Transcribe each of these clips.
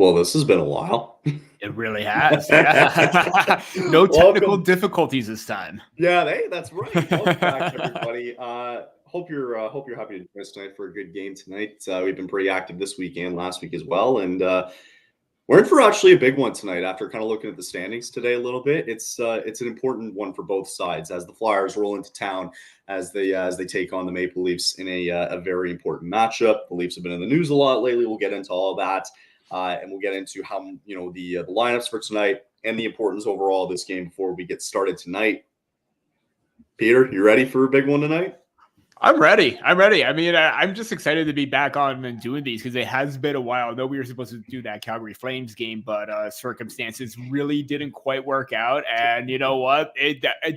Well, this has been a while. It really has. Yeah. No technical difficulties this time. Yeah, hey, that's right. Welcome back, everybody. Hope you're happy to join us tonight for a good game tonight. We've been pretty active this week and last week as well, and we're in for actually a big one tonight. After kind of looking at the standings today a little bit, it's an important one for both sides as the Flyers roll into town as they take on the Maple Leafs in a very important matchup. The Leafs have been in the news a lot lately. We'll get into all of that. And we'll get into how the lineups for tonight and the importance overall of this game before we get started tonight. Peter, you ready for a big one tonight? I'm ready. I mean, I'm just excited to be back on and doing these because it has been a while. I know we were supposed to do that Calgary Flames game, but circumstances really didn't quite work out. And you know what?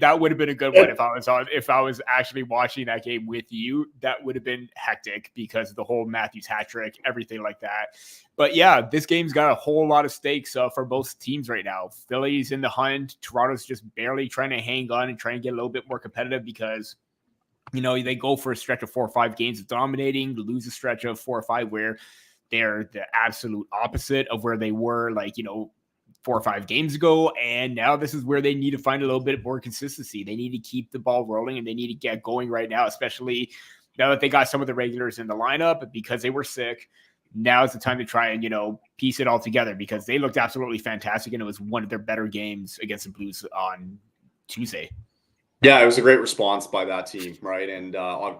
That would have been a good one if I was actually watching that game with you. That would have been hectic because of the whole Matthews hat trick, everything like that. But yeah, this game's got a whole lot of stakes for both teams right now. Philly's in the hunt. Toronto's just barely trying to hang on and try and get a little bit more competitive because they go for a stretch of 4 or 5 games of dominating, lose a stretch of 4 or 5 where they're the absolute opposite of where they were 4 or 5 games ago. And now this is where they need to find a little bit more consistency. They need to keep the ball rolling and they need to get going right now, especially now that they got some of the regulars in the lineup because they were sick. Now is the time to try and, piece it all together because they looked absolutely fantastic. And it was one of their better games against the Blues on Tuesday. Yeah, it was a great response by that team, right? And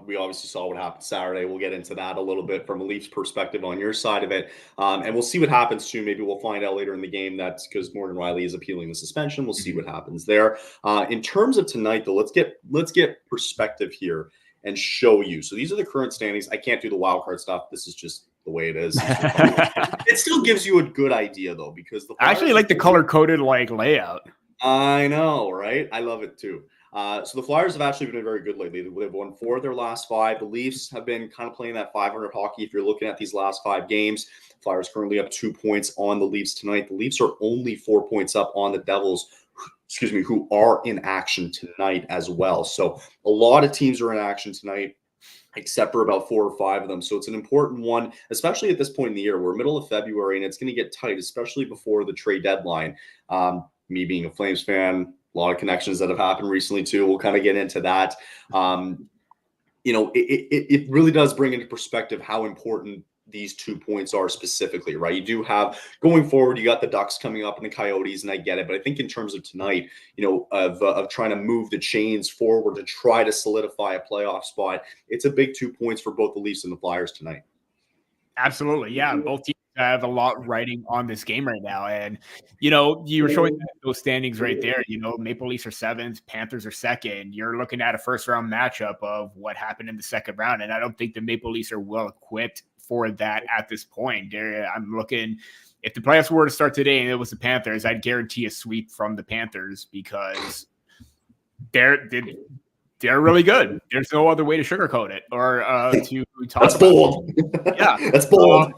we obviously saw what happened Saturday. We'll get into that a little bit from a Leafs perspective on your side of it. And we'll see what happens too. Maybe we'll find out later in the game that's because Morgan Riley is appealing the suspension. We'll see what happens there. In terms of tonight, though, let's get perspective here and show you. So these are the current standings. I can't do the wild card stuff. This is just the way it is. It still gives you a good idea, though, because I actually like the color-coded layout. I know, right? I love it too. So the Flyers have actually been very good lately. They've won 4 of their last 5. The Leafs have been kind of playing that 500 hockey. If you're looking at these last 5 games, Flyers currently up 2 points on the Leafs tonight. The Leafs are only 4 points up on the Devils, who are in action tonight as well. So a lot of teams are in action tonight, except for about 4 or 5 of them. So it's an important one, especially at this point in the year. We're middle of February, and it's going to get tight, especially before the trade deadline. Me being a Flames fan, a lot of connections that have happened recently too. We'll kind of get into that. It really does bring into perspective how important these 2 points are specifically, right? You do have going forward, you got the Ducks coming up and the Coyotes, and I get it. But I think in terms of tonight, of trying to move the chains forward to try to solidify a playoff spot, it's a big 2 points for both the Leafs and the Flyers tonight. Absolutely. Yeah. Both teams have a lot riding on this game right now. And, you were showing those standings right there. Maple Leafs are 7th, Panthers are 2nd. You're looking at a first-round matchup of what happened in the second round. And I don't think the Maple Leafs are well equipped for that at this point. I'm looking – if the playoffs were to start today and it was the Panthers, I'd guarantee a sweep from the Panthers because they're really good. There's no other way to sugarcoat it or to talk That's bold. Yeah. That's bold.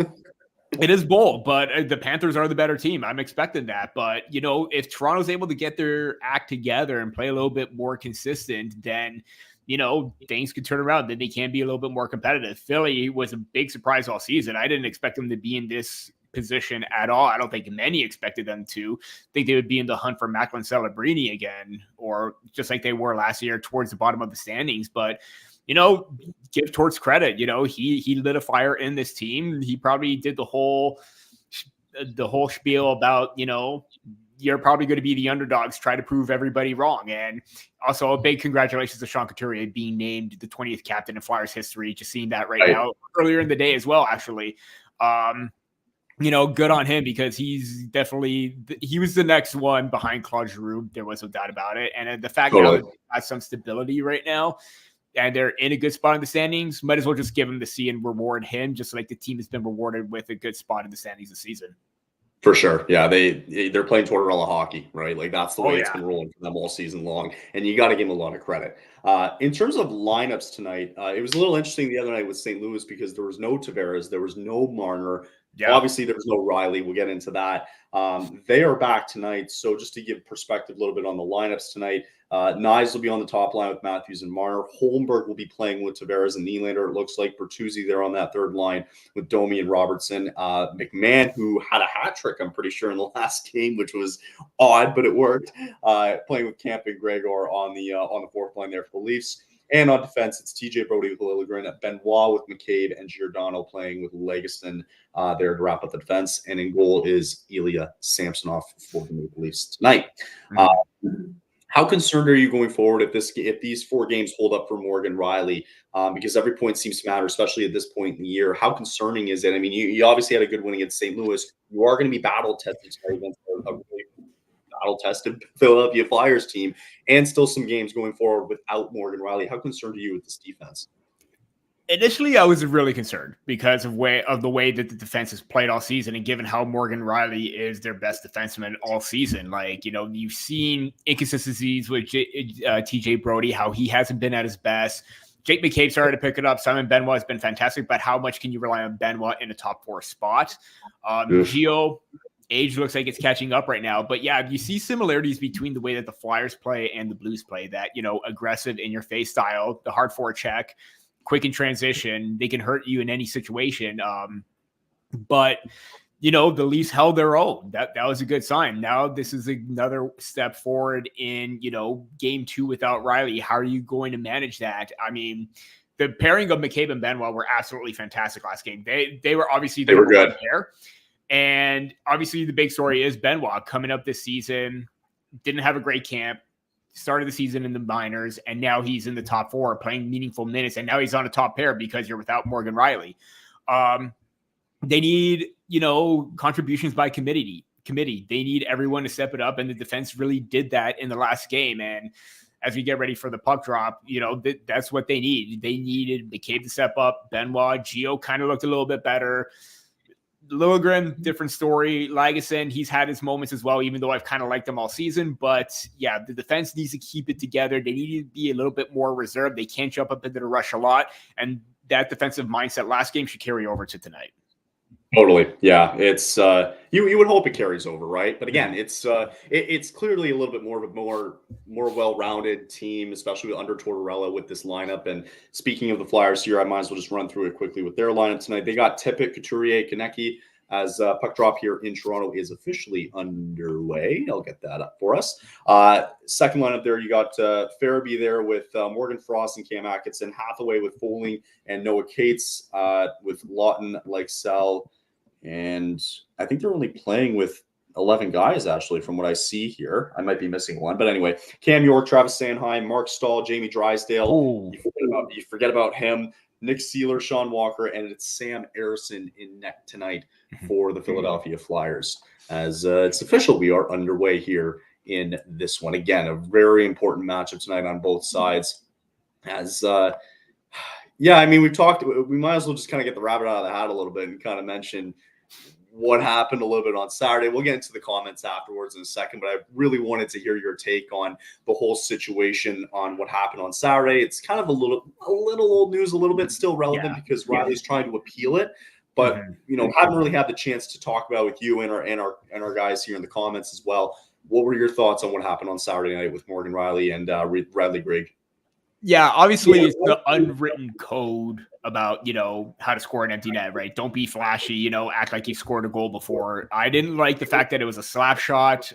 It is bold, but the Panthers are the better team. I'm expecting that. But, if Toronto's able to get their act together and play a little bit more consistent, then, things could turn around. Then they can be a little bit more competitive. Philly was a big surprise all season. I didn't expect them to be in this position at all. I don't think many expected them to think they would be in the hunt for Macklin Celebrini again, or just like they were last year towards the bottom of the standings. But, give Torts credit. He lit a fire in this team. He probably did the whole spiel about, you're probably going to be the underdogs, try to prove everybody wrong. And also a big congratulations to Sean Couturier being named the 20th captain in Flyers history. Just seeing that right now earlier in the day as well, actually. Good on him because he was the next one behind Claude Giroux. There was no doubt about it. And the fact that he has some stability right now and they're in a good spot in the standings, might as well just give him the C and reward him, just like the team has been rewarded with a good spot in the standings this season. For sure. Yeah, they're playing Tortorella hockey, right? Like that's the way it's been rolling for them all season long. And you got to give them a lot of credit. In terms of lineups tonight, it was a little interesting the other night with St. Louis because there was no Tavares, there was no Marner. Yeah. Obviously, there was no Riley. We'll get into that. They are back tonight. So just to give perspective a little bit on the lineups tonight, Nyes will be on the top line with Matthews and Marner. Holmberg will be playing with Tavares and Nylander. It looks like Bertuzzi there on that third line with Domi and Robertson. McMahon, who had a hat trick, I'm pretty sure, in the last game, which was odd, but it worked. Playing with Camp and Gregor on the fourth line there for the Leafs. And on defense, it's TJ Brody with Liljegren, Benoit with McCabe, and Giordano playing with Legaston there to wrap up the defense. And in goal is Ilya Samsonov for the Maple Leafs tonight. How concerned are you going forward if these 4 games hold up for Morgan Riley? Because every point seems to matter, especially at this point in the year. How concerning is it? I mean, you obviously had a good win against St. Louis. You are going to be battle-tested against a really battle-tested Philadelphia Flyers team, and still some games going forward without Morgan Riley. How concerned are you with this defense? Initially, I was really concerned because of the way that the defense has played all season, and given how Morgan Riley is their best defenseman all season. Like, you've seen inconsistencies with TJ Brody, how he hasn't been at his best. Jake McCabe started to pick it up. Simon Benoit has been fantastic, but how much can you rely on Benoit in a top 4 spot? Gio, age looks like it's catching up right now. But yeah, you see similarities between the way that the Flyers play and the Blues play, that, aggressive in your face style, the hard forecheck, quick in transition. They can hurt you in any situation. But the Leafs held their own. That was a good sign. Now this is another step forward in, game 2 without Riley. How are you going to manage that? I mean, the pairing of McCabe and Benoit were absolutely fantastic last game. They were obviously they were good pair. And obviously the big story is Benoit coming up this season, didn't have a great camp, started the season in the minors, and now he's in the top 4 playing meaningful minutes. And now he's on a top pair because you're without Morgan Riley. They need, contributions by committee. They need everyone to step it up. And the defense really did that in the last game. And as we get ready for the puck drop, that's what they need. They needed McCabe to step up. Benoit, Gio kind of looked a little bit better. Liljegren, different story. Lagesson, he's had his moments as well, even though I've kind of liked him all season. But yeah, the defense needs to keep it together. They need to be a little bit more reserved. They can't jump up into the rush a lot. And that defensive mindset last game should carry over to tonight. Totally. Yeah. It's you would hope it carries over, right? But again, it's clearly a little bit more of a more well-rounded team, especially under Tortorella with this lineup. And speaking of the Flyers here, I might as well just run through it quickly with their lineup tonight. They got Tippett, Couturier, Konecny, as puck drop here in Toronto is officially underway. I'll get that up for us. Second lineup there, you got Farabee there with Morgan Frost and Cam Atkinson, Hathaway with Foley and Noah Cates, with Lawton, Lykesell. And I think they're only playing with 11 guys, actually, from what I see here. I might be missing one. But anyway, Cam York, Travis Sanheim, Mark Stahl, Jamie Drysdale. You forget about him. Nick Seeler, Sean Walker, and it's Sam Erison in net tonight for the Philadelphia Flyers. As it's official, we are underway here in this one. Again, a very important matchup tonight on both sides. As yeah, I mean, we might as well just kind of get the rabbit out of the hat a little bit and kind of mention what happened a little bit on Saturday. We'll get into the comments afterwards in a second, but I really wanted to hear your take on the whole situation on what happened on Saturday. It's kind of a little old news, a little bit still relevant because Riley's trying to appeal it, but haven't really had the chance to talk about with you and our guys here in the comments as well. What were your thoughts on what happened on Saturday night with Morgan Riley and Riley Grigg? Yeah, obviously it's the unwritten code about, how to score an empty net, right? Don't be flashy, act like you scored a goal before. I didn't like the fact that it was a slap shot.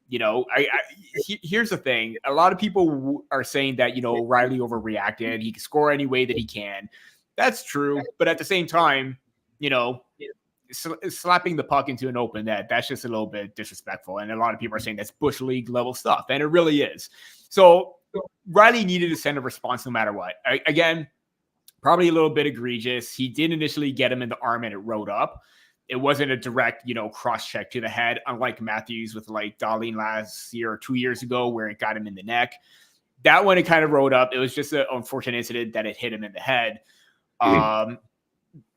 Here's the thing. A lot of people are saying that, Riley overreacted. He can score any way that he can. That's true. But at the same time, slapping the puck into an open net, that's just a little bit disrespectful. And a lot of people are saying that's Bush League level stuff. And it really is. So Riley needed to send a response no matter what. Again, probably a little bit egregious. He did initially get him in the arm and it rode up. It wasn't a direct, cross check to the head, unlike Matthews with like Darlene last year or 2 years ago where it got him in the neck. That one, it kind of rode up. It was just an unfortunate incident that it hit him in the head.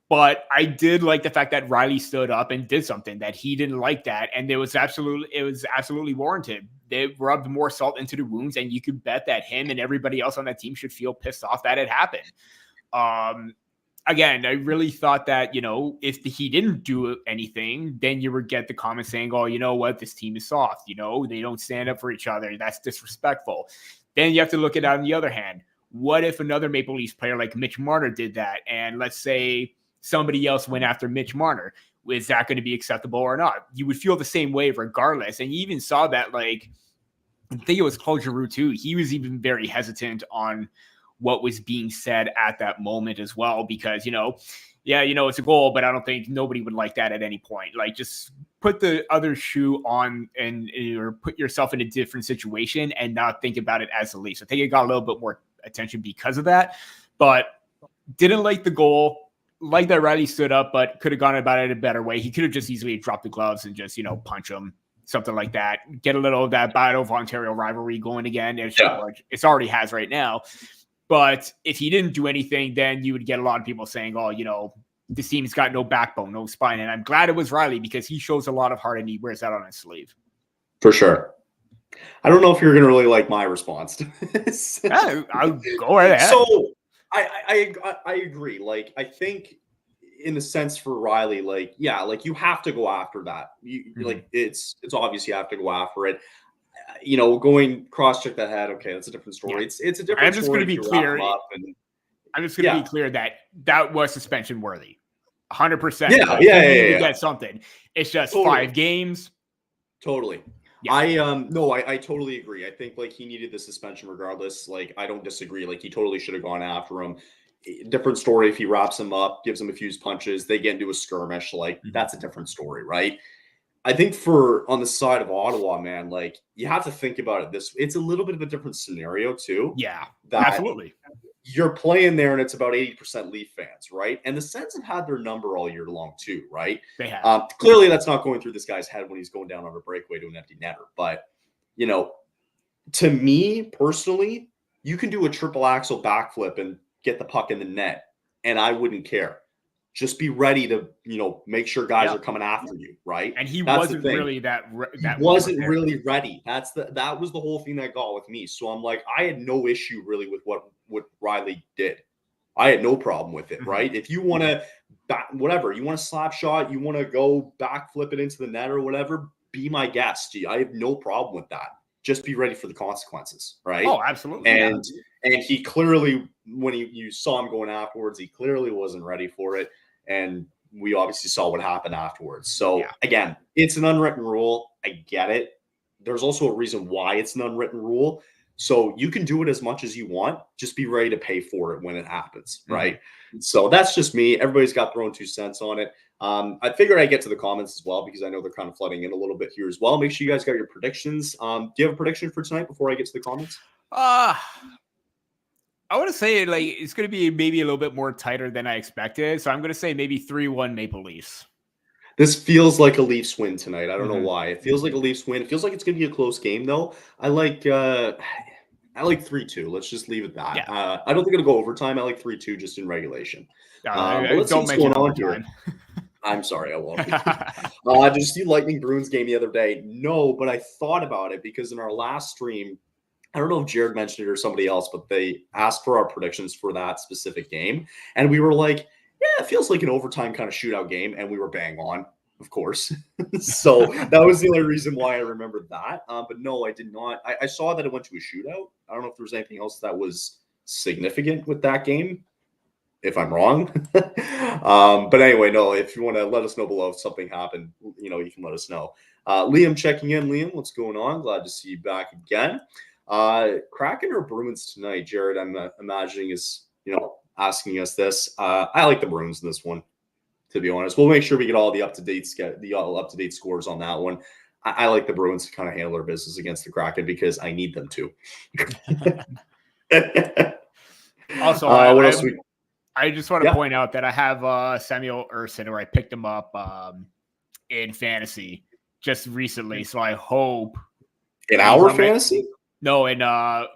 But I did like the fact that Riley stood up and did something that he didn't like that. And it was absolutely warranted. They rubbed more salt into the wounds, and you could bet that him and everybody else on that team should feel pissed off that it happened. again, I really thought that, if he didn't do anything, then you would get the comment saying, oh, you know what, this team is soft. They don't stand up for each other. That's disrespectful. Then you have to look at it on the other hand. What if another Maple Leafs player like Mitch Marner did that? And let's say somebody else went after Mitch Marner. Is that going to be acceptable or not? You would feel the same way regardless. And you even saw that, like, I think it was Claude Giroux too. He was even very hesitant on what was being said at that moment as well, because, it's a goal, but I don't think nobody would like that at any point. Like, just put the other shoe on or put yourself in a different situation and not think about it as the Leafs. I think it got a little bit more attention because of that, but didn't like the goal. Like that Riley stood up, but could have gone about it a better way. He could have just easily dropped the gloves and just, punch him, something like that. Get a little of that Battle of Ontario rivalry going again. It's already has right now. But if he didn't do anything, then you would get a lot of people saying, oh, this team's got no backbone, no spine. And I'm glad it was Riley, because he shows a lot of heart and he wears that on his sleeve. For sure. I don't know if you're going to really like my response to this. I'll go right ahead. So I agree. Like, I think in the sense for Riley, like, yeah, like you have to go after that. Like, it's obvious you have to go after it. Going cross-check that head. Okay, that's a different story. Yeah. It's a different. I'm just going to be clear. I'm just going to be clear that was suspension worthy, 100%. Yeah. You get something. It's just 5 games. Totally. Yeah. I totally agree. I think, like, he needed the suspension regardless. Like, I don't disagree. Like, he totally should have gone after him. Different story if he wraps him up, gives him a few punches, they get into a skirmish. Like, that's a different story, right? I think on the side of Ottawa, man, like, you have to think about it. It's a little bit of a different scenario too. Yeah, absolutely. You're playing there and it's about 80% Leaf fans, right? And the Sens have had their number all year long too, right? They have. Clearly that's not going through this guy's head when he's going down on a breakaway to an empty netter. But, to me personally, you can do a triple axel backflip and get the puck in the net, and I wouldn't care. Just be ready to, make sure guys are coming after you, right? And he wasn't really really ready. That was the whole thing that got with me. So I'm like, I had no issue really with what Riley did. I had no problem with it, right? If you want to, you want to slap shot, you want to go backflip it into the net or whatever, be my guest. I have no problem with that. Just be ready for the consequences, right? Oh, absolutely. And he clearly, when you saw him going afterwards, he clearly wasn't ready for it. And we obviously saw what happened afterwards. So, Again, it's an unwritten rule. I get it. There's also a reason why it's an unwritten rule. So you can do it as much as you want. Just be ready to pay for it when it happens, right? So that's just me. Everybody's got their own 2 cents on it. I figured I'd get to the comments as well, because I know they're kind of flooding in a little bit here as well. Make sure you guys got your predictions. Do you have a prediction for tonight before I get to the comments? I want to say, like, it's going to be maybe a little bit more tighter than I expected. So I'm going to say maybe 3-1 Maple Leafs. This feels like a Leafs win tonight. I don't know why. It feels like a Leafs win. It feels like it's going to be a close game, though. I like 3-2. Let's just leave it that. Yeah. I don't think it'll go overtime. I like 3-2 just in regulation. Let's see what's going on here. I'm sorry, I won't. Did you see Lightning Bruins game the other day? No, but I thought about it because in our last stream, I don't know if Jared mentioned it or somebody else, but they asked for our predictions for that specific game. And we were like, yeah, it feels like an overtime kind of shootout game. And we were bang on, of course. So that was the only reason why I remembered that. But no, I did not. I saw that it went to a shootout. I don't know if there was anything else that was significant with that game, if I'm wrong. But anyway, no, if you want to let us know below if something happened, you can let us know. Liam checking in. Liam, what's going on? Glad to see you back again. Kraken or Bruins tonight? Jared, I'm imagining is, asking us this. I like the Bruins in this one, to be honest. We'll make sure we get all the up-to-date scores on that one. I like the Bruins to kind of handle their business against the Kraken because I need them to. Also, I just want to point out that I have Samuel Urson, or I picked him up in fantasy just recently. So I hope in our fantasy. No, in a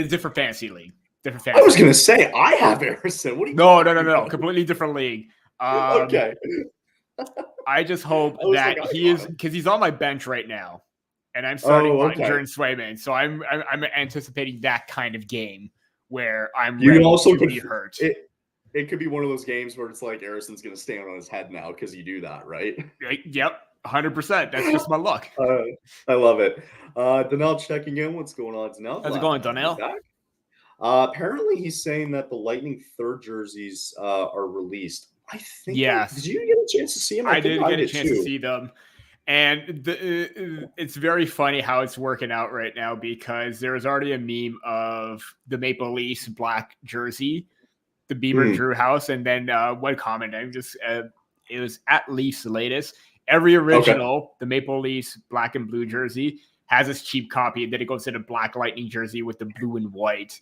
different fantasy league. I was going to say I have Urson. What are you? No. Completely different league. Okay. I just hope that he is, because he's on my bench right now, and I'm starting Jordan Swayman. So I'm anticipating that kind of game where I'm ready to be hurt. it could be one of those games where it's like Harrison's going to stand on his head now because you do that, right? Yep, 100%. That's just my luck. I love it. Donnell checking in. What's going on, Donnell? How's it going, Donnell? Apparently, he's saying that the Lightning third jerseys are released. I think. Yes. Did you get a chance to see them? I did get a chance to see them. And it's very funny how it's working out right now because there's already a meme of the Maple Leafs black jersey, the Bieber Drew house, and then one comment. It was at Leafs latest. Every original, the Maple Leafs black and blue jersey has this cheap copy, and then it goes to the black Lightning jersey with the blue and white.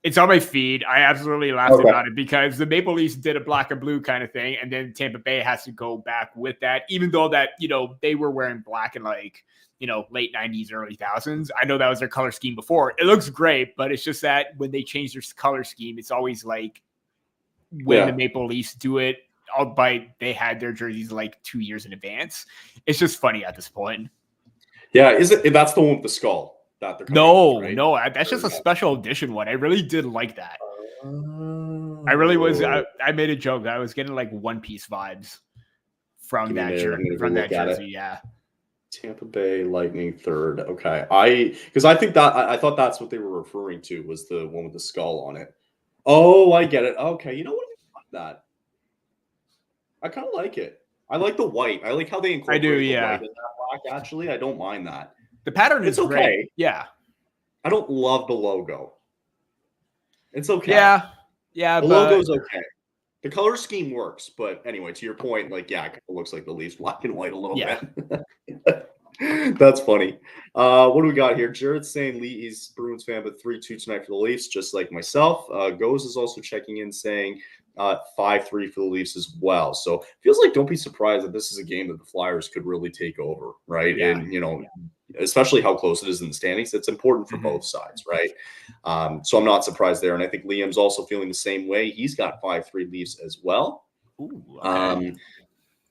It's on my feed. I absolutely laughed about it because the Maple Leafs did a black and blue kind of thing, and then Tampa Bay has to go back with that, even though that, they were wearing black in late 90s, early 2000s. I know that was their color scheme before. It looks great, but it's just that when they change their color scheme, it's always like when the Maple Leafs do it, they had their jerseys like 2 years in advance. It's just funny at this point. Yeah, that's the one with the skull? No, that's just a special edition one. I really did like that. I really was. I made a joke. I was getting like One Piece vibes from that jersey. Yeah. Tampa Bay Lightning third. Okay, I thought that's what they were referring to was the one with the skull on it. Oh, I get it. Okay, you know what? I like that. I kind of like it. I like the white. I like how they incorporate the white in that black. Actually, I don't mind that. The pattern is okay. Great. Yeah. I don't love the logo. It's okay. Yeah. The logo's okay. The color scheme works, but anyway, to your point, it kind of looks like the Leafs black and white a little bit. That's funny. What do we got here? Jared's saying he's Bruins fan, but 3-2 tonight for the Leafs, just like myself. Goes is also checking in saying 5-3 for the Leafs as well. So feels like don't be surprised that this is a game that the Flyers could really take over, right? Yeah. And especially how close it is in the standings, it's important for both sides, right? So I'm not surprised there. And I think Liam's also feeling the same way. He's got 5-3 Leafs as well. Ooh, okay.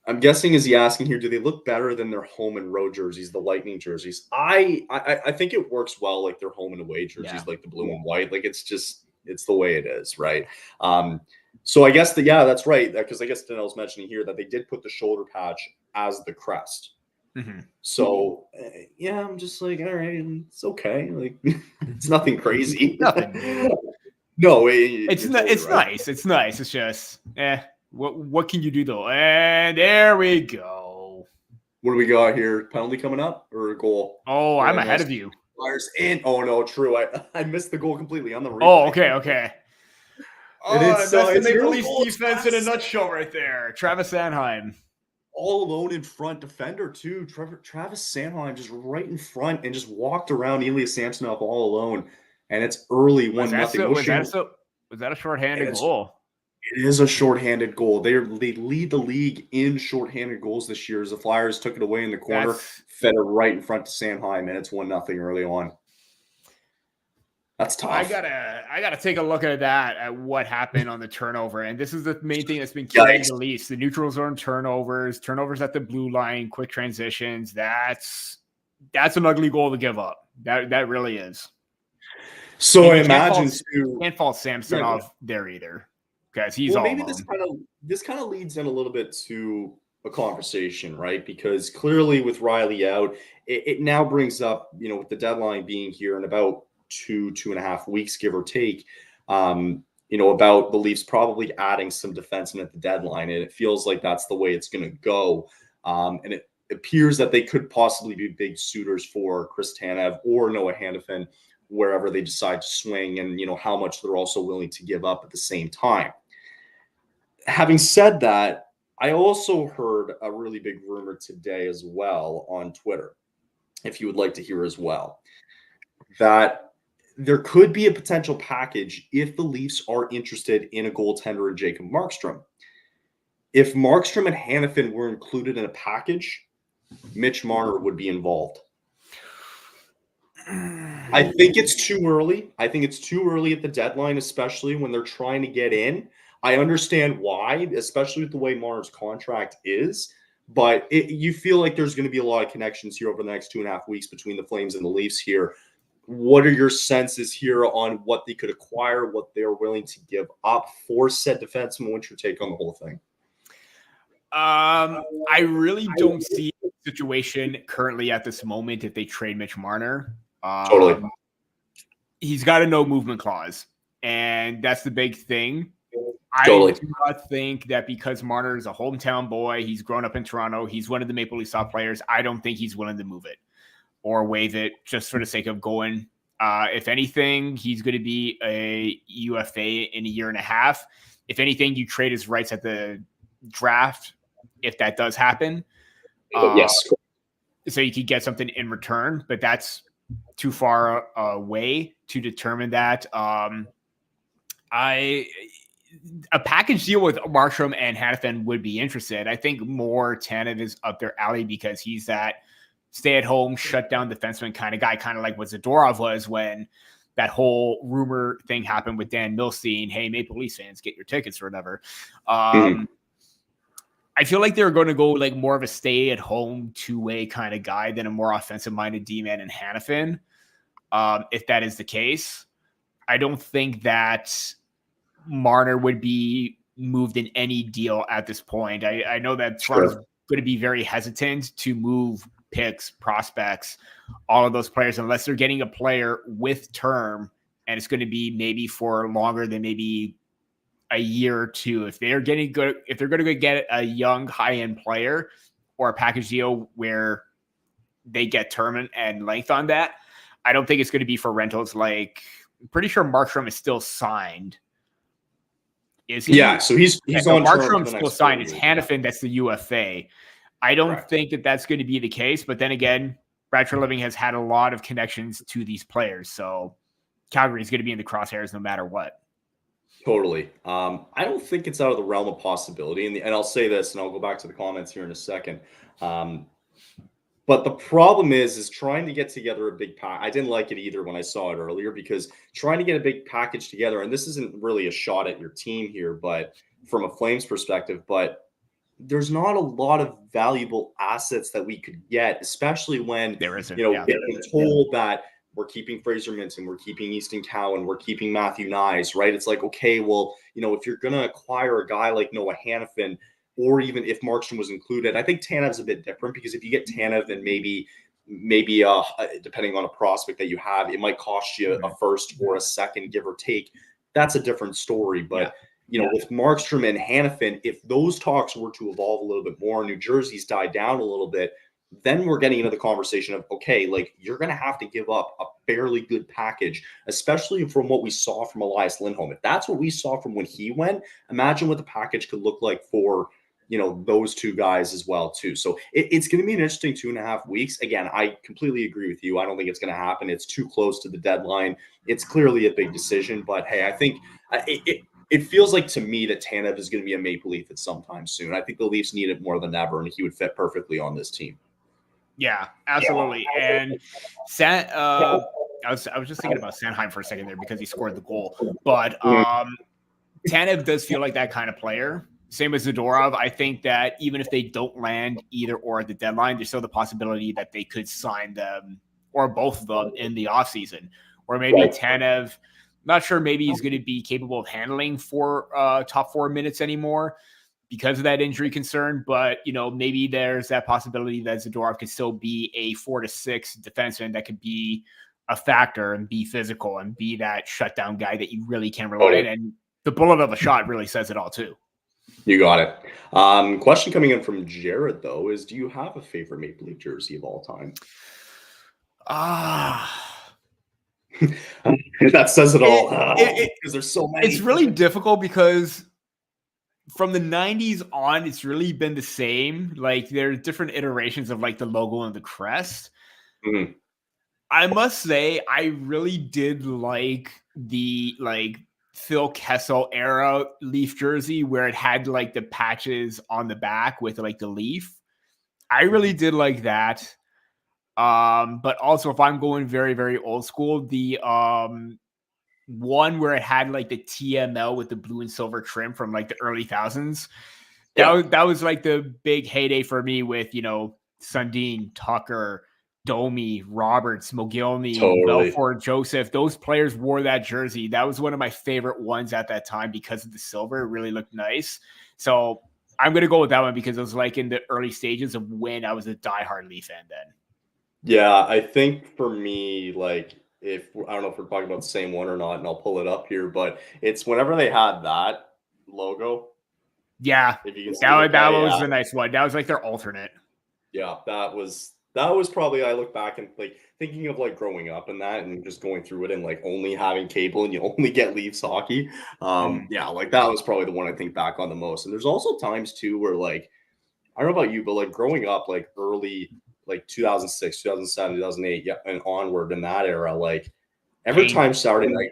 I'm guessing, is he asking here, do they look better than their home and road jerseys, the Lightning jerseys? I think it works well, like their home and away jerseys, like the blue and white. Like it's the way it is, right? So I guess that's right, because I guess Donnell's mentioning here that they did put the shoulder patch as the crest. Mm-hmm. So I'm just like, all right, it's okay. Like it's nothing crazy. Nothing. No, it's nice. It's nice. It's just What can you do though? And there we go. What do we got here? Penalty coming up or a goal? Oh, I'm ahead of you. Flyers in. Oh no, true. I missed the goal completely on the replay. Oh, okay. That's the Maple Leafs defense in a nutshell right there. Travis Sanheim. All alone in front, defender too. Travis Sanheim just right in front and just walked around Elias Samsonov all alone. And it's early 1-0. Was that a shorthanded goal? It is a shorthanded goal. They lead the league in shorthanded goals this year as the Flyers took it away in the corner, fed it right in front to Sanheim, and it's 1-0 early on. That's tough. I gotta take a look at that, at what happened on the turnover. And this is the main thing that's been killing the Leafs. The neutral zone turnovers at the blue line, quick transitions. That's an ugly goal to give up. That really is. So I imagine can't fault Samsonov there either. Because he's all maybe this kind of leads in a little bit to a conversation, right? Because clearly with Riley out, it now brings up, with the deadline being here in about 2.5 weeks, give or take, about the Leafs probably adding some defensemen at the deadline. And it feels like that's the way it's going to go. And it appears that they could possibly be big suitors for Chris Tanev or Noah Hanifin, wherever they decide to swing, and how much they're also willing to give up at the same time. Having said that, I also heard a really big rumor today as well on Twitter, if you would like to hear as well, that there could be a potential package if the Leafs are interested in a goaltender in Jacob Markstrom. If Markstrom and Hanifin were included in a package, Mitch Marner would be involved. I think it's too early. I think it's too early at the deadline, especially when they're trying to get in. I understand why, especially with the way Marner's contract is, but you feel like there's going to be a lot of connections here over the next 2.5 weeks between the Flames and the Leafs here. what are your senses here on what they could acquire, what they're willing to give up for said defenseman? What's your take on the whole thing? I really don't see a situation currently at this moment if they trade Mitch Marner. Totally. He's got a no movement clause, and that's the big thing. Totally. I do not think that because Marner is a hometown boy, he's grown up in Toronto, he's one of the Maple Leafs top players. I don't think he's willing to move it or waive it just for the sake of going. If anything, he's going to be a UFA in a year and a half. If anything, you trade his rights at the draft if that does happen. Yes. So you could get something in return, but that's too far away to determine that. A package deal with Markstrom and Hanifin would be interested. I think more Tanev is up their alley because he's that stay-at-home, shut-down defenseman kind of guy, kind of like what Zadorov was when that whole rumor thing happened with Dan Milstein. Hey, Maple Leafs fans, get your tickets or whatever. I feel like they're going to go like more of a stay-at-home, two-way kind of guy than a more offensive-minded D-man in Hanifin. If that is the case, I don't think that Marner would be moved in any deal at this point. I know that Toronto's going to be very hesitant to move picks, prospects, all of those players, unless they're getting a player with term, and it's going to be maybe for longer than maybe a year or two. If they're getting good, if they're going to get a young high-end player or a package deal where they get term and length on that, I don't think it's going to be for rentals. Like, I'm pretty sure Markstrom is still signed. Is he? Yeah, so he's on Markstrom's still signed. It's Hanifin that's the UFA. I don't think that that's going to be the case. But then again, Brad Treliving has had a lot of connections to these players, so Calgary is going to be in the crosshairs no matter what. Totally. I don't think it's out of the realm of possibility. And I'll say this, and I'll go back to the comments here in a second. But the problem is trying to get together a big pack. I didn't like it either when I saw it earlier, because trying to get a big package together, and this isn't really a shot at your team here, but from a Flames perspective, but there's not a lot of valuable assets that we could get, especially when there isn't, getting told that we're keeping Fraser Minton, we're keeping Easton Cowan, we're keeping Matthew Nyes, right? It's like, okay, well, if you're going to acquire a guy like Noah Hanifin, or even if Markstrom was included, I think Tanev's a bit different, because if you get Tanev, then maybe depending on a prospect that you have, it might cost you a first or a second, give or take. That's a different story. But with Markstrom and Hanifin, if those talks were to evolve a little bit more, New Jersey's died down a little bit, then we're getting into the conversation of, okay, like, you're going to have to give up a fairly good package, especially from what we saw from Elias Lindholm. If that's what we saw from when he went, imagine what the package could look like for those two guys as well too. So it's going to be an interesting 2.5 weeks. Again, I completely agree with you. I don't think it's going to happen. It's too close to the deadline. It's clearly a big decision, but hey, I think it feels like to me that Tanev is going to be a Maple Leaf at some time soon. I think the Leafs need it more than ever, and he would fit perfectly on this team. Yeah, absolutely. And I was just thinking about Sanheim for a second there because he scored the goal, but Tanev does feel like that kind of player. Same as Zadorov. I think that even if they don't land either or at the deadline, there's still the possibility that they could sign them or both of them in the offseason. Or maybe Tanev, not sure, maybe he's going to be capable of handling for top 4 minutes anymore because of that injury concern. But, maybe there's that possibility that Zadorov could still be a 4 to 6 defenseman that could be a factor and be physical and be that shutdown guy that you really can rely on. And the bullet of a shot really says it all too. You got it. Question coming in from Jared, though, is do you have a favorite Maple Leaf jersey of all time? That says it all. Because there's so many. It's really difficult because from the 90s on, it's really been the same. Like, there's different iterations of like the logo and the crest. Mm-hmm. I must say, I really did like the Phil Kessel era Leaf jersey where it had like the patches on the back with like the leaf. I really did like that. But also if I'm going very, very old school, the one where it had like the TML with the blue and silver trim from like the early thousands. That was like the big heyday for me with, Sundin, Tucker, Domi, Roberts, Mogilny, Totally. Belfort, Joseph, those players wore that jersey. That was one of my favorite ones at that time because of the silver. It really looked nice. So I'm going to go with that one because it was like in the early stages of when I was a diehard Leaf fan then. Yeah, I think for me, like, if I don't know if we're talking about the same one or not, and I'll pull it up here, but it's whenever they had that logo. Yeah, if you can see that it, was a nice one. That was like their alternate. Yeah, that was probably, I look back and like thinking of like growing up and that and just going through it and like only having cable and you only get Leafs hockey. Yeah, like that was probably the one I think back on the most. And there's also times too where like I don't know about you, but like growing up like early like 2006, 2007, 2008, yeah, and onward in that era, like every time Saturday night,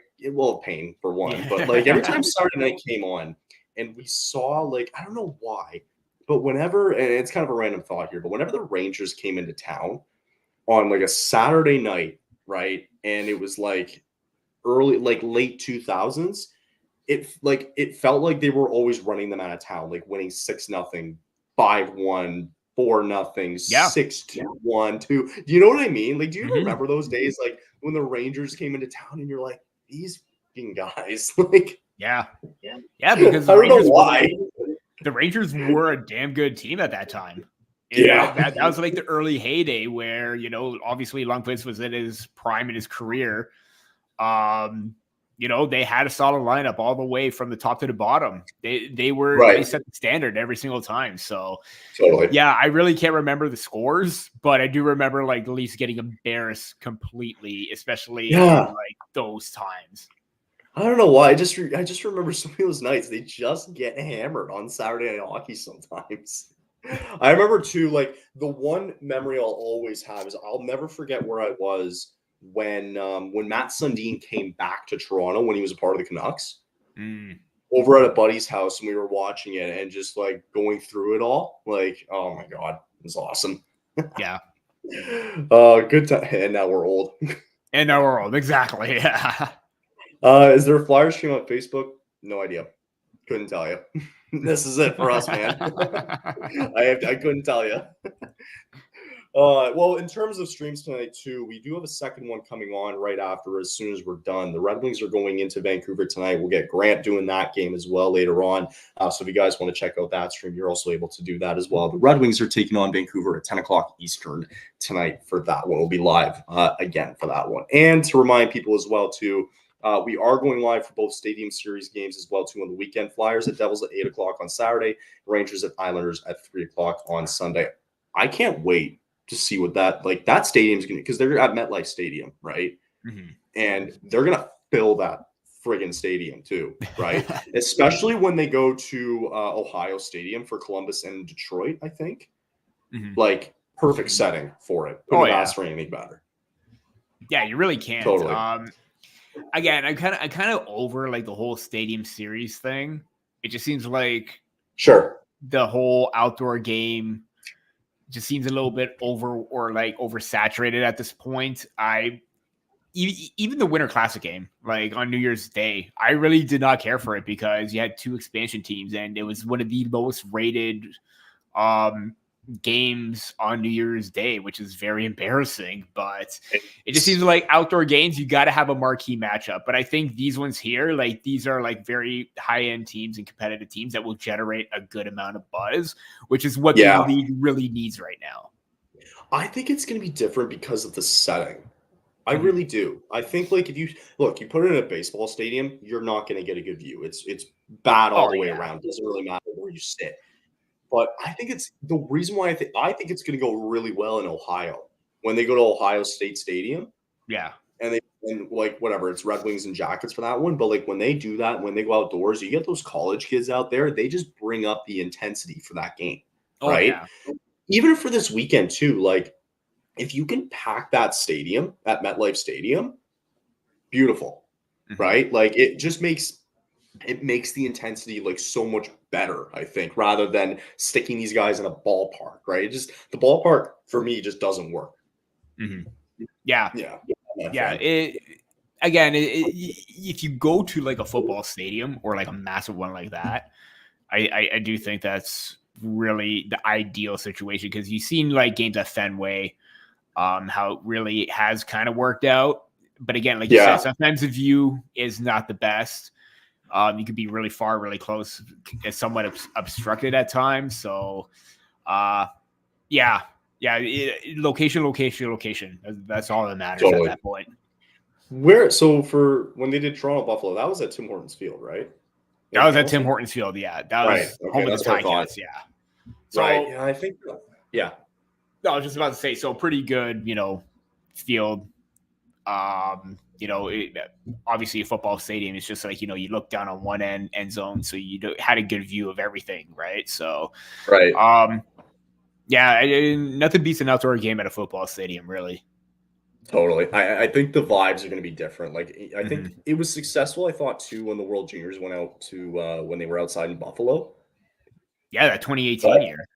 pain for one, but like every time Saturday night came on and we saw like I don't know why, but whenever, and it's kind of a random thought here, but whenever the Rangers came into town on like a Saturday night, right, and it was like early, like late 2000s, it felt like they were always running them out of town, like winning 6-0, 5-1, 4-0, 6-2, 1-2. Do you know what I mean? Like, do you remember those days, like when the Rangers came into town and you're like, these fucking guys, like, yeah, because I don't know why. The Rangers were a damn good team at that time. That was like the early heyday where, obviously Lundqvist was in his prime in his career. They had a solid lineup all the way from the top to the bottom. They set the standard every single time. So totally. Yeah, I really can't remember the scores, but I do remember like the Leafs getting embarrassed completely, especially in like those times. I don't know why. I just remember some of those nights. They just get hammered on Saturday Night Hockey sometimes. I remember too, like the one memory I'll always have is I'll never forget where I was when Matt Sundin came back to Toronto when he was a part of the Canucks. Over at a buddy's house, and we were watching it and just like going through it all. Like, oh my god, it was awesome. Yeah. Good time. And now we're old. Exactly. Yeah. Is there a Flyers stream on Facebook? No idea. Couldn't tell you. This is it for us, man. I couldn't tell you. Well, in terms of streams tonight too, we do have a second one coming on right after as soon as we're done. The Red Wings are going into Vancouver tonight. We'll get Grant doing that game as well later on. So if you guys want to check out that stream, you're also able to do that as well. The Red Wings are taking on Vancouver at 10 o'clock Eastern tonight for that one. We'll be live again for that one. And to remind people as well too, we are going live for both Stadium Series games as well too on the weekend. Flyers at Devils at 8 o'clock on Saturday, Rangers at Islanders at 3 o'clock on Sunday. I can't wait to see what that stadium's going to, because they're at MetLife Stadium, right? And they're going to fill that friggin' stadium too, right? Especially when they go to Ohio Stadium for Columbus and Detroit, I think. Like, perfect setting for it. Couldn't ask for anything better. Yeah, you really can't. Totally. Again, I kind of over like the whole Stadium Series thing. It just seems like the whole outdoor game just seems a little bit oversaturated at this point. Even the Winter Classic game, like on New Year's Day, I really did not care for it because you had two expansion teams and it was one of the lowest rated games on New Year's Day, which is very embarrassing. But it just seems like outdoor games, you got to have a marquee matchup. But I think these ones here, like these are like very high-end teams and competitive teams that will generate a good amount of buzz, which is what the league really needs right now. I think it's going to be different because of the setting. I really do. I think like if you put it in a baseball stadium, you're not going to get a good view. It's bad all the way around. It doesn't really matter where you sit. But I think it's the reason why I think it's going to go really well in Ohio when they go to Ohio State Stadium. Yeah. And whatever, it's Red Wings and Jackets for that one. But like when they do that, when they go outdoors, you get those college kids out there. They just bring up the intensity for that game. Right. Yeah. Even for this weekend too, like if you can pack that stadium at MetLife Stadium, beautiful. Right. Like it just makes the intensity like so much better, I think, rather than sticking these guys in a ballpark, right? The ballpark for me just doesn't work. Yeah. If you go to like a football stadium or like a massive one like that, I do think that's really the ideal situation because you've seen like games at Fenway. how it really has kind of worked out. But again, like you said, sometimes the view is not the best. You could be really far, really close. It's somewhat obstructed at times. So, location. That's all that matters at that point. So for when they did Toronto Buffalo, that was at Tim Hortons Field, right? That was at Tim Hortons Field. Yeah, that was home of the Ticats. Yeah. So, right. Yeah, I think. Yeah. No, I was just about to say. So pretty good, field. Obviously a football stadium is just like, you look down on one end zone, so you had a good view of everything, right? So, right. Nothing beats an outdoor game at a football stadium, really. Totally. I think the vibes are going to be different. Like, I think it was successful, I thought, too, when the World Juniors went out to when they were outside in Buffalo. Yeah, that 2018 year.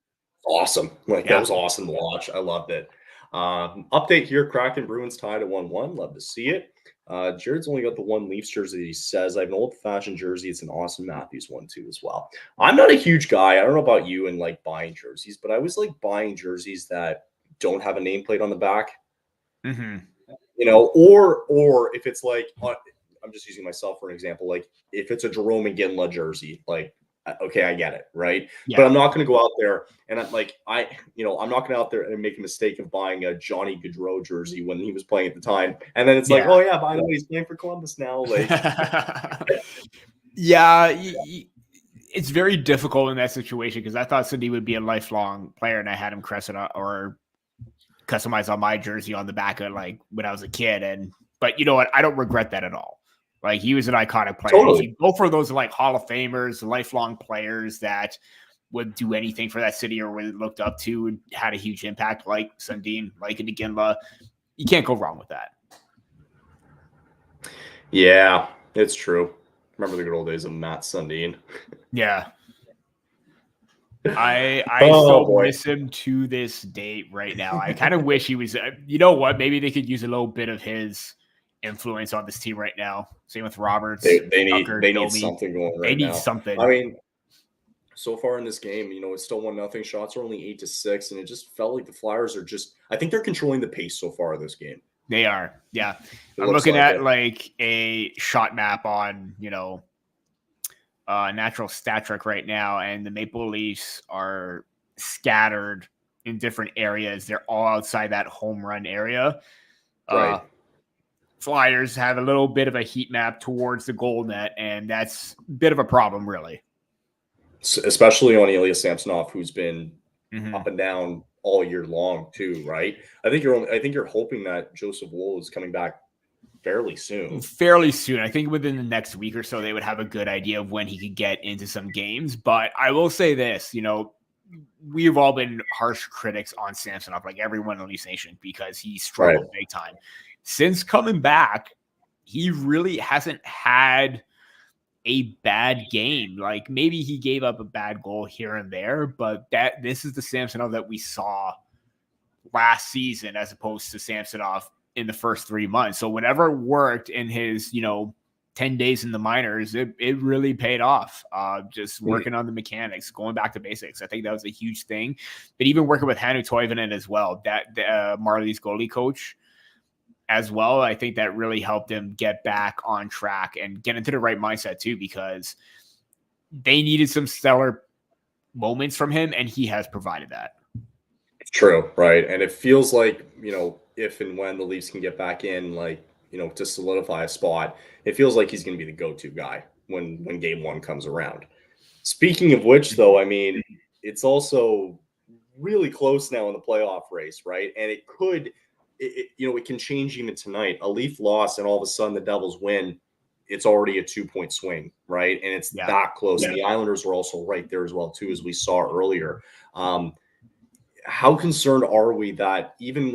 Awesome. That was awesome to watch. I loved it. Update here, Kraken Bruins tied at 1-1. Love to see it. Jared's only got the one Leafs jersey. He says, I have an old-fashioned jersey. It's an Austin Matthews one, too, as well. I'm not a huge guy. I don't know about you and, buying jerseys, but I always like buying jerseys that don't have a nameplate on the back. Or if it's I'm just using myself for an example. Like, if it's a Jerome Iginla jersey, okay, I get it, right? Yeah. But I'm not going to go out there and I'm not going to out there and make a mistake of buying a Johnny Gaudreau jersey when he was playing at the time, and then it's by the way, he's playing for Columbus now. It's very difficult in that situation because I thought Cindy would be a lifelong player, and I had him customize on my jersey on the back of when I was a kid, but you know what? I don't regret that at all. He was an iconic player. Totally. You go for those Hall of Famers, lifelong players that would do anything for that city or were looked up to and had a huge impact, like Sundin, like Iginla. You can't go wrong with that. Yeah, it's true. Remember the good old days of Matt Sundin. Yeah. I still miss him to this date right now. I kind of wish he was, you know what? Maybe they could use a little bit of his influence on this team right now. Same with Roberts. They need something going right now. They need something. I mean, so far in this game, it's still 1-0. Shots are only 8-6, and it just felt like the Flyers are I think they're controlling the pace so far of this game. They are. Yeah. I'm looking at a shot map on, natural stat trick right now, and the Maple Leafs are scattered in different areas. They're all outside that home run area. Right. Flyers have a little bit of a heat map towards the goal net, and that's a bit of a problem, really. Especially on Ilya Samsonov, who's been up and down all year long, too, right? I think you're hoping that Joseph Woll is coming back fairly soon. I think within the next week or so, they would have a good idea of when he could get into some games. But I will say this, we've all been harsh critics on Samsonov, like everyone in Leafs Nation, because he struggled big time. Since coming back, he really hasn't had a bad game. Maybe he gave up a bad goal here and there, but this is the Samsonov that we saw last season as opposed to Samsonov in the first 3 months. So whatever worked in his, 10 days in the minors, it really paid off. Just working on the mechanics, going back to basics. I think that was a huge thing. But even working with Hannu Toivonen as well, that Marley's goalie coach as well, I think that really helped him get back on track and get into the right mindset too, because they needed some stellar moments from him, and he has provided that. True, right? And it feels like, if and when the Leafs can get back in, to solidify a spot, it feels like he's going to be the go-to guy when game one comes around. Speaking of which, though, I mean, it's also really close now in the playoff race, right? And it could, it can change even tonight. A Leaf loss, and all of a sudden the Devils win. It's already a 2-point swing, right? And it's that close. Yeah. And the Islanders are also right there as well, too, as we saw earlier. How concerned are we that even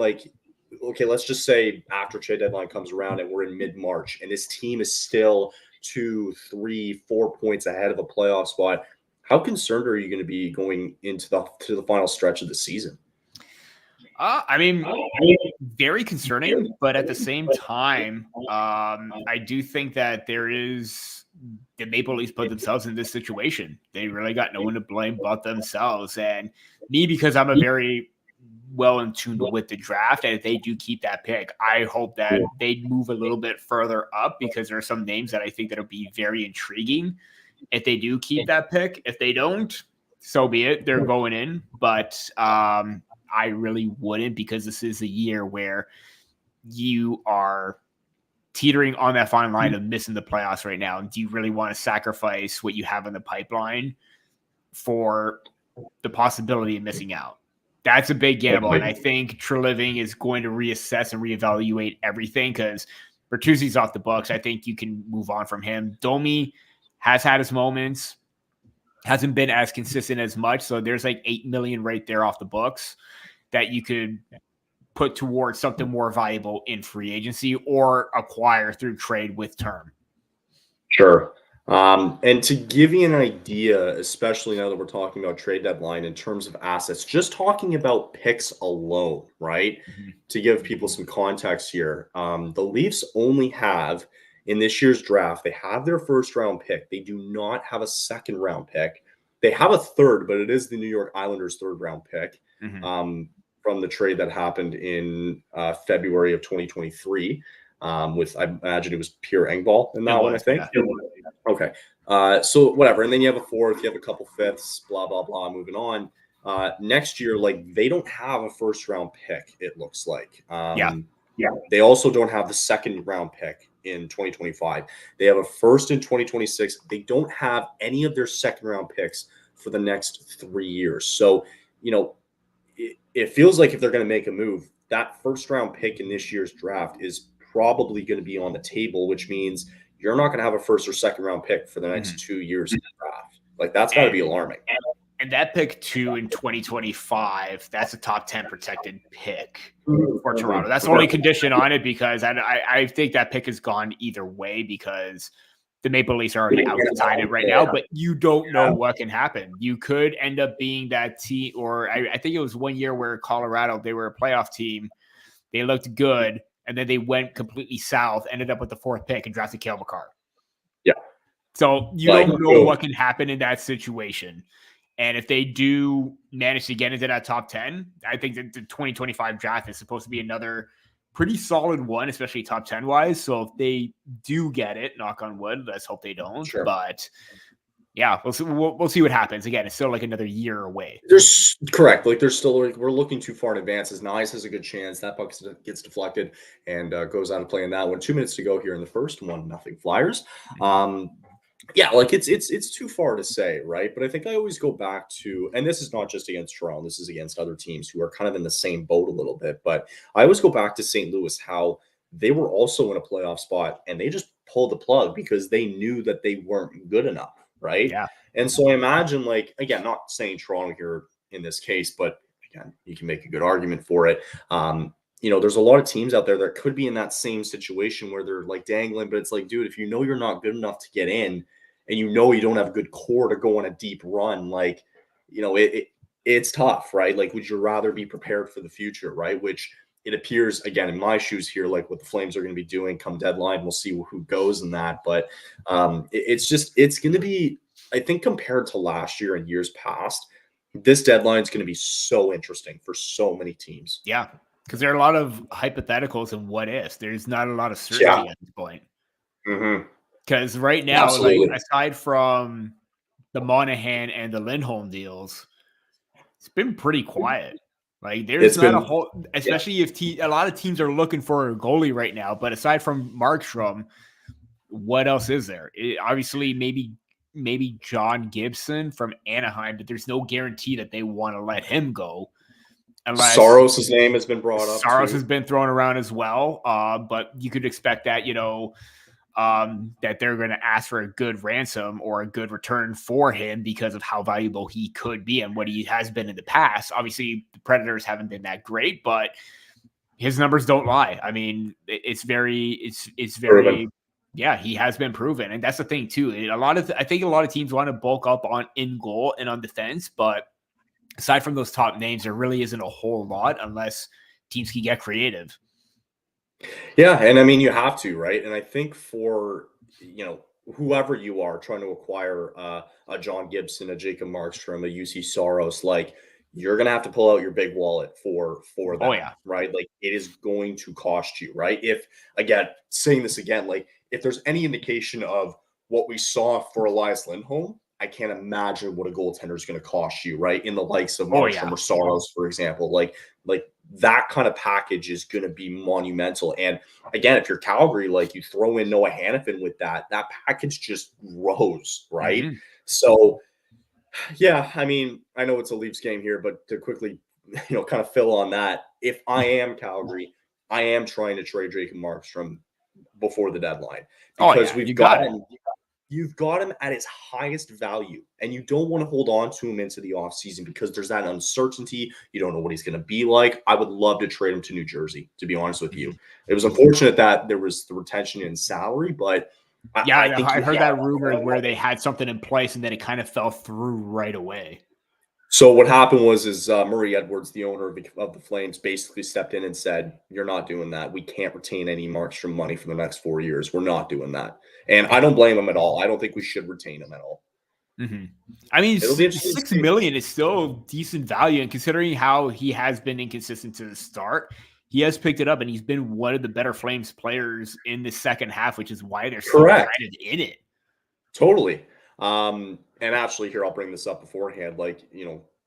okay, let's just say after trade deadline comes around and we're in mid-March and this team is still 2, 3, 4 points ahead of a playoff spot. How concerned are you going to be going into the final stretch of the season? I mean, very concerning, but at the same time, I do think that the Maple Leafs put themselves in this situation. They really got no one to blame but themselves. And me, because I'm a very well in tune with the draft. And if they do keep that pick, I hope that they move a little bit further up, because there are some names that I think that'll be very intriguing if they do keep that pick. If they don't, so be it. They're going in. But I really wouldn't, because this is a year where you are teetering on that fine line of missing the playoffs right now. Do you really want to sacrifice what you have in the pipeline for the possibility of missing out? That's a big gamble. And I think Treliving is going to reassess and reevaluate everything, because Bertuzzi's off the books. I think you can move on from him. Domi has had his moments, hasn't been as consistent as much. So there's like $8 million right there off the books that you could put towards something more valuable in free agency or acquire through trade with term. Sure. And to give you an idea, especially now that we're talking about trade deadline in terms of assets, just talking about picks alone, right? Mm-hmm. To give people some context here, the Leafs only have, in this year's draft, they have their first round pick. They do not have a second round pick. They have a third, but it is the New York Islanders' third round pick. Mm-hmm. From the trade that happened in February of 2023 with, I imagine it was Pierre Engvall in that one, I think. Yeah. Okay. So whatever. And then you have a fourth, you have a couple fifths, blah, blah, blah, moving on. Next year, like, they don't have a first round pick, it looks like. Yeah. They also don't have the second round pick in 2025. They have a first in 2026. They don't have any of their second round picks for the next 3 years. So, you know, it feels like if they're going to make a move, that first round pick in this year's draft is probably going to be on the table, which means you're not going to have a first or second round pick for the next 2 years in the draft. Like, that's got to be alarming. And that pick 2 in 2025, that's a top 10 protected pick for Toronto. That's the only condition on it, because I think that pick has gone either way, because the Maple Leafs are already outside it right now, but you don't know what can happen. You could end up being that team, or I think it was 1 year where Colorado, they were a playoff team. They looked good, and then they went completely south, ended up with the 4th pick and drafted Cale Makar. Yeah. So you don't know what can happen in that situation. And if they do manage to get into that top 10, I think that the 2025 draft is supposed to be another pretty solid one, especially top 10 wise. So if they do get it, knock on wood, let's hope they don't. Sure. But yeah, we'll see what happens. Again, it's still like another year away. There's correct. Like, there's still, like, we're looking too far in advance. As Nice has a good chance that puck gets deflected and goes out of play in that one. 2 minutes to go here in the first. 1-0 Flyers. Yeah, like, it's too far to say, right? But I think I always go back to, and this is not just against Toronto, this is against other teams who are kind of in the same boat a little bit. But I always go back to St. Louis, how they were also in a playoff spot and they just pulled the plug because they knew that they weren't good enough, right? Yeah. And so I imagine, like, again, not saying Toronto here in this case, but again, you can make a good argument for it. You know, there's a lot of teams out there that could be in that same situation where they're like dangling, but it's like, dude, if you know you're not good enough to get in, and you know you don't have a good core to go on a deep run, like, you know, it's tough, right? Like, would you rather be prepared for the future, right? Which it appears, again, in my shoes here, like what the Flames are going to be doing come deadline. We'll see who goes in that. But it's going to be, I think, compared to last year and years past, this deadline is going to be so interesting for so many teams. Yeah, because there are a lot of hypotheticals and what ifs. There's not a lot of certainty at this point. Mm-hmm. Because right now, like, aside from the Monahan and the Lindholm deals, it's been pretty quiet. Like, there's not a whole, especially if a lot of teams are looking for a goalie right now. But aside from Markstrom, what else is there? Obviously, maybe John Gibson from Anaheim, but there's no guarantee that they want to let him go. Unless Saros' name has been brought up. Saros has been thrown around as well. But you could expect that, you know, that they're going to ask for a good ransom or a good return for him because of how valuable he could be and what he has been in the past. Obviously, the Predators haven't been that great, but his numbers don't lie. I mean, it's very, proven. Yeah, he has been proven. And that's the thing too. I think a lot of teams want to bulk up on in goal and on defense, but aside from those top names, there really isn't a whole lot unless teams can get creative. Yeah, and I mean, you have to, right? And I think for, you know, whoever you are trying to acquire a John Gibson, a Jacob Markstrom, a UC Saros, like, you're going to have to pull out your big wallet for that, Oh, yeah. right? Like, it is going to cost you, right? If, again, saying this again, like, if there's any indication of what we saw for Elias Lindholm, I can't imagine what a goaltender is going to cost you, right? In the likes of Markstrom or Saros, for example, like that kind of package is going to be monumental. And again, if you're Calgary, like, you throw in Noah Hannafin with that package just grows, right? Mm-hmm. So, yeah, I mean, I know it's a Leafs game here, but to quickly, kind of fill on that, if I am Calgary, I am trying to trade Jacob Markstrom before the deadline because you've got him at his highest value, and you don't want to hold on to him into the offseason because there's that uncertainty. You don't know what he's going to be like. I would love to trade him to New Jersey, to be honest with you. It was unfortunate that there was the retention in salary, but I heard that rumor where they had something in place and then it kind of fell through right away. So what happened was Murray Edwards, the owner of the Flames, basically stepped in and said, "You're not doing that. We can't retain any Markstrom money for the next 4 years. We're not doing that." And I don't blame him at all. I don't think we should retain him at all. Mm-hmm. I mean, $6 million is still decent value, and considering how he has been inconsistent to the start, he has picked it up, and he's been one of the better Flames players in the second half, which is why they're so kind of in it. Totally. And actually, here, I'll bring this up beforehand. Like,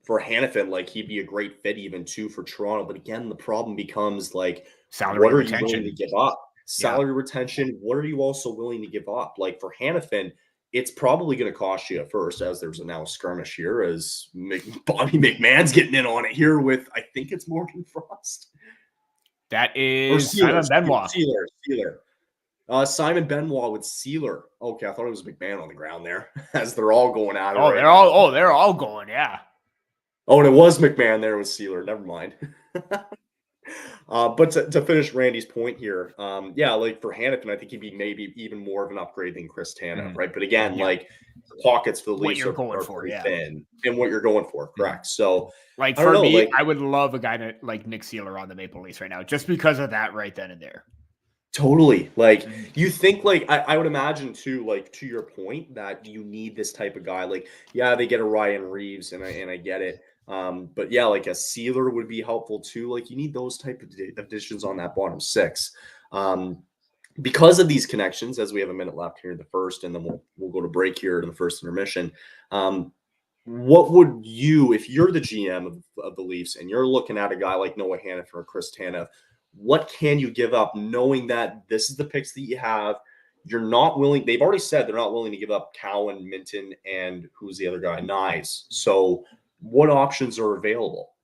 for Hannafin, like, he'd be a great fit even too for Toronto. But again, the problem becomes like, what are you willing to give up? Salary retention. What are you also willing to give up? Like, for Hannafin, it's probably going to cost you at first, as there's now a skirmish here, as Bobby McMahon's getting in on it here with, I think it's Morgan Frost. That is Simon Benoit. Sealer. Simon Benoit with Sealer. Okay, I thought it was McMahon on the ground there, as they're all going at it. They're all going, yeah. Oh, and it was McMahon there with Sealer. Never mind. But to finish Randy's point here, like for Hannafin, I think he'd be maybe even more of an upgrade than Chris Tanev, right? But again, like, the pockets for the Leafs are pretty thin, and what you're going for, correct? So, like, for me, I would love a guy like Nick Sealer on the Maple Leafs right now, just because of that right then and there. Totally. Like, you think, like, I would imagine too, like, to your point, that you need this type of guy. Like, yeah, they get a Ryan Reeves, and I get it. But yeah, like a Sealer would be helpful too. Like, you need those type of additions on that bottom six. Because of these connections, as we have a minute left here in the first, and then we'll go to break here in the first intermission. What would you, if you're the GM of the Leafs and you're looking at a guy like Noah Hannafin or Chris Tanev, what can you give up knowing that this is the picks that you have? You're not willing. They've already said they're not willing to give up Cowan, Minton, and who's the other guy? Nyes. So what options are available?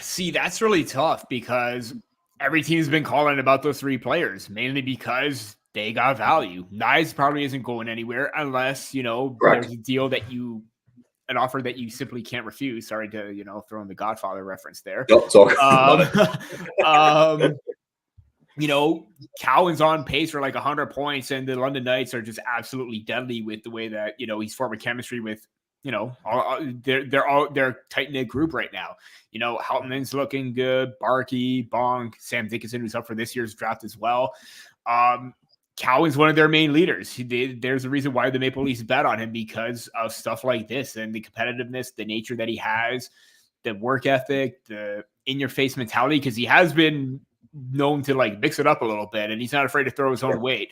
See, that's really tough because every team's been calling about those three players, mainly because they got value. Nyes probably isn't going anywhere unless, there's a deal that an offer that you simply can't refuse. Sorry to, throw in the Godfather reference there. Cowan's on pace for like 100 points, and the London Knights are just absolutely deadly with the way that, he's forming chemistry with, they're a tight-knit group right now. Helton's looking good, Barkey, Bonk, Sam Dickinson, who's up for this year's draft as well. Cowan's one of their main leaders. There's a reason why the Maple Leafs bet on him, because of stuff like this and the competitiveness, the nature that he has, the work ethic, the in-your-face mentality, because he has been known to like mix it up a little bit, and he's not afraid to throw his own weight.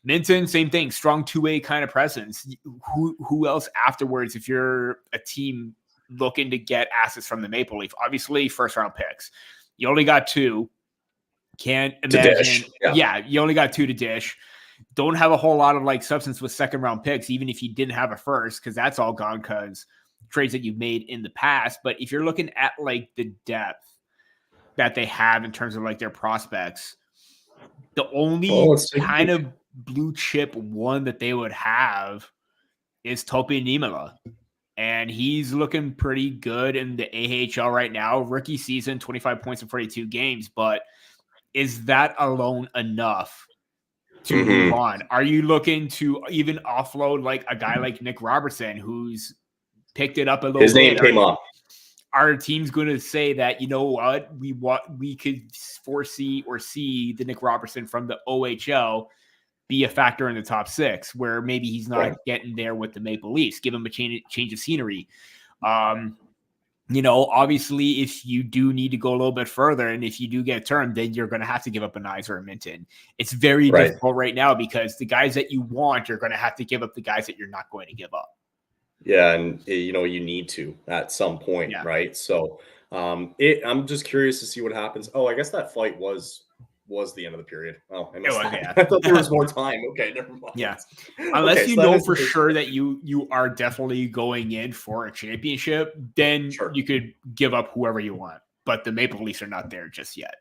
Minton, same thing, strong two-way kind of presence. Who else afterwards, if you're a team looking to get assets from the Maple Leaf? Obviously, first-round picks. You only got two. Can't imagine. You only got two to dish. Don't have a whole lot of like substance with second-round picks, even if you didn't have a first, because that's all gone because trades that you've made in the past. But if you're looking at like the depth that they have in terms of like their prospects, the only kind of blue chip one that they would have is Topi Niemela. And he's looking pretty good in the AHL right now. Rookie season, 25 points in 42 games. But is that alone enough to move on? Are you looking to even offload like a guy like Nick Robertson, who's picked it up a little bit? His name came up. Our team's going to say that, we could foresee or see the Nick Robertson from the OHL be a factor in the top 6 where maybe he's not getting there with the Maple Leafs. Give him a change of scenery. Obviously, if you do need to go a little bit further and if you do get turned, then you're going to have to give up a Nyes or a Minton. It's very difficult right now because the guys that you want, you're going to have to give up the guys that you're not going to give up. Yeah, and you need to at some point, right? So I'm just curious to see what happens. Oh, I guess that fight was the end of the period. Oh, I thought there was more time. Okay, never mind. Yeah, unless you know for sure that you are definitely going in for a championship, then you could give up whoever you want. But the Maple Leafs are not there just yet.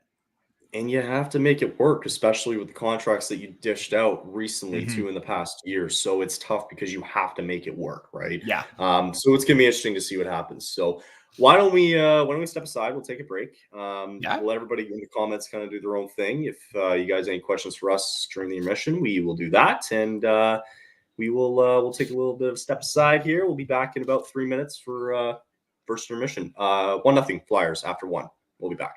And you have to make it work, especially with the contracts that you dished out recently too in the past year. So it's tough because you have to make it work, right? Yeah. So it's gonna be interesting to see what happens. So why don't we step aside? We'll take a break. We'll let everybody in the comments kind of do their own thing. If you guys have any questions for us during the intermission, we will do that, and we'll take a little bit of a step aside here. We'll be back in about 3 minutes for first intermission. 1-0 Flyers after 1. We'll be back.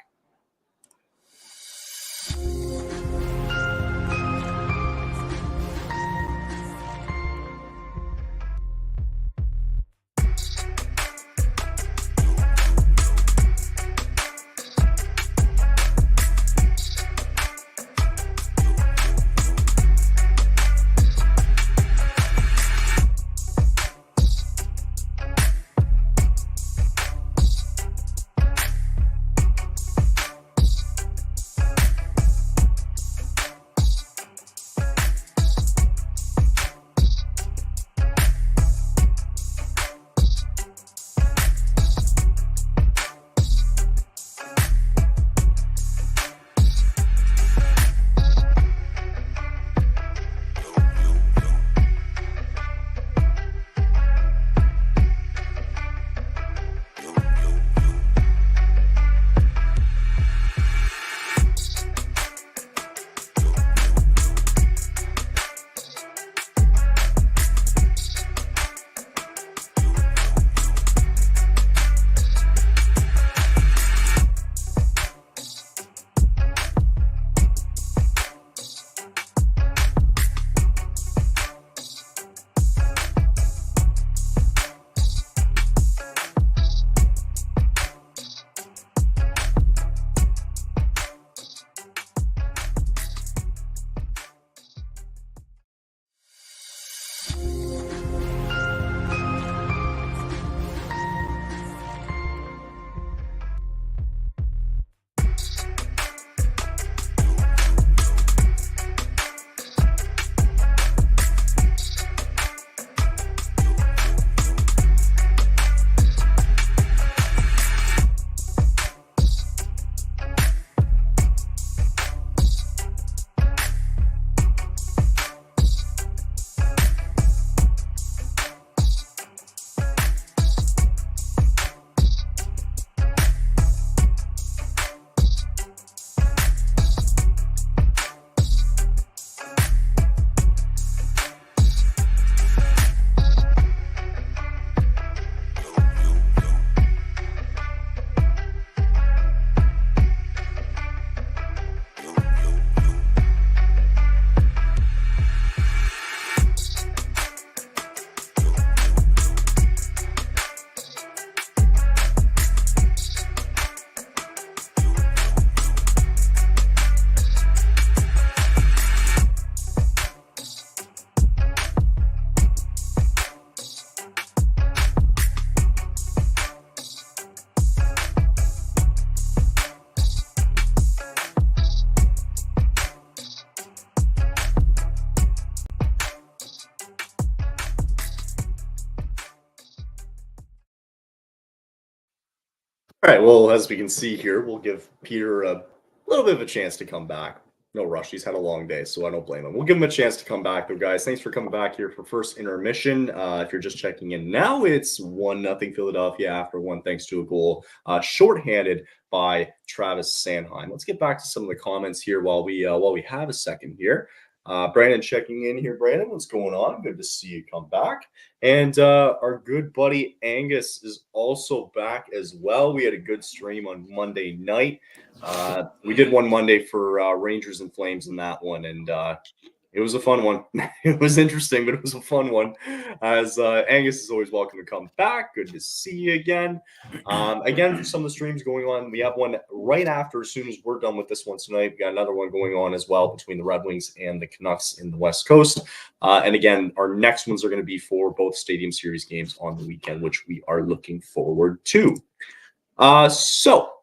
All right, well, as we can see here, we'll give Peter a little bit of a chance to come back. No rush. He's had a long day, so I don't blame him. We'll give him a chance to come back, though, guys. Thanks for coming back here for first intermission. If you're just checking in now, it's 1-0 Philadelphia after 1, thanks to a goal shorthanded by Travis Sanheim. Let's get back to some of the comments here while we have a second here. Brandon checking in here. Brandon, what's going on? Good to see you come back. And our good buddy Angus is also back as well. We had a good stream on Monday night. We did one Monday for Rangers and Flames in that one. And It was a fun one. It was interesting, but it was a fun one. As Angus is always welcome to come back. Good to see you again. Again, for some of the streams going on, we have one right after, as soon as we're done with this one tonight. We got another one going on as well between the Red Wings and the Canucks in the West Coast. And again, our next ones are going to be for both Stadium Series games on the weekend, which we are looking forward to. So,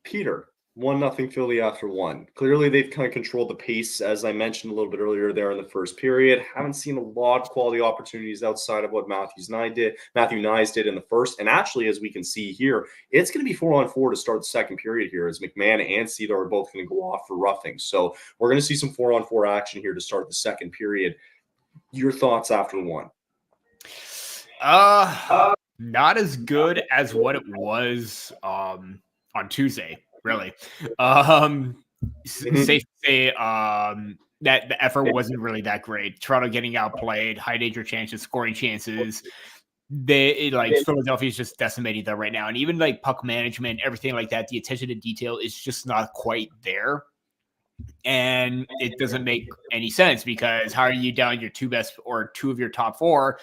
Peter. 1-0 Philly after one. Clearly, they've kind of controlled the pace, as I mentioned a little bit earlier there in the first period. Haven't seen a lot of quality opportunities outside of what Matthew Nyes did in the first. And actually, as we can see here, it's going to be 4-on-4 to start the second period here, as McMahon and Cedar are both going to go off for roughing. So we're going to see some 4-on-4 action here to start the second period. Your thoughts after one? Not as good as what it was on Tuesday. Really, safe to say that the effort wasn't really that great. Toronto getting outplayed, high danger chances, scoring chances. Philadelphia's just decimating them right now, and even like puck management, everything like that. The attention to detail is just not quite there, and it doesn't make any sense because how are you down your two of your top four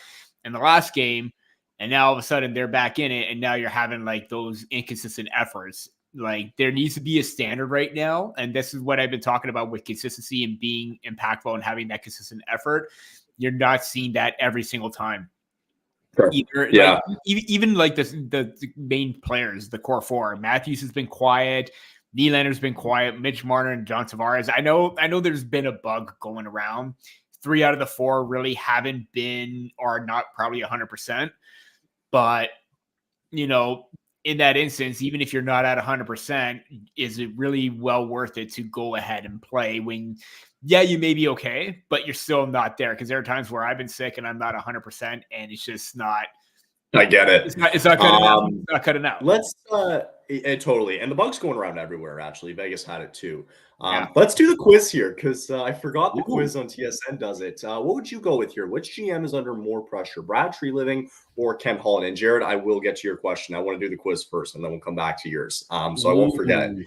in the last game, and now all of a sudden they're back in it, and now you're having like those inconsistent efforts. Like there needs to be a standard right now. And this is what I've been talking about with consistency and being impactful and having that consistent effort. You're not seeing that every single time. Sure. Even like the main players, the core four. Matthews has been quiet. Nylander's been quiet. Mitch Marner and John Tavares. I know there's been a bug going around. 3 out of the 4 really haven't been or not probably 100%. But, in that instance, even if you're not at 100%, is it really well worth it to go ahead and play when, you may be okay, but you're still not there? Because there are times where I've been sick and I'm not 100%, and it's just not. I get it. It's not cutting out. It's not cutting out. Let's totally. And the bug's going around everywhere, actually. Vegas had it too. Let's do the quiz here because I forgot the quiz on TSN does it. What would you go with here? Which GM is under more pressure, Brad Treliving or Ken Holland? And Jared, I will get to your question. I want to do the quiz first, and then we'll come back to yours. So I won't forget it.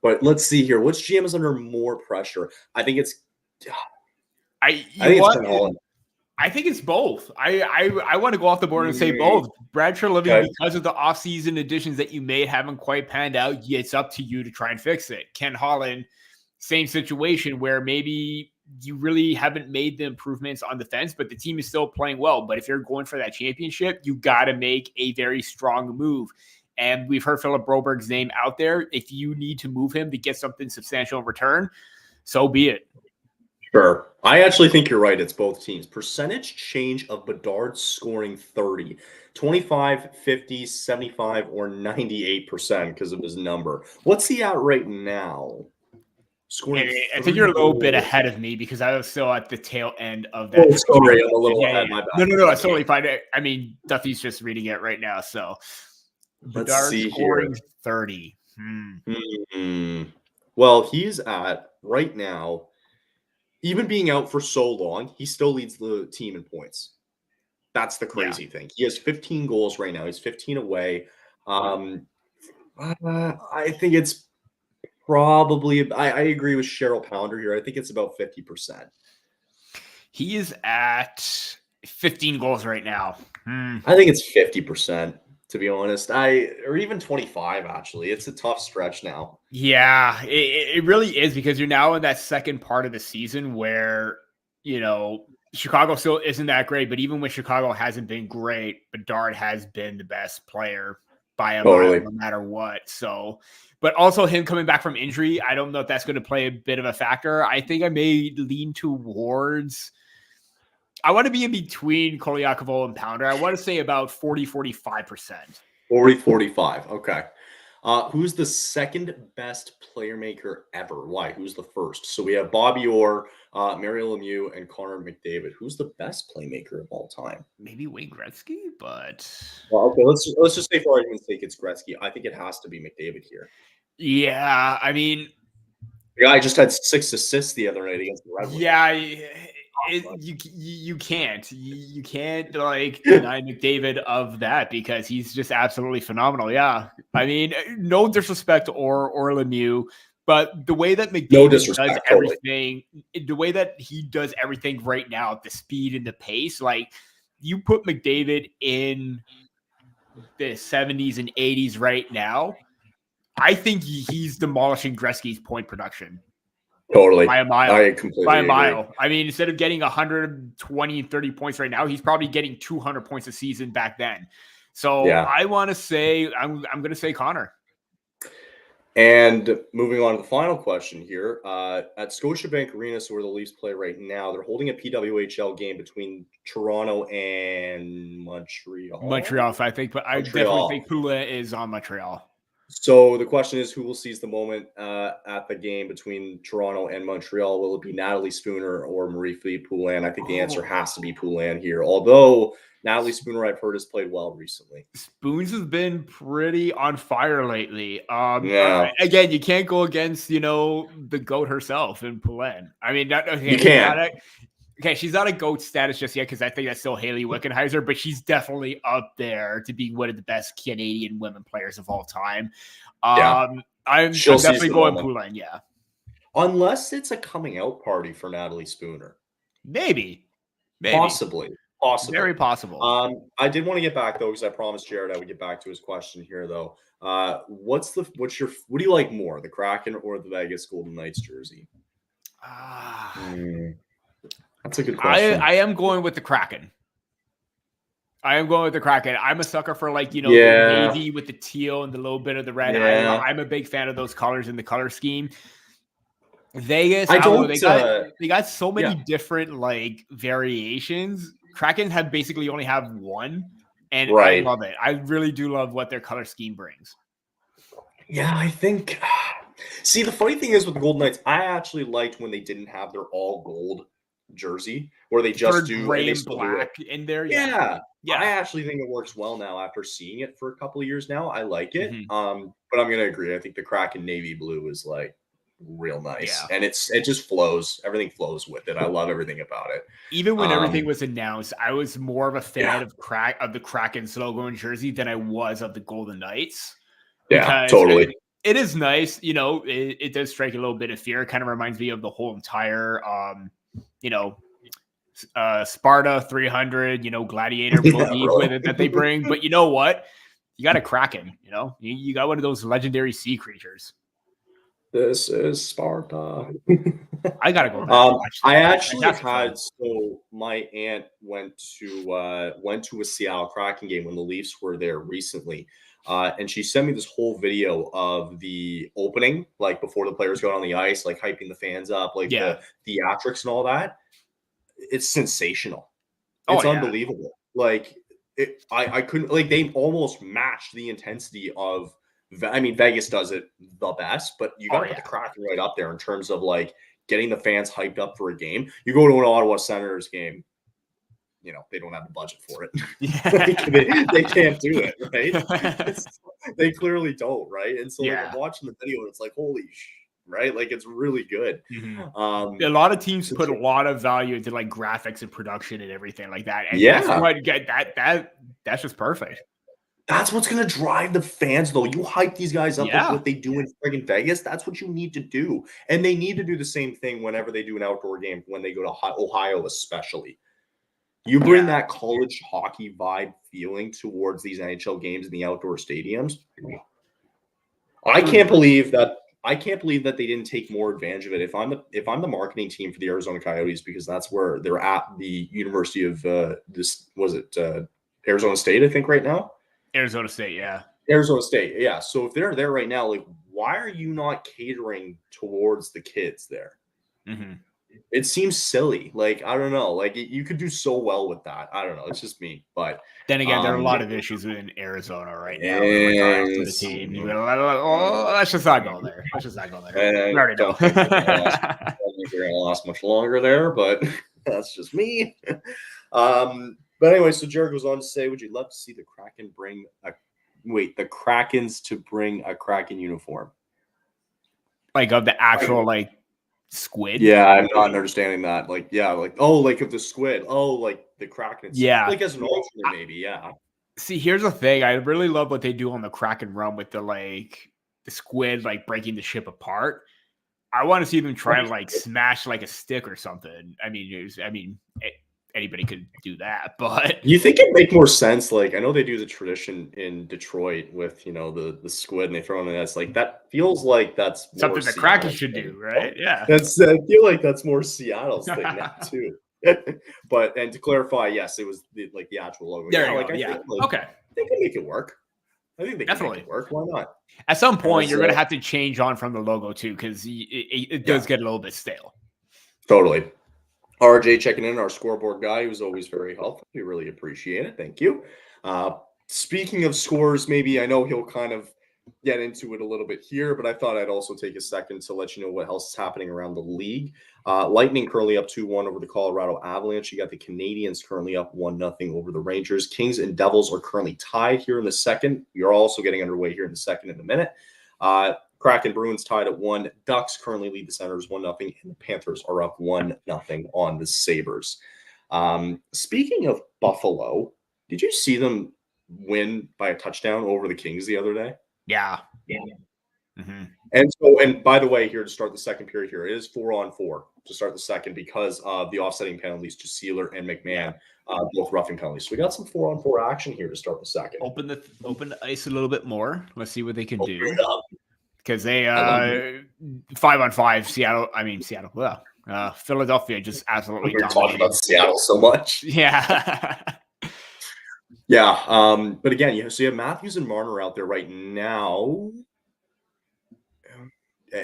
But let's see here. Which GM is under more pressure? I think it's. I think it's Ken Holland. I think it's both. I want to go off the board and say both. Brad Treliving, because of the offseason additions that you made haven't quite panned out, it's up to you to try and fix it. Ken Holland, same situation where maybe you really haven't made the improvements on the fence, but the team is still playing well. But if you're going for that championship, you got to make a very strong move. And we've heard Philip Broberg's name out there. If you need to move him to get something substantial in return, so be it. Sure. I actually think you're right. It's both teams. Percentage change of Bedard scoring 30, 25, 50, 75, or 98% because of his number. What's he at right now? Scoring. I think you're a little bit ahead of me because I was still at the tail end of that. Oh, sorry. I'm a little ahead. My bad. No. It's totally fine. I mean, Duffy's just reading it right now. So let's see scoring here. 30. Well, he's at right now. Even being out for so long, he still leads the team in points. That's the crazy thing. He has 15 goals right now. He's 15 away. I think it's probably – I agree with Cheryl Pounder here. I think it's about 50%. He is at 15 goals right now. I think it's 50%. To be honest, or even 25, actually. It's a tough stretch now. Yeah, it really is because you're now in that second part of the season where, Chicago still isn't that great, but even when Chicago hasn't been great, Bedard has been the best player by a mile, no matter what. So, but also him coming back from injury, I don't know if that's going to play a bit of a factor. I think I may lean towards... I want to be in between Kolyakovo and Pounder. I want to say about 40-45%. 40-45. Okay. Who's the second best player maker ever? Why? Who's the first? So we have Bobby Orr, Mario Lemieux, and Connor McDavid. Who's the best playmaker of all time? Maybe Wayne Gretzky, but okay. Let's just say for argument's sake, it's Gretzky. I think it has to be McDavid here. Yeah, I mean, the guy just had 6 assists the other night against the Red Wings. Yeah. You can't like deny McDavid of that because he's just absolutely phenomenal. Yeah, I mean, no disrespect to or Lemieux, But the way that No McDavid does disrespect, totally. everything, the way that he does everything right now, the speed and the pace, like you put McDavid in the 70s and 80s right now, I think he's demolishing Gretzky's point production. Totally. By a mile. I completely By a agree. mile. I mean, instead of getting 120 and 30 points right now, he's probably getting 200 points a season back then. So Yeah. I want to say, I'm going to say Connor. And moving on to the final question here, at Scotiabank Arena, so where the Leafs play right now, they're holding a PWHL game between Toronto and Montreal. Montreal, I think, but I definitely think Poulet is on Montreal. So the question is, who will seize the moment at the game between Toronto and Montreal? Will it be Natalie Spooner or Marie-Philippe Poulin? I think the answer has to be Poulin here, although Natalie Spooner, I've heard, has played well recently. Spoons has been pretty on fire lately. Yeah. Again, you can't go against, the GOAT herself in Poulin. I mean, you can't. Okay, she's not a GOAT status just yet because I think that's still Haley Wickenheiser, but she's definitely up there to be one of the best Canadian women players of all time. I'm definitely going Poulin, yeah. Unless it's a coming out party for Natalie Spooner. Maybe. Possibly. Very possible. I did want to get back though, because I promised Jared I would get back to his question here though. What do you like more, the Kraken or the Vegas Golden Knights jersey? That's a good question. I am going with the Kraken. I'm a sucker for the navy with the teal and the little bit of the red. Yeah. I'm a big fan of those colors in the color scheme. Vegas, they got so many different variations. Kraken basically only have one, and I love it. I really do love what their color scheme brings. Yeah, I think. See, the funny thing is with the Golden Knights, I actually liked when they didn't have their all gold jersey, where they just do gray and black in there. Yeah. I actually think it works well now after seeing it for a couple of years now. I like it. Mm-hmm. But I'm gonna agree. I think the Kraken navy blue is real nice, and it just flows. Everything flows with it. I love everything about it. Even when everything was announced, I was more of a fan of the Kraken's logo and jersey than I was of the Golden Knights. Yeah, totally. It is nice, it does strike a little bit of fear. It kind of reminds me of the whole entire Sparta 300, Gladiator movie with it that they bring. But you know what? You got a Kraken, you got one of those legendary sea creatures. This is Sparta. I gotta go back. I actually had my aunt went to a Seattle Kraken game when the Leafs were there recently. And she sent me this whole video of the opening, before the players got on the ice, hyping the fans up, the theatrics and all that. It's sensational. It's unbelievable. I couldn't they almost matched the intensity of. I mean, Vegas does it the best, but you got to put the Kraken right up there in terms of getting the fans hyped up for a game. You go to an Ottawa Senators game, they don't have the budget for it. they can't do it, right? They clearly don't, right? And so I'm watching the video and it's holy right? It's really good. Mm-hmm. A lot of teams put a lot of value into graphics and production and everything like that. And that's just perfect. That's what's going to drive the fans, though. You hype these guys up with what they do in friggin' Vegas. That's what you need to do. And they need to do the same thing whenever they do an outdoor game, when they go to Ohio especially. You bring that college hockey vibe feeling towards these NHL games in the outdoor stadiums. I can't believe that they didn't take more advantage of it. If I'm the marketing team for the Arizona Coyotes, because that's where they're at, the University of Arizona State, I think, right now. Arizona State, yeah. Arizona State, yeah. So if they're there right now, why are you not catering towards the kids there? Mm-hmm. It seems silly. I don't know. You could do so well with that. I don't know. It's just me. But then again, there are a lot of issues in Arizona right now for the team. Let's just not go there. We already know. I don't think they're going to last much longer there, but that's just me. But anyway, so Jared goes on to say, would you love to see the Kraken the Krakens to bring a Kraken uniform? Of the actual, squid? Yeah, I'm not understanding that. Of the squid. The Kraken. Yeah. As an alternate, maybe, yeah. See, here's the thing. I really love what they do on the Kraken run with the squid, breaking the ship apart. I want to see them try to like smash like a stick or something. Anybody could do that, but You think it'd make more sense? Like, I know they do the tradition in Detroit with, the squid and they throw in the nets. Like, that feels like that's more something the Kraken should thing. do, right? Yeah. I feel like that's more Seattle's thing now too. But to clarify, yes, it was the actual logo. There you like go. I Yeah. think, Okay. they can make it work. I think they can Definitely make it work. Why not? At some point, you're going to have to change on from the logo too, because it does get a little bit stale. Totally. RJ checking in, our scoreboard guy, who's always very helpful. We really appreciate it. Thank you. Speaking of scores, maybe I know he'll kind of get into it a little bit here, but I thought I'd also take a second to let you know what else is happening around the league. Lightning currently up 2-1 over the Colorado Avalanche. You got the Canadiens currently up 1-0 over the Rangers. Kings and Devils are currently tied here in the second. We are also getting underway here in the second in a minute. Kraken Bruins tied at 1. Ducks currently lead the Senators 1-0, and the Panthers are up 1-0 on the Sabres. Speaking of Buffalo, did you see them win by a touchdown over the Kings the other day? Yeah. Mm-hmm. And by the way, here to start the second period here, it is 4-on-4 to start the second because of the offsetting penalties to Sealer and McMahon, both roughing penalties. So we got some 4-on-4 action here to start the second. Open the ice a little bit more. Let's see what they can do. Because they 5-on-5 Seattle. Well, Philadelphia just absolutely we're talking about Seattle so much. Yeah. Yeah. But again, so you have Matthews and Marner out there right now.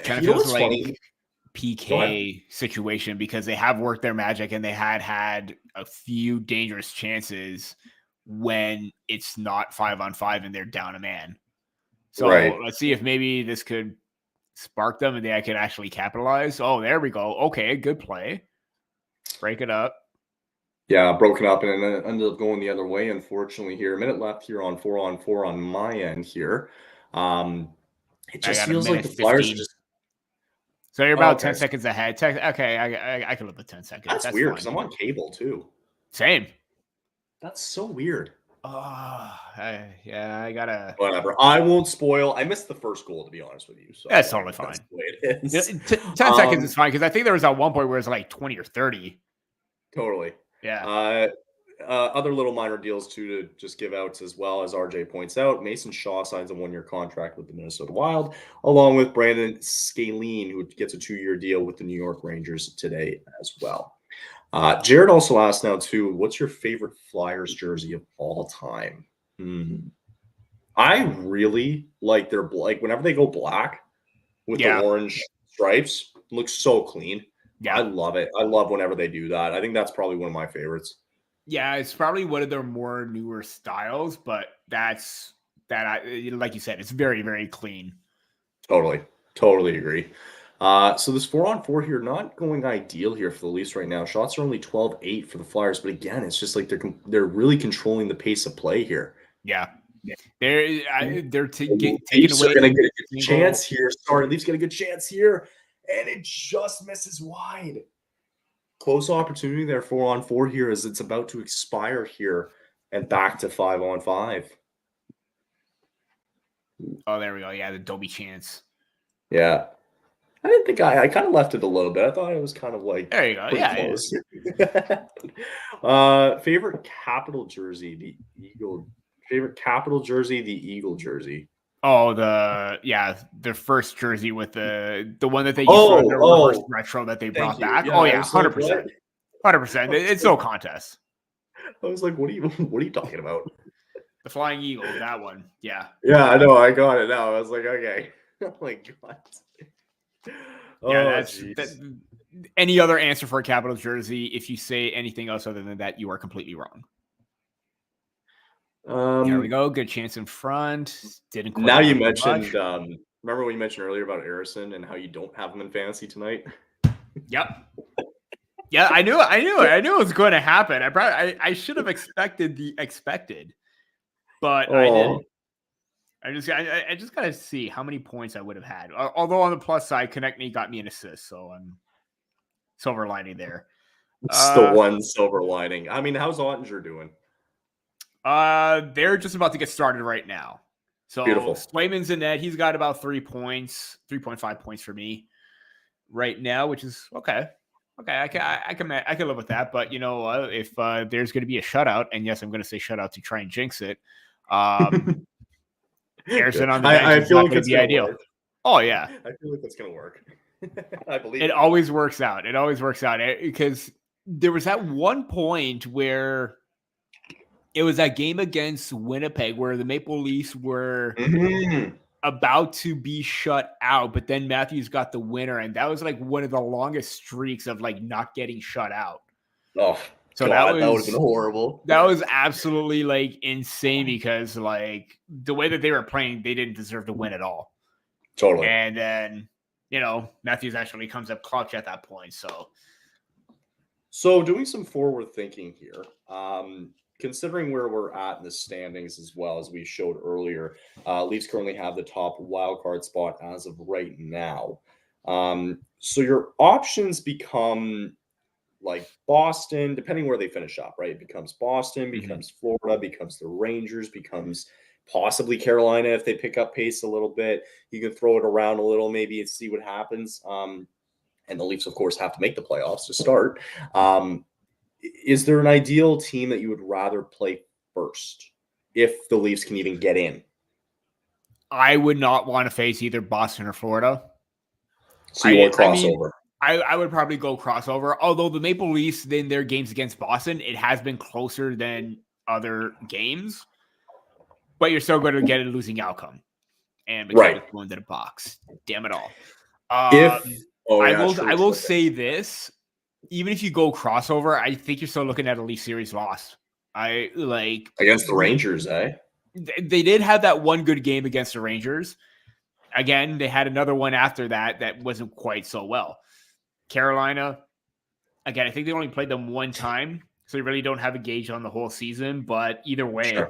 Kind of feels like funny? PK situation because they have worked their magic and they had a few dangerous chances when it's not 5-on-5 and they're down a man. So let's see if maybe this could spark them and they can actually capitalize. Oh, there we go. Okay, good play. Break it up. Yeah, broken up and then ended up going the other way, unfortunately, here. A minute left here on 4-on-4 on my end here. It just feels like the Flyers are just... So you're about 10 seconds ahead. Okay, I can live with 10 seconds. That's weird because I'm on cable too. Same. That's so weird. I gotta. Whatever. I won't spoil. I missed the first goal, to be honest with you. So that's totally fine. That's the way it is. 10 seconds is fine because I think there was at one point where it was like 20 or 30. Totally. Yeah. Other little minor deals too to just give out as well, as RJ points out. Mason Shaw signs a 1-year contract with the Minnesota Wild, along with Brandon Scalene, who gets a 2-year deal with the New York Rangers today as well. Jared also asked now too, what's your favorite Flyers jersey of all time? I really like their whenever they go black with the orange stripes, it looks so clean. Yeah, I love it. I love whenever they do that. I think that's probably one of my favorites. Yeah, it's probably one of their more newer styles, but like you said, it's very, very clean. Totally agree. So this 4-on-4 here, not going ideal here for the Leafs right now. Shots are only 12-8 for the Flyers, but again, it's just like they're really controlling the pace of play here. Yeah. They're taking Leafs away. Are going to get a good chance here. Sorry, Leafs get a good chance here, and it just misses wide. Close opportunity there, 4-on-4 here as it's about to expire here and back to 5-on-5. Oh, there we go. Yeah, the Dobie chance. Yeah. I didn't think I kind of left it a little bit. I thought it was kind of like there you go. Yeah. Close. Favorite Capital jersey, the Eagle. Favorite Capital jersey, the Eagle jersey. Oh, the first jersey with the one that they used for their reverse retro that they brought back. Yeah, 100%. 100%. It's no contest. I was like, what are you talking about? The Flying Eagle, that one. Yeah. Yeah, I know. I got it now. I was like, okay. Oh my God. Yeah, that's any other answer for a Capital jersey. If you say anything else other than that, you are completely wrong. There we go. Good chance in front. Didn't quite. Now you mentioned. Remember what you mentioned earlier about Harrison and how you don't have him in fantasy tonight? Yep. Yeah, I knew it was going to happen. I should have expected the expected, but I didn't. I just got to see how many points I would have had. Although on the plus side, Konechny got me an assist, so I'm silver lining there. It's the one silver lining. I mean, how's Ottinger doing? They're just about to get started right now. So beautiful. Swayman's in net. He's got about 3 points, 3.5 points for me. right now, which is okay. Okay, I can live with that. But if there's going to be a shutout, and yes, I'm going to say shutout to try and jinx it. Harrison on the bench I is feel not like going to it's be gonna ideal. work. Oh yeah, I feel like that's gonna work. I believe it always works out. It always works out because there was that one point where it was that game against Winnipeg where the Maple Leafs were about to be shut out, but then Matthews got the winner, and that was like one of the longest streaks of like not getting shut out. Oh, so God, that would have been horrible. That was absolutely like insane because like the way that they were playing, they didn't deserve to win at all. Totally. And then Matthews actually comes up clutch at that point. So doing some forward thinking here, considering where we're at in the standings as well as we showed earlier, Leafs currently have the top wildcard spot as of right now. So your options become like Boston, depending where they finish up, right? It becomes Boston, becomes Florida, becomes the Rangers, becomes possibly Carolina if they pick up pace a little bit. You can throw it around a little maybe and see what happens. And the Leafs, of course, have to make the playoffs to start. Is there an ideal team that you would rather play first if the Leafs can even get in? I would not want to face either Boston or Florida. So you want crossover? I would probably go crossover. Although the Maple Leafs, in their games against Boston, it has been closer than other games. But you're still going to get a losing outcome. And McKenna's going to the box. Damn it all. I will say this. Even if you go crossover, I think you're still looking at a Leaf series loss. Against the Rangers, eh? They did have that one good game against the Rangers. Again, they had another one after that wasn't quite so well. Carolina, again, I think they only played them one time, so they really don't have a gauge on the whole season. But either way,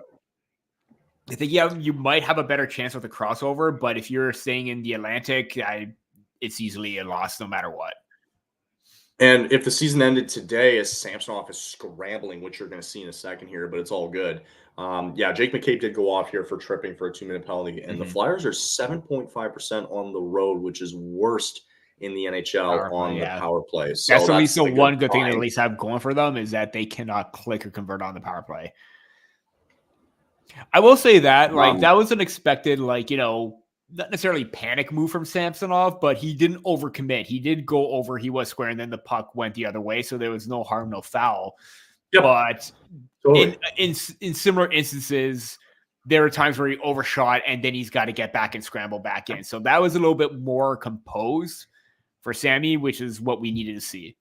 I think you might have a better chance with a crossover. But if you're staying in the Atlantic, it's easily a loss no matter what. And if the season ended today as Samsonov is scrambling, which you're going to see in a second here, but it's all good. Jake McCabe did go off here for tripping for a 2-minute penalty, and the Flyers are 7.5% on the road, which is worst in the NHL the power play. So that's at least the one good thing they at least have going for them is that they cannot click or convert on the power play. I will say that that was an expected not necessarily panic move from Samsonov, but he didn't overcommit. He did go over. He was square, and then the puck went the other way, so there was no harm, no foul. Yep. But in similar instances, there are times where he overshot, and then he's got to get back and scramble back in. So that was a little bit more composed for Sammy, which is what we needed to see.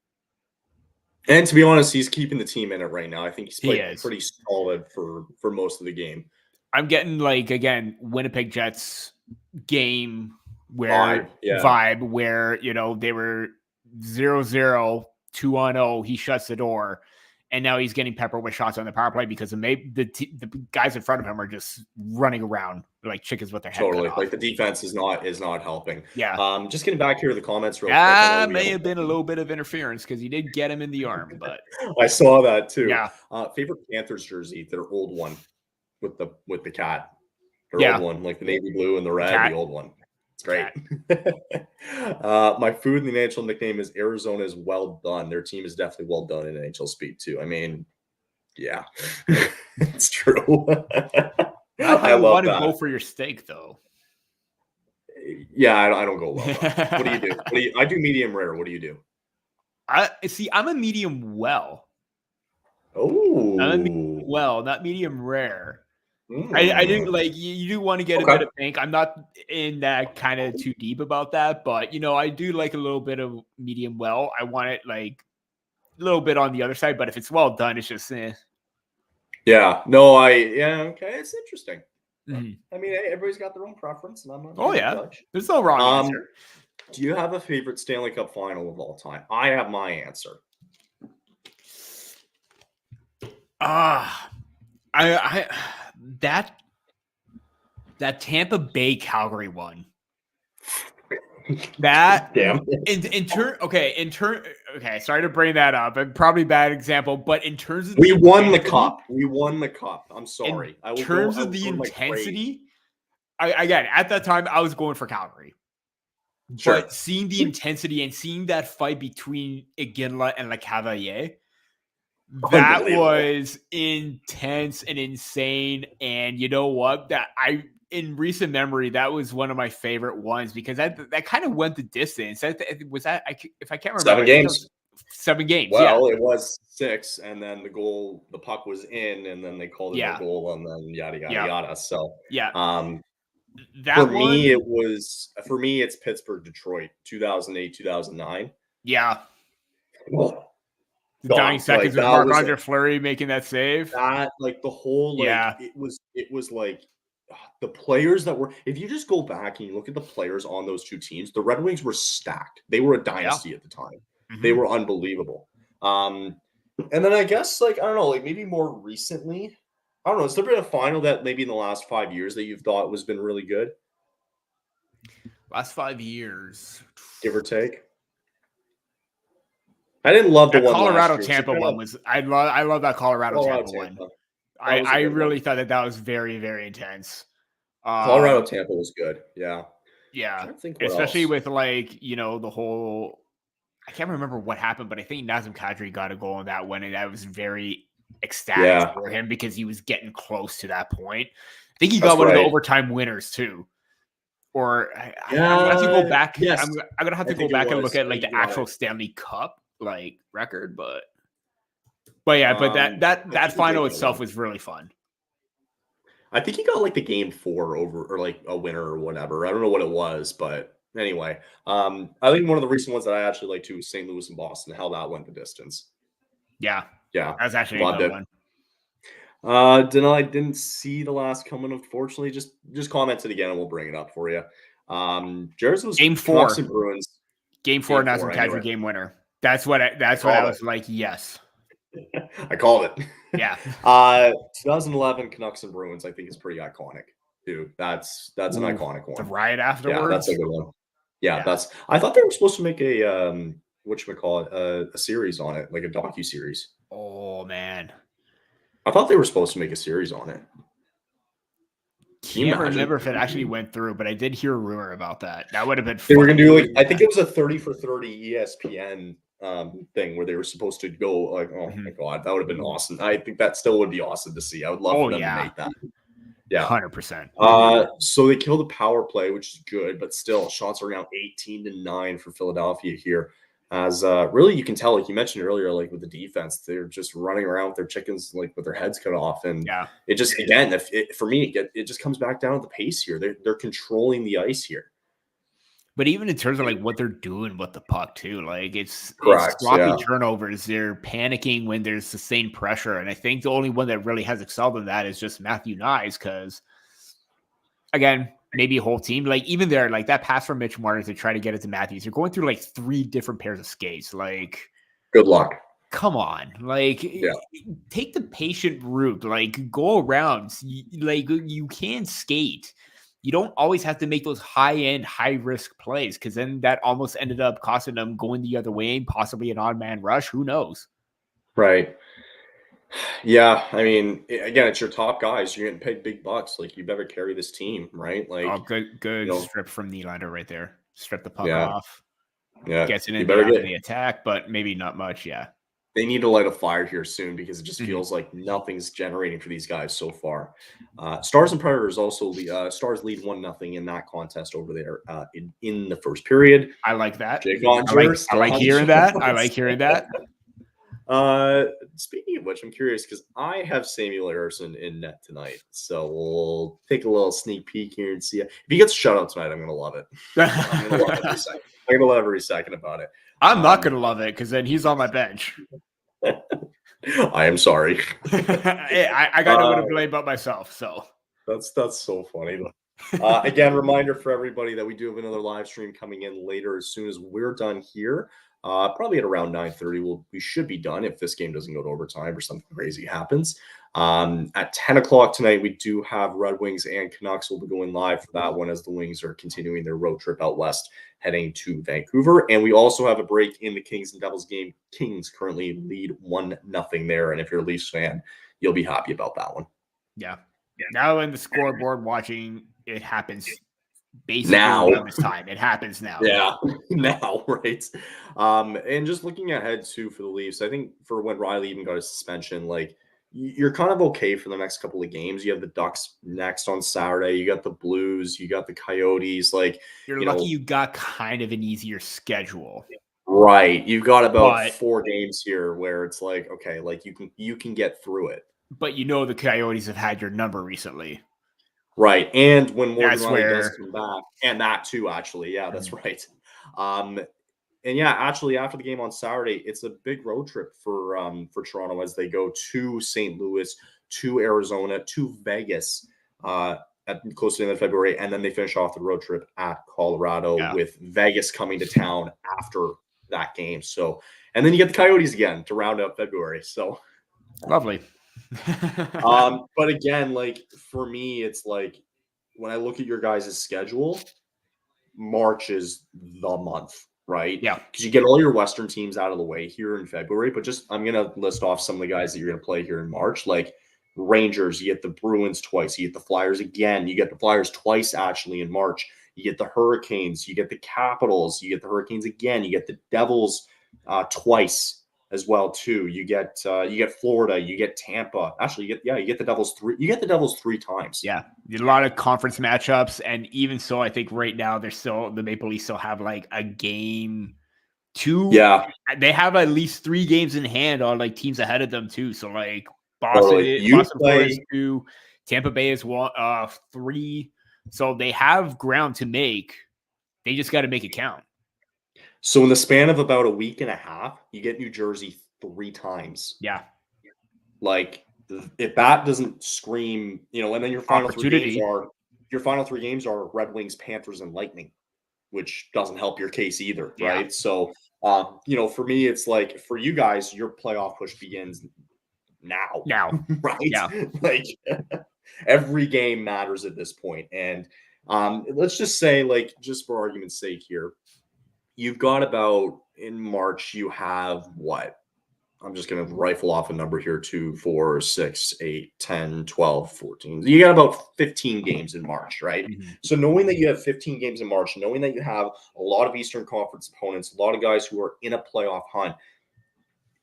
And to be honest, he's keeping the team in it right now. I think he's played pretty solid for most of the game. I'm getting again, Winnipeg Jets game where vibe where they were 0-0, 2-0. He shuts the door, and now he's getting peppered with shots on the power play because the guys in front of him are just running around like chickens with their head cut off. Like the defense is not helping. Yeah. Just getting back here to the comments real quick. May have been a little bit of interference because he did get him in the arm, but I saw that too. Yeah. Favorite Panthers jersey, their old one with the cat. Their old one, like the navy blue and the red, the old one. It's great. My food in the NHL nickname is Arizona is well done. Their team is definitely well done in NHL speak too. I mean, yeah, it's true. I want to go for your steak though. Yeah, I don't go well. What do you do? I do medium rare. What do you do? I'm a medium well. Oh, not medium rare. I do you do want to get a bit of pink. I'm not in that kind of too deep about that, but I do like a little bit of medium well. I want it like a little bit on the other side, but if it's well done, it's just Yeah. No, okay. It's interesting. Mm-hmm. I mean, everybody's got their own preference, and I'm not. Judge. There's no wrong answer. Do you have a favorite Stanley Cup final of all time? I have my answer. That Tampa Bay Calgary one. That damn. Sorry to bring that up. Probably a bad example, but in terms of we won the cup. I'm sorry. In terms of the intensity, again at that time I was going for Calgary. Sure. But seeing the intensity and seeing that fight between Iginla and Lecavalier, that was intense and insane. And you know what? In recent memory, that was one of my favorite ones because that kind of went the distance. If I can't remember, 7 games. 7 games. Well, it was 6, and then the puck was in, and then they called it a goal, and then yada yada yada. So for me, it's Pittsburgh, Detroit, 2008, 2009. Yeah. Oh, the dying seconds with Marc-Andre Fleury making that save. That the whole it was like the players that were. If you just go back and you look at the players on those two teams, the Red Wings were stacked. They were a dynasty at the time. Mm-hmm. They were unbelievable. And then I guess I don't know, maybe more recently, I don't know. Has there been a final that maybe in the last 5 years that you've thought was been really good? Last 5 years, give or take. I didn't love the one Colorado Tampa one was. I love that Colorado Tampa one. I really thought that was very, very intense. Colorado Tampa was good. Yeah. Yeah. Especially with the whole. I can't remember what happened, but I think Nazem Kadri got a goal on that one, and that was very ecstatic for him because he was getting close to that point. I think he got one of the overtime winners too. Or I'm gonna have to go back. Yes. I'm gonna have to go back and look at the actual Stanley Cup record, but that final itself was really fun. I think he got the game 4 over or a winner or whatever. I don't know what it was, but anyway, I think one of the recent ones that I actually like too was St. Louis and Boston. How that went the distance. Yeah, that was actually a good one. I didn't see the last coming. Unfortunately, just comment it again and we'll bring it up for you. Jersey was game 4. Bruins. Game 4, Nazem Kadri game winner. That's what I was like. Yes, I called it. Yeah. 2011 Canucks and Bruins. I think is pretty iconic, dude. That's an iconic one. The riot afterwards. Yeah, that's a good one. Yeah, I thought they were supposed to make a a series on it, a docu-series. Oh man, I thought they were supposed to make a series on it. Can't remember if it actually went through, but I did hear a rumor about that. That would have been fun. They were gonna do I think it was a 30 for 30 ESPN thing where they were supposed to go my god, that would have been awesome. I think that still would be awesome to see. I would love for them to make that. Yeah, 100%. So they killed the power play, which is good, but still shots are now 18-9 for Philadelphia here. As really you can tell, you mentioned earlier, with the defense, they're just running around with their chickens, with their heads cut off, and it just for me, it just comes back down to the pace here. They're controlling the ice here. But even in terms of what they're doing with the puck too, it's sloppy turnovers. They're panicking when there's sustained pressure, and I think the only one that really has excelled in that is just Matthew Nyes, because again, maybe a whole team, even there, that pass from Mitch Marner to try to get it to Matthews, you're going through 3 different pairs of skates. Good luck. Come on, take the patient route. Go around. You can skate. You don't always have to make those high-end, high-risk plays, because then that almost ended up costing them going the other way, possibly an odd-man rush. Who knows? Right. Yeah, I mean, again, it's your top guys. You're getting paid big bucks. You better carry this team, right? Good strip from Nylander right there. Strip the puck off. Yeah, gets it into the attack, but maybe not much. Yeah. They need to light a fire here soon because it just feels like nothing's generating for these guys so far. Stars and Predators also Stars lead 1-0 in that contest over there in the first period. I like that. I like hearing that. I like hearing that. Speaking of which, I'm curious because I have Samuel Ersson in net tonight, so we'll take a little sneak peek here and see if he gets shut out tonight. I'm gonna love it. I'm gonna love every second. I'm gonna love every second about it. I'm not gonna love it because then he's on my bench. I am sorry. I got no one to blame but myself. So that's so funny. Again, reminder for everybody that we do have another live stream coming in later as soon as we're done here. Probably at around 9:30. We should be done if this game doesn't go to overtime or something crazy happens. At 10 o'clock tonight, we do have Red Wings and Canucks. We'll be going live for that one as the Wings are continuing their road trip out west, heading to Vancouver. And we also have a break in the Kings and Devils game. Kings currently lead 1-0 there. And if you're a Leafs fan, you'll be happy about that one. Yeah. Now in the scoreboard watching it happens basically around this time. It happens now. Yeah, now, right? And just looking ahead too for the Leafs, I think for when Riley even got a suspension, like you're kind of okay for the next couple of games. You have the Ducks next on Saturday. You got the Blues. You got the Coyotes. Like You're lucky you got kind of an easier schedule. Right. You've got about 4 games here where it's like, okay, like you can get through it. But the Coyotes have had your number recently. Right. And when Morgan Riley does come back, and that too, actually. Yeah, that's right. And yeah, actually, after the game on Saturday, it's a big road trip for Toronto as they go to St. Louis, to Arizona, to Vegas at close to the end of February, and then they finish off the road trip at Colorado with Vegas coming to town after that game. So, and then you get the Coyotes again to round out February. So lovely. But again, like for me, it's like when I look at your guys' schedule, March is the month. Right? Yeah. Because you get all your Western teams out of the way here in February. But I'm going to list off some of the guys that you're going to play here in March. Like Rangers, you get the Bruins twice. You get the Flyers again. You get the Flyers twice, actually, in March. You get the Hurricanes. You get the Capitals. You get the Hurricanes again. You get the Devils twice as well, too. You get Florida. You get Tampa. Actually, you get the Devils 3. You get the Devils 3 times. Yeah. A lot of conference matchups, and even so, I think right now the Maple Leafs still have like a game 2. Yeah, they have at least 3 games in hand on like teams ahead of them too. So like Boston Florida is 2, Tampa Bay is 3. So they have ground to make. They just got to make it count. So in the span of about a week and a half, you get New Jersey 3 times. Yeah, like. If that doesn't scream, and then your final 3 games are Red Wings, Panthers, and Lightning, which doesn't help your case either, right? So, for me, it's like for you guys, your playoff push begins now, right? Yeah. Like every game matters at this point, and let's just say, like, just for argument's sake here, you've got about in March, you have what? I'm just going to rifle off a number here, 2, 4, 6, 8, 10, 12, 14. You got about 15 games in March, right? Mm-hmm. So knowing that you have 15 games in March, knowing that you have a lot of Eastern Conference opponents, a lot of guys who are in a playoff hunt,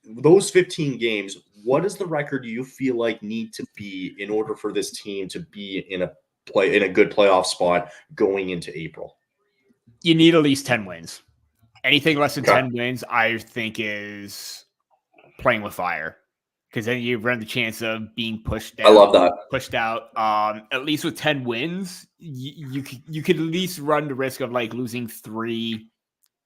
those 15 games, what is the record you feel like need to be in order for this team to be in a good playoff spot going into April? You need at least 10 wins. Anything less than 10 wins, I think, is playing with fire, because then you run the chance of being pushed down. I love that. Pushed out. At least with 10 wins, you could at least run the risk of like losing 3,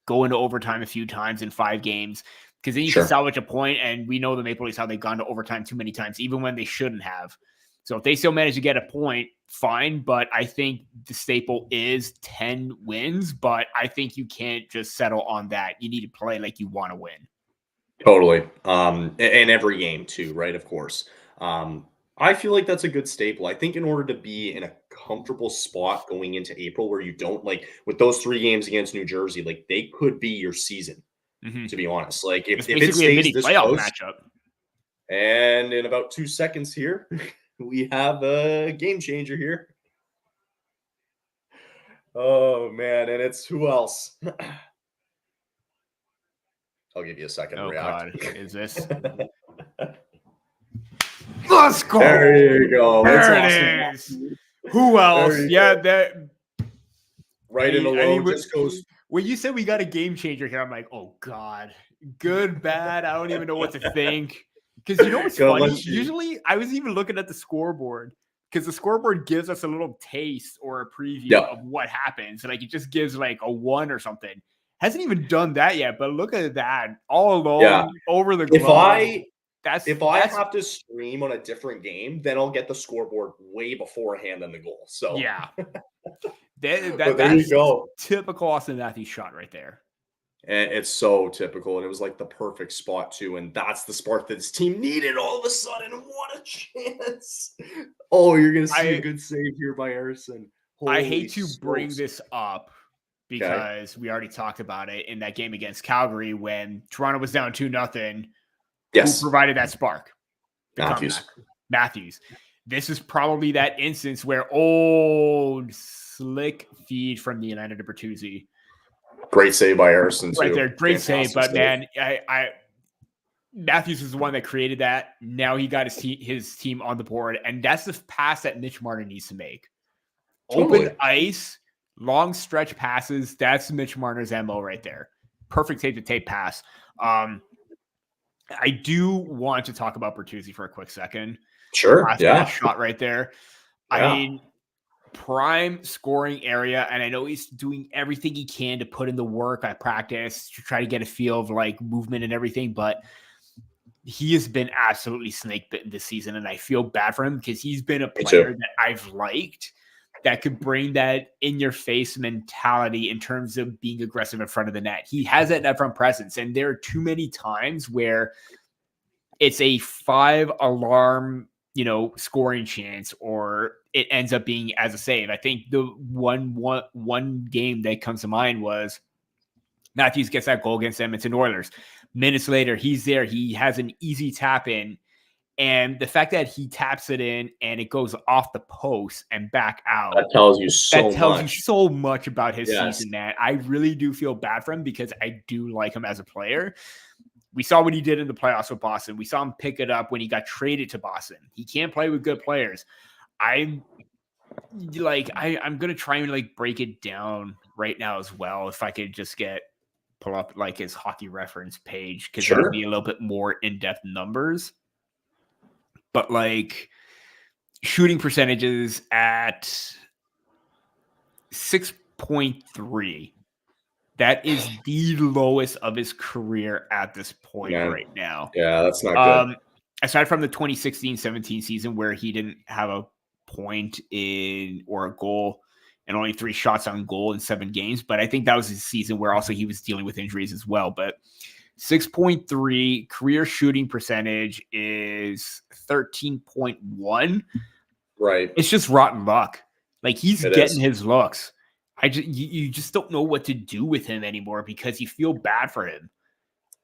going to overtime a few times in 5 games, because then you can salvage a point. And we know the Maple Leafs, how they've gone to overtime too many times, even when they shouldn't have. So if they still manage to get a point, fine. But I think the staple is 10 wins. But I think you can't just settle on that. You need to play like you want to win. Totally. And every game too, right? Of course. I feel like that's a good staple. I think in order to be in a comfortable spot going into April where you don't, like, with those 3 games against New Jersey, like they could be your season, to be honest. Like if it stays this close, matchup. And in about 2 seconds here, we have a game changer here. Oh man, and it's who else? I'll give you a second to react. God. Is this? Let's go. There you go. There it is. Who else? Yeah, that. Right in a low just goes. When you said we got a game changer here, I'm like, oh God, good, bad. I don't even know what to think. Because what's funny? Usually, I was even looking at the scoreboard, because the scoreboard gives us a little taste or a preview of what happens. Like it just gives like a 1 or something. Hasn't even done that yet, but look at that, all alone over the globe. If I have to stream on a different game, then I'll get the scoreboard way beforehand than the goal. So yeah, there that's you go. Typical Austin Matthews shot right there. And it's so typical, and it was like the perfect spot too. And that's the spark that this team needed all of a sudden. What a chance! Oh, you're gonna see a good save here by Harrison. I hate to bring this up, because we already talked about it in that game against Calgary when Toronto was down 2-0. Yes. Who provided that spark? Matthews. This is probably that instance where old slick feed from the Atlanta to Bertuzzi. Great save by Harrison, too. Right there. Great save. But, save. man, Matthews is the one that created that. Now he got his team on the board. And that's the pass that Mitch Marner needs to make. Totally. Open ice, long stretch passes. That's Mitch Marner's MO right there. Perfect tape-to-tape pass. I do want to talk about Bertuzzi for a quick second. Sure. That shot right there. Yeah. I mean, prime scoring area, and I know he's doing everything he can to put in the work at practice to try to get a feel of like movement and everything, but he has been absolutely snake bitten this season, and I feel bad for him because he's been a player that I've liked that could bring that in-your-face mentality in terms of being aggressive in front of the net. He has that net front presence, and there are too many times where it's a 5-alarm, scoring chance, or it ends up being as a save. I think the one game that comes to mind was Matthews gets that goal against Edmonton Oilers. Minutes later, he's there. He has an easy tap in. And the fact that he taps it in and it goes off the post and back out. That tells you so much about his season, man. I really do feel bad for him because I do like him as a player. We saw what he did in the playoffs with Boston. We saw him pick it up when he got traded to Boston. He can't play with good players. I'm going to try and break it down right now as well. If I could just pull up his hockey reference page, because it'll be a little bit more in-depth numbers. But shooting percentages at 6.3. That is the lowest of his career at this point right now. Yeah, that's not good. Aside from the 2016-17 season where he didn't have a point or a goal and only 3 shots on goal in 7 games. But I think that was his season where also he was dealing with injuries as well. But 6.3 career shooting percentage is 13.1. Right. It's just rotten luck. He's getting his looks. You just don't know what to do with him anymore because you feel bad for him.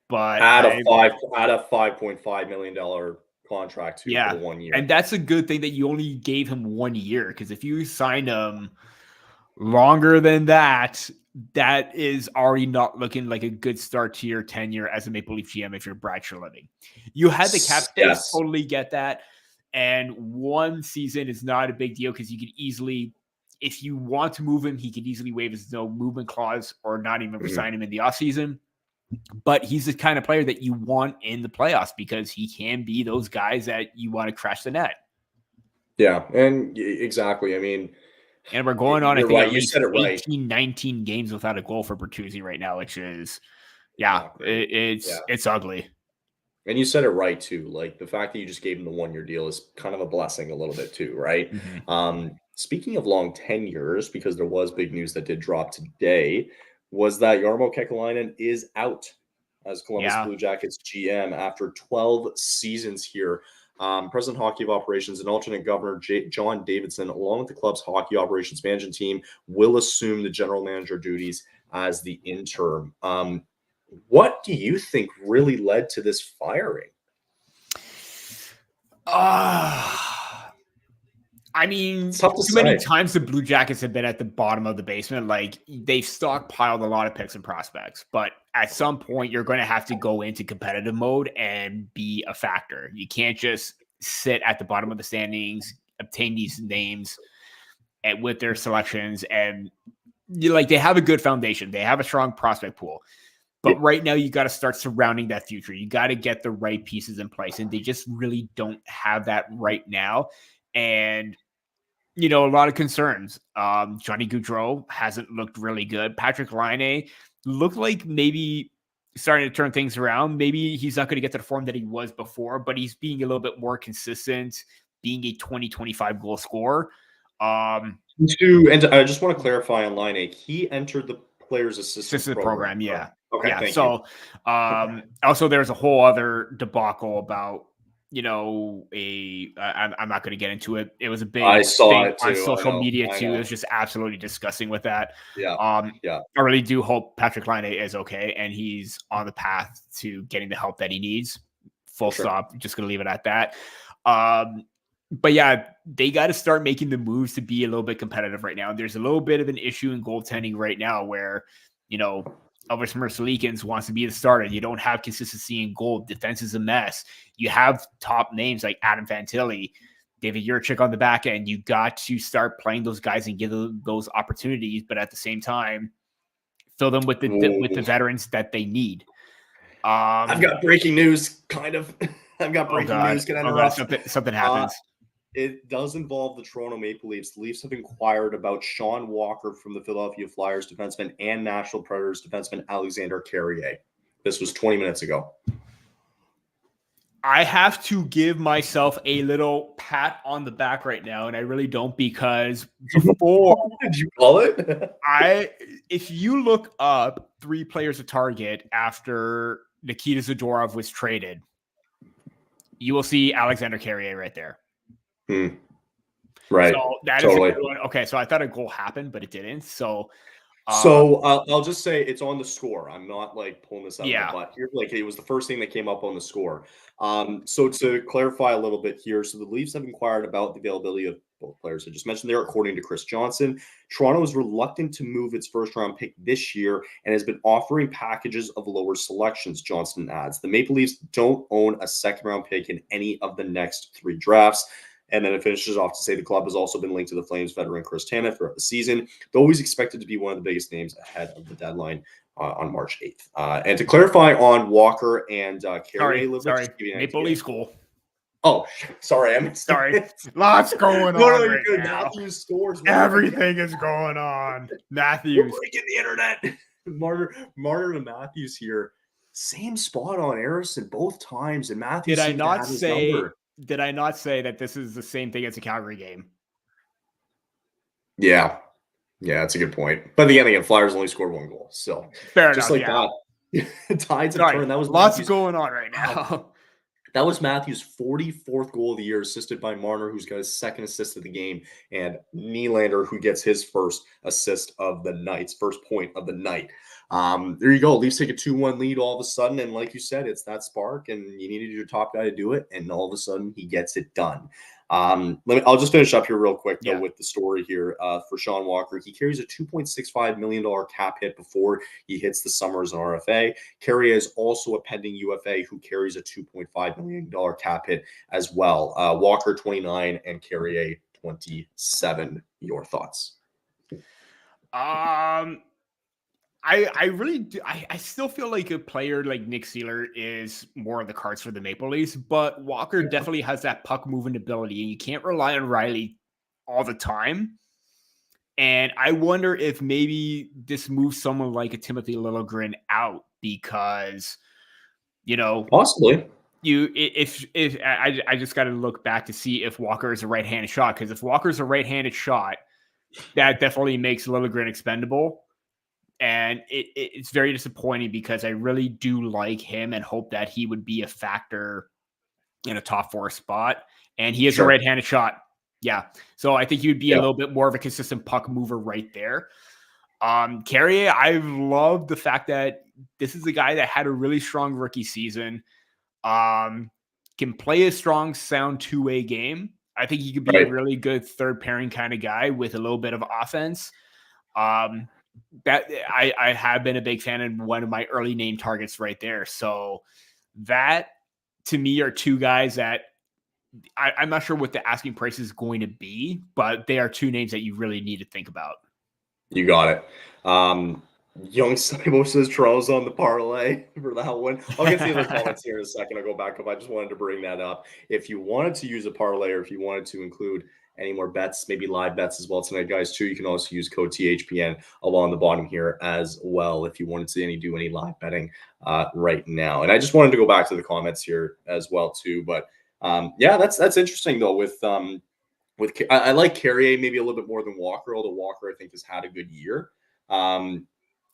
But at a $5.5 million contract for 1 year. And that's a good thing that you only gave him 1 year, because if you signed him longer than that, that is already not looking like a good start to your tenure as a Maple Leaf GM if you're Brad Treliving. You had the cap space, totally get that. And 1 season is not a big deal because you could easily, if you want to move him, he could easily waive his no movement clause or not even resign him in the offseason. But he's the kind of player that you want in the playoffs because he can be those guys that you want to crash the net. Yeah, and exactly. I mean, and we're going on, I think, right. You said it 18, 19 games without a goal for Bertuzzi right now, which is, it's ugly. And you said it right, too. The fact that you just gave him the 1-year deal is kind of a blessing a little bit, too, right? Mm-hmm. Speaking of long tenures, because there was big news that did drop today, was that Jarmo Kekalainen is out as Columbus Blue Jackets GM after 12 seasons here. President Hockey of Operations and alternate governor John Davidson, along with the club's hockey operations management team, will assume the general manager duties as the interim. What do you think really led to this firing? I mean, too many times the Blue Jackets have been at the bottom of the basement. They've stockpiled a lot of picks and prospects, but at some point you're going to have to go into competitive mode and be a factor. You can't just sit at the bottom of the standings, obtain these names and with their selections. And they have a good foundation. They have a strong prospect pool, but right now you got to start surrounding that future. You got to get the right pieces in place. And they just really don't have that right now. And, a lot of concerns. Johnny Gaudreau hasn't looked really good. Patrick Laine looked like maybe starting to turn things around. Maybe he's not going to get to the form that he was before, but he's being a little bit more consistent, being a 20-25 goal scorer. And I just want to clarify on Laine, he entered the players assistant program. Yeah. Okay. Yeah. Thank you. Also there's a whole other debacle about, I'm not going to get into it. It was a big I saw it on social media too. It was just absolutely disgusting with that. Yeah. I really do hope Patrick Laine is okay and he's on the path to getting the help that he needs. Full stop. Just going to leave it at that. But yeah, they got to start making the moves to be a little bit competitive right now. There's a little bit of an issue in goaltending right now where, Elvis Merzlikins wants to be the starter. You don't have consistency in goal. Defense is a mess. You have top names like Adam Fantilli, David Jurczyk on the back end. You got to start playing those guys and give them those opportunities, but at the same time, fill them with the veterans that they need. I've got breaking news, kind of. I've got breaking news. Something happens. It does involve the Toronto Maple Leafs. The Leafs have inquired about Sean Walker from the Philadelphia Flyers defenseman and Nashville Predators defenseman Alexander Carrier. This was 20 minutes ago. I have to give myself a little pat on the back right now, and I really don't, because before what did you call it? If you look up 3 players to target after Nikita Zadorov was traded, you will see Alexander Carrier right there. Right. So that totally. is okay. So I thought a goal happened, but it didn't. So I'll just say it's on the score. I'm not pulling this out of the butt here. It was the first thing that came up on the score. So to clarify a little bit here, so the Leafs have inquired about the availability of both players I just mentioned there. According to Chris Johnson, Toronto is reluctant to move its first-round pick this year and has been offering packages of lower selections. Johnson adds, the Maple Leafs don't own a second-round pick in any of the next 3 drafts. And then it finishes off to say the club has also been linked to the Flames veteran Chris Tanev throughout the season, though he's expected to be one of the biggest names ahead of the deadline on March 8th. And to clarify on Walker and Carrier, sorry. Maple Leafs goal. Oh, sorry. Lots going on. No, right good. now. Matthews scores. Everything is going on. Matthews. We're breaking the internet. Marner to Matthews here. Same spot on Harrison both times. And Matthews Did I not say that this is the same thing as a Calgary game? Yeah, that's a good point. But again, Flyers only scored 1 goal. So fair just enough, that. Tides have turned. That was lots going on right now. That was Matthews' 44th goal of the year, assisted by Marner, who's got his 2nd assist of the game, and Nylander, who gets his first assist of the night, first point of the night. There you go. Leafs take a 2-1 lead all of a sudden, and like you said, it's that spark, and you needed your top guy to do it, and all of a sudden he gets it done. I'll just finish up here real quick though with the story here for Sean Walker. He carries a $2.65 million cap hit before he hits the summer as an RFA. Carrier is also a pending UFA who carries a $2.5 million cap hit as well. Walker 29 and Carrier 27. Your thoughts? I really do. I still feel like a player like Nick Seeler is more on the cards for the Maple Leafs, but Walker definitely has that puck moving ability, and you can't rely on Riley all the time. And I wonder if maybe this moves someone like a Timothy Liljegren out because, possibly. If I just got to look back to see if Walker is a right-handed shot, because if Walker's a right-handed shot, that definitely makes Liljegren expendable. And it's very disappointing because I really do like him and hope that he would be a factor in a top 4 spot. And he is a right-handed shot. Yeah. So I think he would be a little bit more of a consistent puck mover right there. Carrier, I love the fact that this is a guy that had a really strong rookie season. Can play a strong, sound 2-way game. I think he could be a really good third pairing kind of guy with a little bit of offense. That I have been a big fan and one of my early name targets right there. So that to me are 2 guys that I'm not sure what the asking price is going to be, but they are 2 names that you really need to think about. You got it. Young Saibo says Toronto's on the parlay for that one. I'll get to the other comments here in a second. I'll go back up. I just wanted to bring that up. If you wanted to use a parlay or if you wanted to include any more bets, maybe live bets as well tonight, guys, too, you can also use code THPN along the bottom here as well if you wanted to do any live betting right now. And I just wanted to go back to the comments here as well, too. But that's interesting, though, with I like Carrier maybe a little bit more than Walker, although Walker, I think, has had a good year.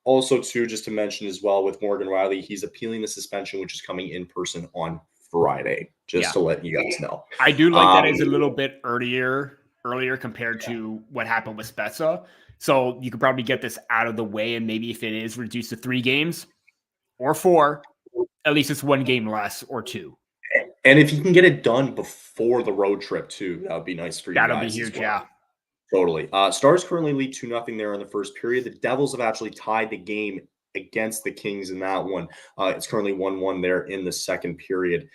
Also, too, just to mention as well with Morgan Riley, he's appealing the suspension, which is coming in person on Friday, just to let you guys know. I do like that it's a little bit earlier compared to what happened with Spezza. So you could probably get this out of the way, and maybe if it is reduced to 3 games or 4, at least it's 1 game less or 2. And if you can get it done before the road trip too, that would be nice for you That'll be guys as huge. well. Yeah. Totally. Stars currently lead 2-0 there in the first period. The Devils have actually tied the game against the Kings in that one. It's currently 1-1 there in the second period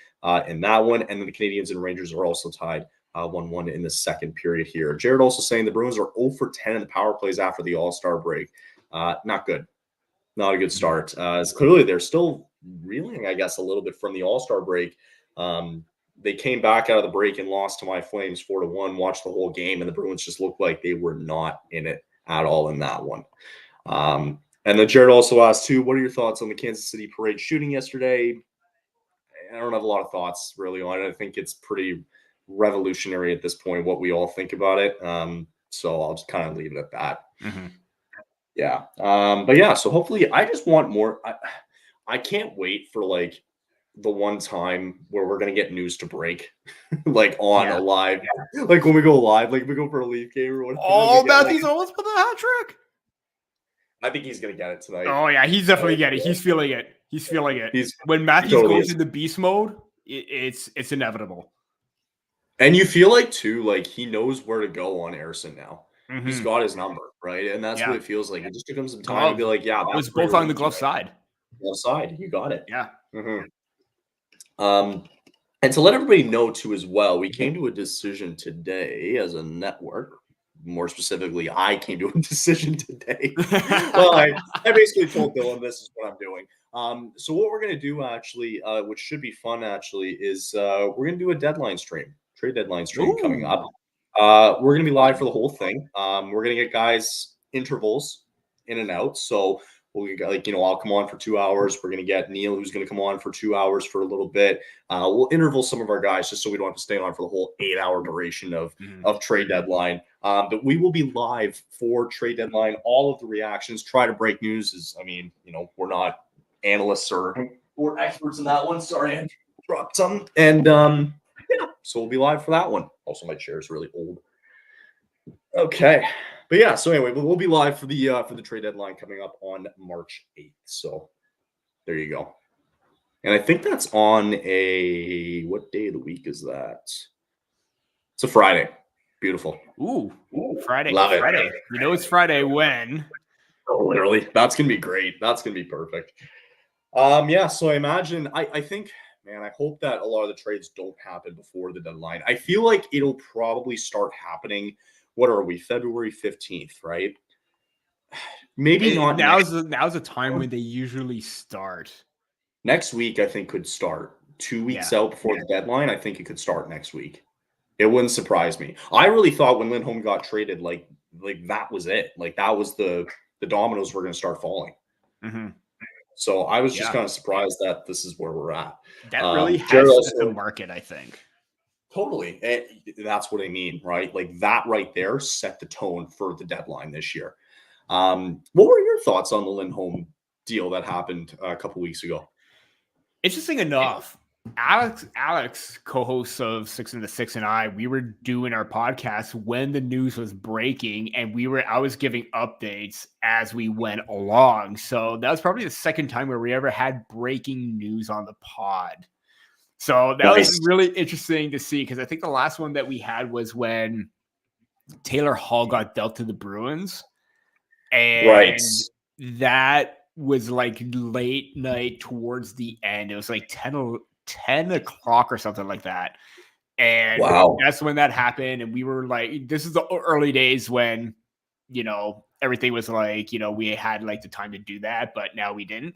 in that one. And then the Canadiens and Rangers are also tied 1-1 in the second period here. Jared also saying the Bruins are 0 for 10 in the power plays after the All-Star break. Not good. Not a good start. It's clearly they're still reeling, I guess, a little bit from the All-Star break. They came back out of the break and lost to my Flames 4-1, watched the whole game, and the Bruins just looked like they were not in it at all in that one. And then Jared also asked, too, what are your thoughts on the Kansas City Parade shooting yesterday? I don't have a lot of thoughts really on it. I think it's pretty revolutionary at this point, what we all think about it. So I'll just kind of leave it at that. Mm-hmm. Yeah. But yeah, so hopefully I just want more. I can't wait for like the one time where we're going to get news to break like on a live, like when we go live, like we go for a Leaf game or whatever. Oh, Matthew's almost put the hat trick. I think he's going to get it tonight. Oh yeah, he's definitely getting it. He's feeling it. He's feeling it. When Matthews totally goes into beast mode, it's inevitable. And you feel like too, like he knows where to go on Airson now. Mm-hmm. He's got his number, right? And that's what it feels like. It just took him some time to be like, yeah, it was both on the glove side. Glove side, you got it. Yeah. Mm-hmm. And to let everybody know too as well, we came to a decision today as a network. More specifically, I came to a decision today. Well, I basically told Dylan this is what I'm doing. So what we're going to do actually, which should be fun actually, is we're going to do a trade deadline stream coming up. We're going to be live for the whole thing. We're going to get guys intervals in and out. So we'll get, like, I'll come on for 2 hours. We're going to get Neil, who's going to come on for 2 hours for a little bit. We'll interval some of our guys just so we don't have to stay on for the whole 8-hour duration of trade deadline. But we will be live for trade deadline. All of the reactions, try to break news. We're not analysts or experts in that one. Sorry, I dropped some. And so we'll be live for that one. Also, my chair is really old. Okay. But yeah, so anyway, we'll be live for the trade deadline coming up on March 8th. So there you go. And I think that's on what day of the week is that? It's a Friday. Beautiful. Ooh, Friday. Love it. Friday. It's Friday when? Oh, literally. That's going to be great. That's going to be perfect. So I imagine, I think, man, I hope that a lot of the trades don't happen before the deadline. I feel like it'll probably start happening. What are we? February 15th, right? Maybe not. Now's a time when they usually start. Next week, I think, could start. 2 weeks out before the deadline, I think it could start next week. It wouldn't surprise me. I really thought when Lindholm got traded, like that was it. Like that was the dominoes were going to start falling. Mm-hmm. So I was just kind of surprised that this is where we're at. That really has set the market, I think. Totally. And that's what I mean, right? Like that right there set the tone for the deadline this year. What were your thoughts on the Lindholm deal that happened a couple weeks ago? Interesting enough, Alex, co-host of 6 and the 6 and I, we were doing our podcast when the news was breaking, and I was giving updates as we went along. So that was probably the second time where we ever had breaking news on the pod. So that was really interesting to see, because I think the last one that we had was when Taylor Hall got dealt to the Bruins. And that was like late night towards the end. It was like 10 o'clock or something like that. And that's when that happened. And we were like, this is the early days when, everything was like, we had like the time to do that, but now we didn't.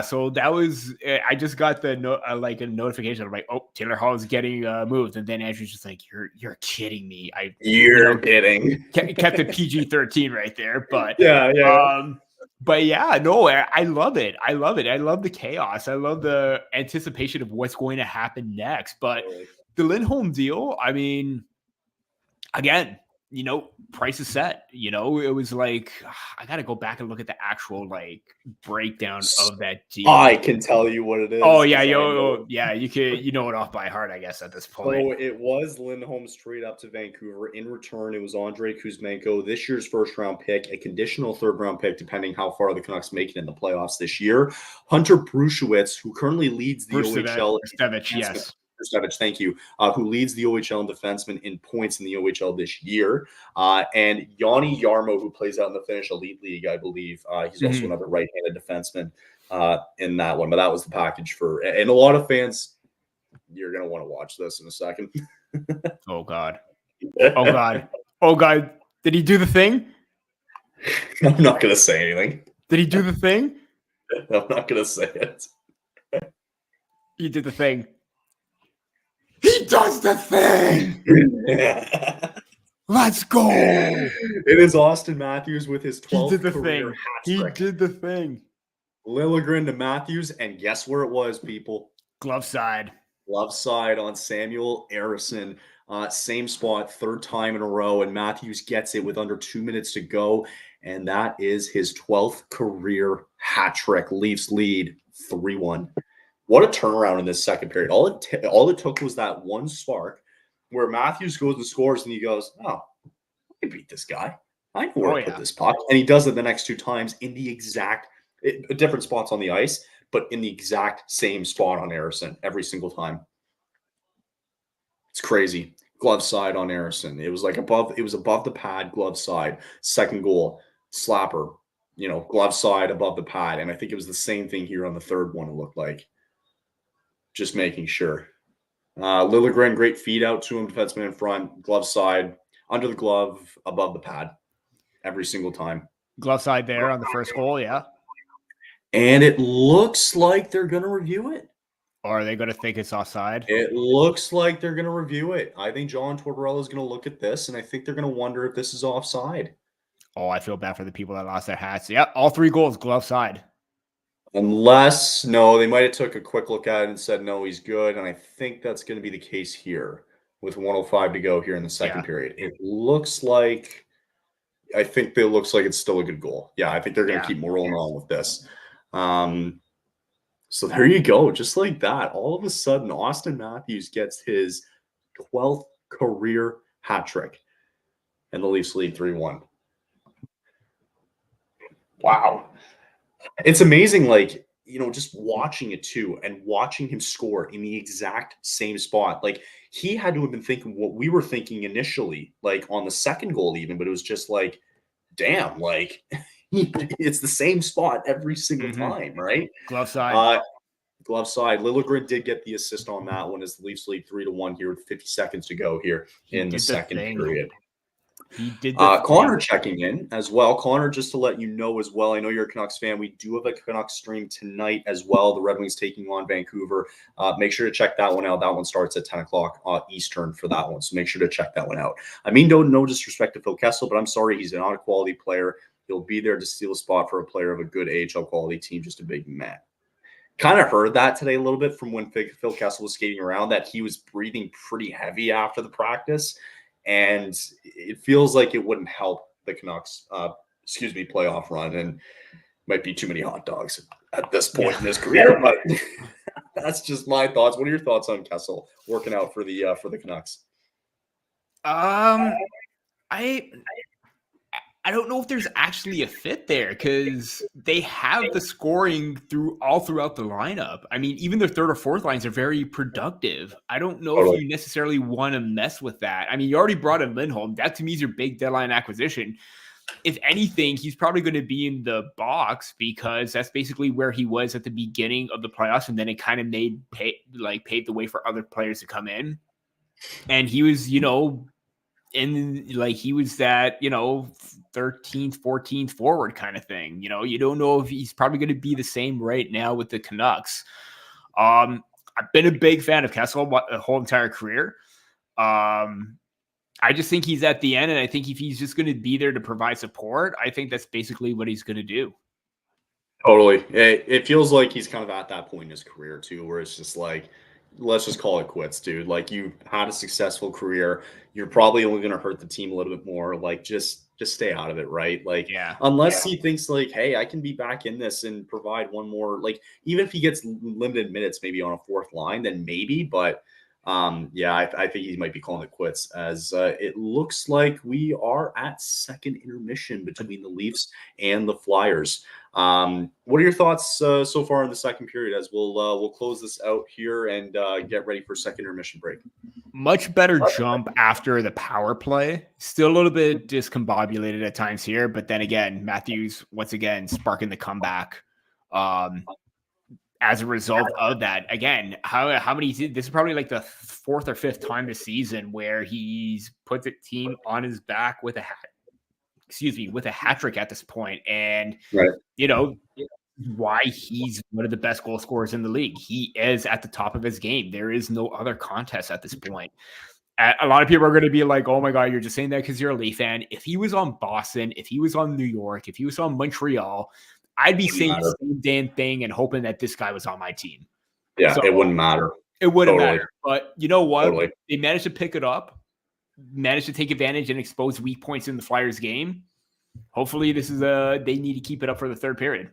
So that was, I just got the a notification. I'm like, oh, Taylor Hall is getting moved. And then Andrew's just like, you're kidding me. You're kidding. Kept the PG-13 right there. But but yeah, no, I love it. I love it. I love the chaos. I love the anticipation of what's going to happen next. But the Lindholm deal, I mean, again, price is set. It was like, I got to go back and look at the actual like breakdown of that deal. I can tell you what it is. Oh yeah, yeah, you can, it off by heart, I guess, at this point. So it was Lindholm's trade up to Vancouver. In return, it was Andrei Kuzmenko, this year's first-round pick, a conditional third-round pick, depending how far the Canucks make it in the playoffs this year. Hunter Brusiewicz, who currently leads the OHL. Yes. Brusiewicz, thank you. Who leads the OHL and defenseman in points in the OHL this year. And Yanni Yarmo, who plays out in the Finnish Elite League, I believe. He's also another right-handed defenseman in that one. But that was the package for – and a lot of fans – you're going to want to watch this in a second. Oh, God. Oh, God. Oh, God. Did he do the thing? I'm not going to say anything. Did he do the thing? I'm not going to say it. He did the thing. He does the thing. Let's go. It is Austin Matthews with his 12th career hat trick. He did the thing. Liljegren to Matthews, and guess where it was, people? Glove side. Glove side on Samuel Ersson. Same spot, third time in a row, and Matthews gets it with under 2 minutes to go, and that is his 12th career hat trick. Leafs lead 3-1. What a turnaround in this second period. All it took was that one spark where Matthews goes and scores, and he goes, oh, I can beat this guy. I know where to put this puck. And he does it the next two times in the exact different spots on the ice, but in the exact same spot on Ersson every single time. It's crazy. Glove side on Ersson. It was above the pad, glove side. Second goal, slapper, glove side above the pad. And I think it was the same thing here on the third one, it looked like. Just making sure. Liljegren, great feed out to him, defenseman in front, glove side, under the glove, above the pad, every single time. Glove side there on the first goal, yeah. And it looks like they're going to review it. Or are they going to think it's offside? It looks like they're going to review it. I think John Tortorella is going to look at this, and I think they're going to wonder if this is offside. Oh, I feel bad for the people that lost their hats. Yeah, all three goals, glove side. Unless, no, they might have took a quick look at it and said, no, he's good. And I think that's going to be the case here with 1:05 to go here in the second period. It looks like, it's still a good goal. Yeah, I think they're going to keep rolling on with this. So there you go. Just like that, all of a sudden, Austin Matthews gets his 12th career hat trick, and the Leafs lead 3-1. Wow. It's amazing, just watching it too and watching him score in the exact same spot. Like, he had to have been thinking what we were thinking initially, like on the second goal even, but it was just like, damn, like it's the same spot every single time, right? Glove side. Glove side. Liljegren did get the assist on that one as the Leafs lead 3-1 here with 50 seconds to go here in the second period. He did. Connor checking in as well. Connor, just to let you know as well, I know you're a Canucks fan. We do have a Canucks stream tonight as well. The Red Wings taking on Vancouver. Make sure to check that one out. That one starts at 10 o'clock Eastern for that one. So make sure to check that one out. I mean, no disrespect to Phil Kessel, but I'm sorry, he's not a quality player. He'll be there to steal a spot for a player of a good AHL quality team, just a big man. Kind of heard that today a little bit from when Phil Kessel was skating around, that he was breathing pretty heavy after the practice. And it feels like it wouldn't help the Canucks, playoff run, and might be too many hot dogs at this point in his career. But that's just my thoughts. What are your thoughts on Kessel working out for the Canucks? I don't know if there's actually a fit there, because they have the scoring throughout the lineup. I mean, even their third or fourth lines are very productive. I don't know if you necessarily want to mess with that. I mean, you already brought in Lindholm. That to me is your big deadline acquisition. If anything, he's probably going to be in the box, because that's basically where he was at the beginning of the playoffs, and then it kind of paved the way for other players to come in. And he was, he was that, 13th, 14th forward kind of thing. You don't know if he's probably going to be the same right now with the Canucks. I've been a big fan of Kessel the whole entire career. I just think he's at the end, and I think if he's just going to be there to provide support, I think that's basically what he's going to do. Totally. It feels like he's kind of at that point in his career too, where it's just like, let's just call it quits, dude. Like, you had a successful career. You're probably only going to hurt the team a little bit more. Like, just stay out of it, right? Like, Yeah. unless he thinks like, hey, I can be back in this and provide one more, like, even if he gets limited minutes, maybe on a fourth line, then maybe. But yeah, I think he might be calling it quits, as it looks like we are at second intermission between the Leafs and the Flyers. What are your thoughts so far in the second period, as we'll close this out here and get ready for second intermission break? Much better jump after the power play. Still a little bit discombobulated at times here, but then again, Matthews once again sparking the comeback. As a result of that, again, how many? This is probably like the fourth or fifth time this season where he's put the team on his back with a hat trick at this point, and right. Why he's one of the best goal scorers in the league. He is at the top of his game. There is no other contest at this point. A lot of people are going to be like, oh my God, you're just saying that because you're a Leaf fan. If he was on Boston, if he was on New York, if he was on Montreal, I'd be saying the same damn thing and hoping that this guy was on my team. Yeah, so, it wouldn't matter. It wouldn't matter. But you know what? Totally. They managed to pick it up, managed to take advantage and expose weak points in the Flyers game. Hopefully this is they need to keep it up for the third period.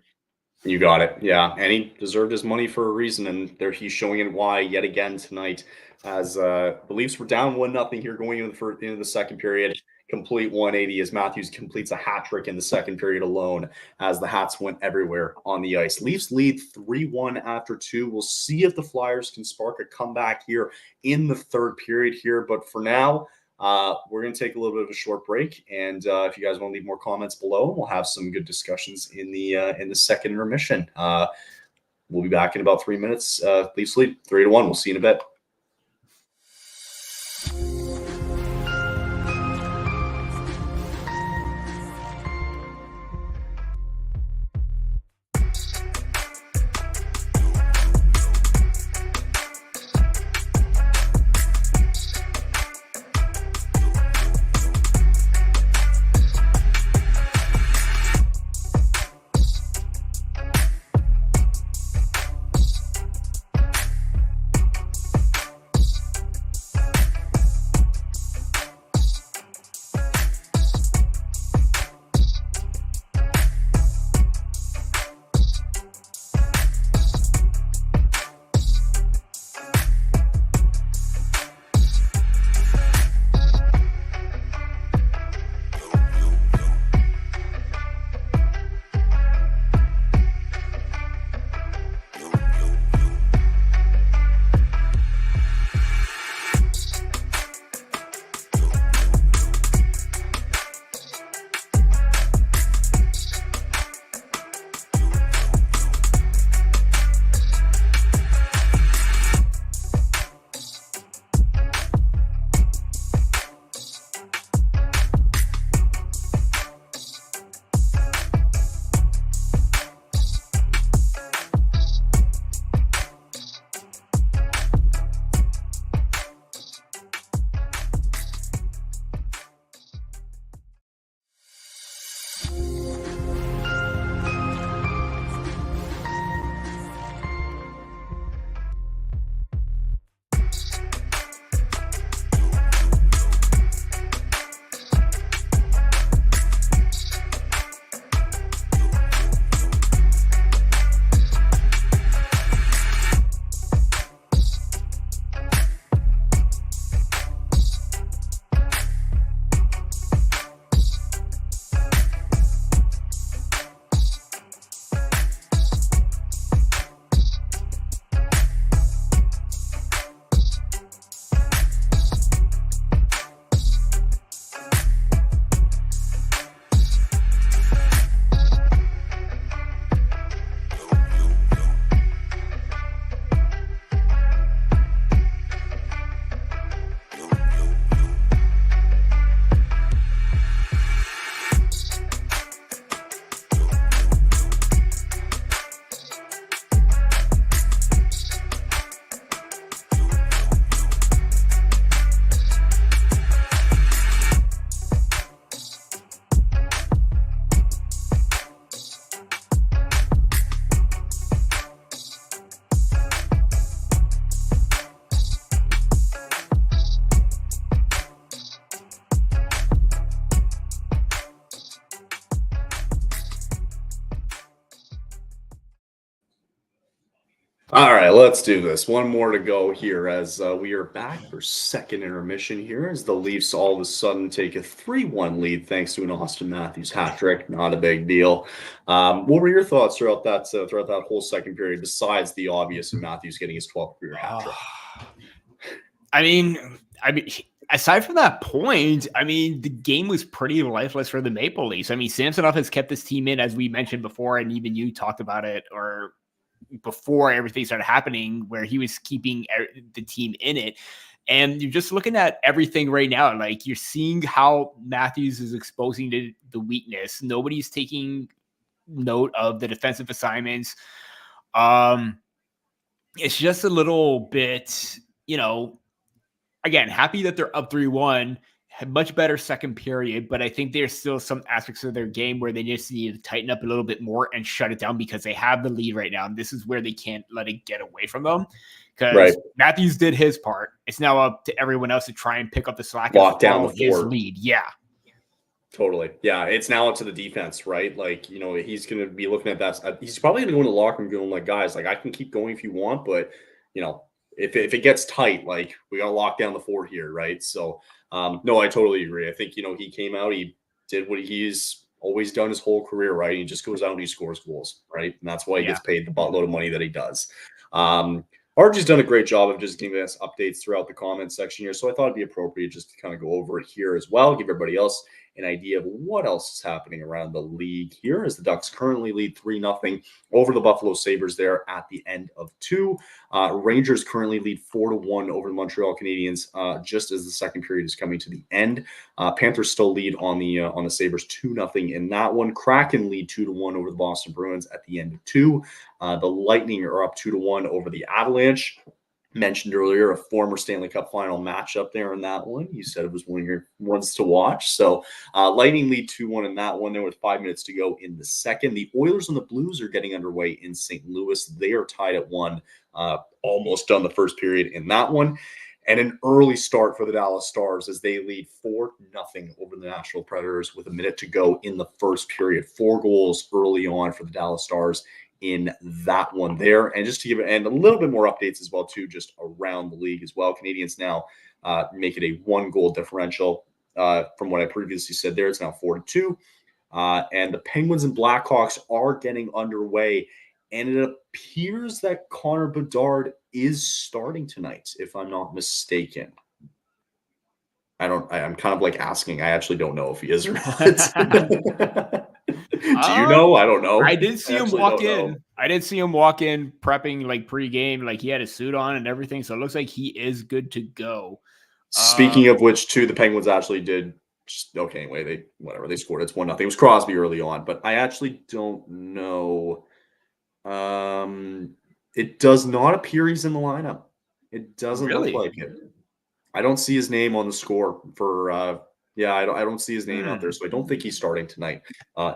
You got it. Yeah. And he deserved his money for a reason. And he's showing it why yet again tonight, as the Leafs were down 1-0 here going into the second period. Complete 180 as Matthews completes a hat trick in the second period alone, as the hats went everywhere on the ice. Leafs lead 3-1 after 2. We'll see if the Flyers can spark a comeback here in the third period here. But for now, we're going to take a little bit of a short break, and if you guys want to leave more comments below, we'll have some good discussions in the second intermission. We'll be back in about 3 minutes. Leafs lead 3-1. We'll see you in a bit. All right, let's do this. One more to go here as we are back for second intermission here as the Leafs all of a sudden take a 3-1 lead thanks to an Austin Matthews hat trick. Not a big deal. What were your thoughts throughout that whole second period besides the obvious of Matthews getting his 12th career hat trick? I mean, aside from that point, I mean, the game was pretty lifeless for the Maple Leafs. I mean, Samsonov has kept this team in, as we mentioned before, and even you talked about it, or before everything started happening, where he was keeping the team in it. And you're just looking at everything right now. Like, you're seeing how Matthews is exposing the weakness. Nobody's taking note of the defensive assignments. It's just a little bit, again, happy that they're up 3-1, had much better second period, but I think there's still some aspects of their game where they just need to tighten up a little bit more and shut it down because they have the lead right now. And this is where they can't let it get away from them because Matthews did his part. It's now up to everyone else to try and pick up the slack and lock down his lead. Yeah. Totally. Yeah. It's now up to the defense, right? Like, he's going to be looking at that. He's probably going to go in the locker room going like, guys, like I can keep going if you want, but if it gets tight, like we got to lock down the fort here. Right. So, no, I totally agree. I think, he came out, he did what he's always done his whole career, right? He just goes out and he scores goals, right? And that's why he gets paid the buttload of money that he does. RG's done a great job of just giving us updates throughout the comment section here. So I thought it'd be appropriate just to kind of go over it here as well, give everybody else an idea of what else is happening around the league here as the Ducks currently lead 3-0 over the Buffalo Sabres there at the end of 2. Rangers currently lead 4-1 over the Montreal Canadiens just as the second period is coming to the end. Panthers still lead on the Sabres 2-0 in that one. Kraken lead 2-1 over the Boston Bruins at the end of 2. The Lightning are up 2-1 over the Avalanche. Mentioned earlier, a former Stanley Cup final matchup there in that one. You said it was one of your ones to watch. So Lightning lead 2-1 in that one. There with 5 minutes to go in the second. The Oilers and the Blues are getting underway in St. Louis. They are tied at 1, almost done the first period in that one. And an early start for the Dallas Stars as they lead 4-0 over the Nashville Predators with a minute to go in the first period. 4 goals early on for the Dallas Stars in that one there. And just to give it and a little bit more updates as well too, just around the league as well. Canadians now make it a 1-goal differential from what I previously said there. It's now 4-2. And the Penguins and Blackhawks are getting underway. And it appears that Connor Bedard is starting tonight, if I'm not mistaken. I'm kind of like asking. I actually don't know if he is or not. Do you know? I don't know. I did see him walk in. I did see him walk in prepping like pregame, like he had a suit on and everything. So it looks like he is good to go. Speaking of which, too, the Penguins actually did. Okay, anyway, they scored. It's 1-0. It was Crosby early on, but I actually don't know. It does not appear he's in the lineup. It doesn't look like it. I don't see his name on the score for. I don't see his name out there, so I don't think he's starting tonight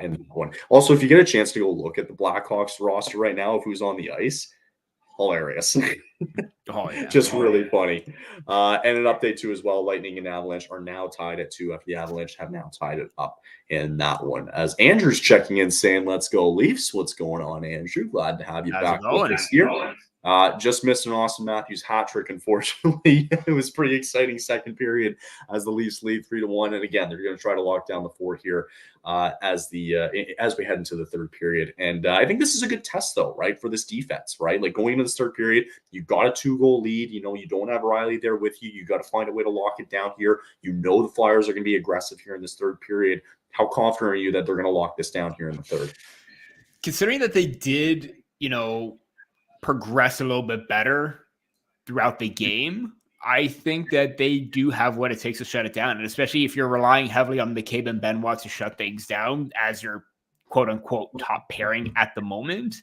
in that one. Also, if you get a chance to go look at the Blackhawks roster right now of who's on the ice, hilarious. Just really funny. And an update too as well. Lightning and Avalanche are now tied at 2 after the Avalanche have now tied it up in that one. As Andrew's checking in saying, let's go Leafs. What's going on, Andrew? Glad to have you back with us here. Just missed an Austin Matthews hat trick, unfortunately. It was pretty exciting second period as the Leafs lead 3-1. And again, they're going to try to lock down the fort here as we head into the third period. And I think this is a good test, though, right, for this defense, right? Like going into this third period, you got a 2-goal lead. You don't have Riley there with you. You got to find a way to lock it down here. The Flyers are going to be aggressive here in this third period. How confident are you that they're going to lock this down here in the third? Considering that they did, progress a little bit better throughout the game, I think that they do have what it takes to shut it down. And especially if you're relying heavily on McCabe and Benoit to shut things down as your quote unquote top pairing at the moment.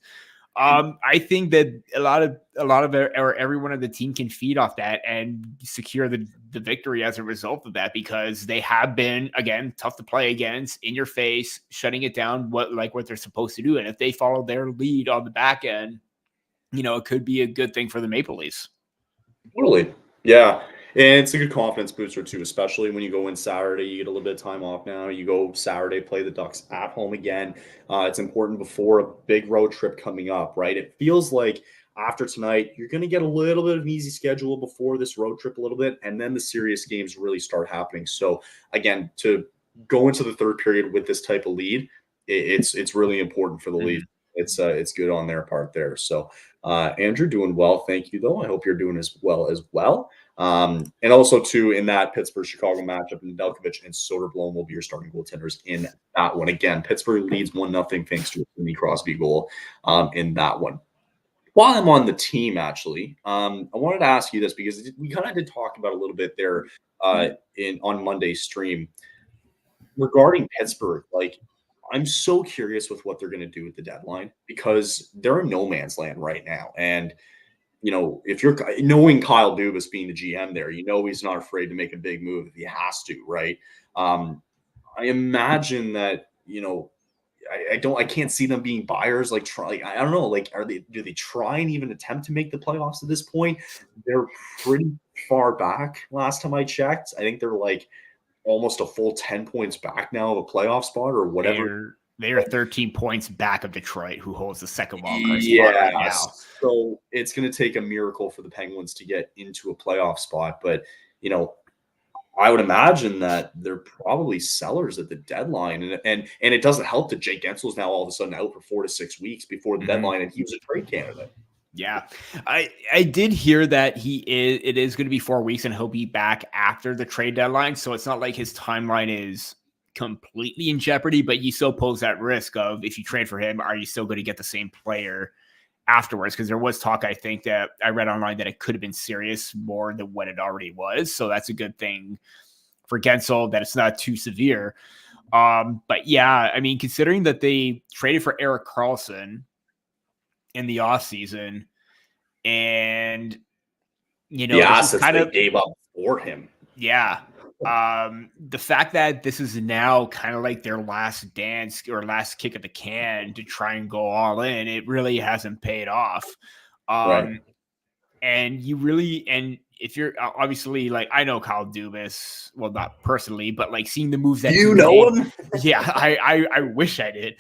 I think that a lot of or everyone on the team can feed off that and secure the victory as a result of that, because they have been, again, tough to play against, in your face, shutting it down, what they're supposed to do. And if they follow their lead on the back end, it could be a good thing for the Maple Leafs. Totally. Yeah. And it's a good confidence booster too, especially when you go in Saturday. You get a little bit of time off now. You go Saturday, play the Ducks at home again. It's important before a big road trip coming up, right? It feels like after tonight, you're going to get a little bit of an easy schedule before this road trip a little bit, and then the serious games really start happening. So again, to go into the third period with this type of lead, it's really important for the Leafs. It's good on their part there. So Andrew, doing well, thank you though. I hope you're doing as well. And also too, in that Pittsburgh-Chicago matchup, Nedeljkovic and Soderblom will be your starting goaltenders in that one. Again, Pittsburgh leads 1-0 thanks to a Sidney Crosby goal in that one. While I'm on the team, actually, I wanted to ask you this because we kind of did talk about a little bit there on Monday's stream regarding Pittsburgh. Like, I'm so curious with what they're going to do with the deadline because they're in no man's land right now. And, you know, if you're knowing Kyle Dubas being the GM there, you know, he's not afraid to make a big move if he has to, right? I imagine that, you know, I can't see them being buyers. Like, I don't know. Like, do they try and even attempt to make the playoffs at this point? They're pretty far back. Last time I checked, I think they're like almost a full 10 points back now of a playoff spot or whatever. They are 13 points back of Detroit, who holds the second wild card spot right now. So it's going to take a miracle for the Penguins to get into a playoff spot. But, you know, I would imagine that they're probably sellers at the deadline. And it doesn't help that Jake Gensel's now all of a sudden out for 4 to 6 weeks before the deadline, and he was a trade candidate. Yeah, I did hear that it is going to be 4 weeks and he'll be back after the trade deadline. So it's not like his timeline is completely in jeopardy, but you still pose that risk of, if you trade for him, are you still going to get the same player afterwards? Because there was talk, I think, that I read online that it could have been serious more than what it already was. So that's a good thing for Gensel, that it's not too severe. But yeah, I mean, considering that they traded for Erik Karlsson in the offseason, and, you know, the assets kind of gave up for him. Yeah. The fact that this is now kind of like their last dance or last kick at the can to try and go all in, it really hasn't paid off. Right. And if you're obviously, like, I know Kyle Dubas, well, not personally, but like seeing the moves that you know him. Yeah, I wish I did.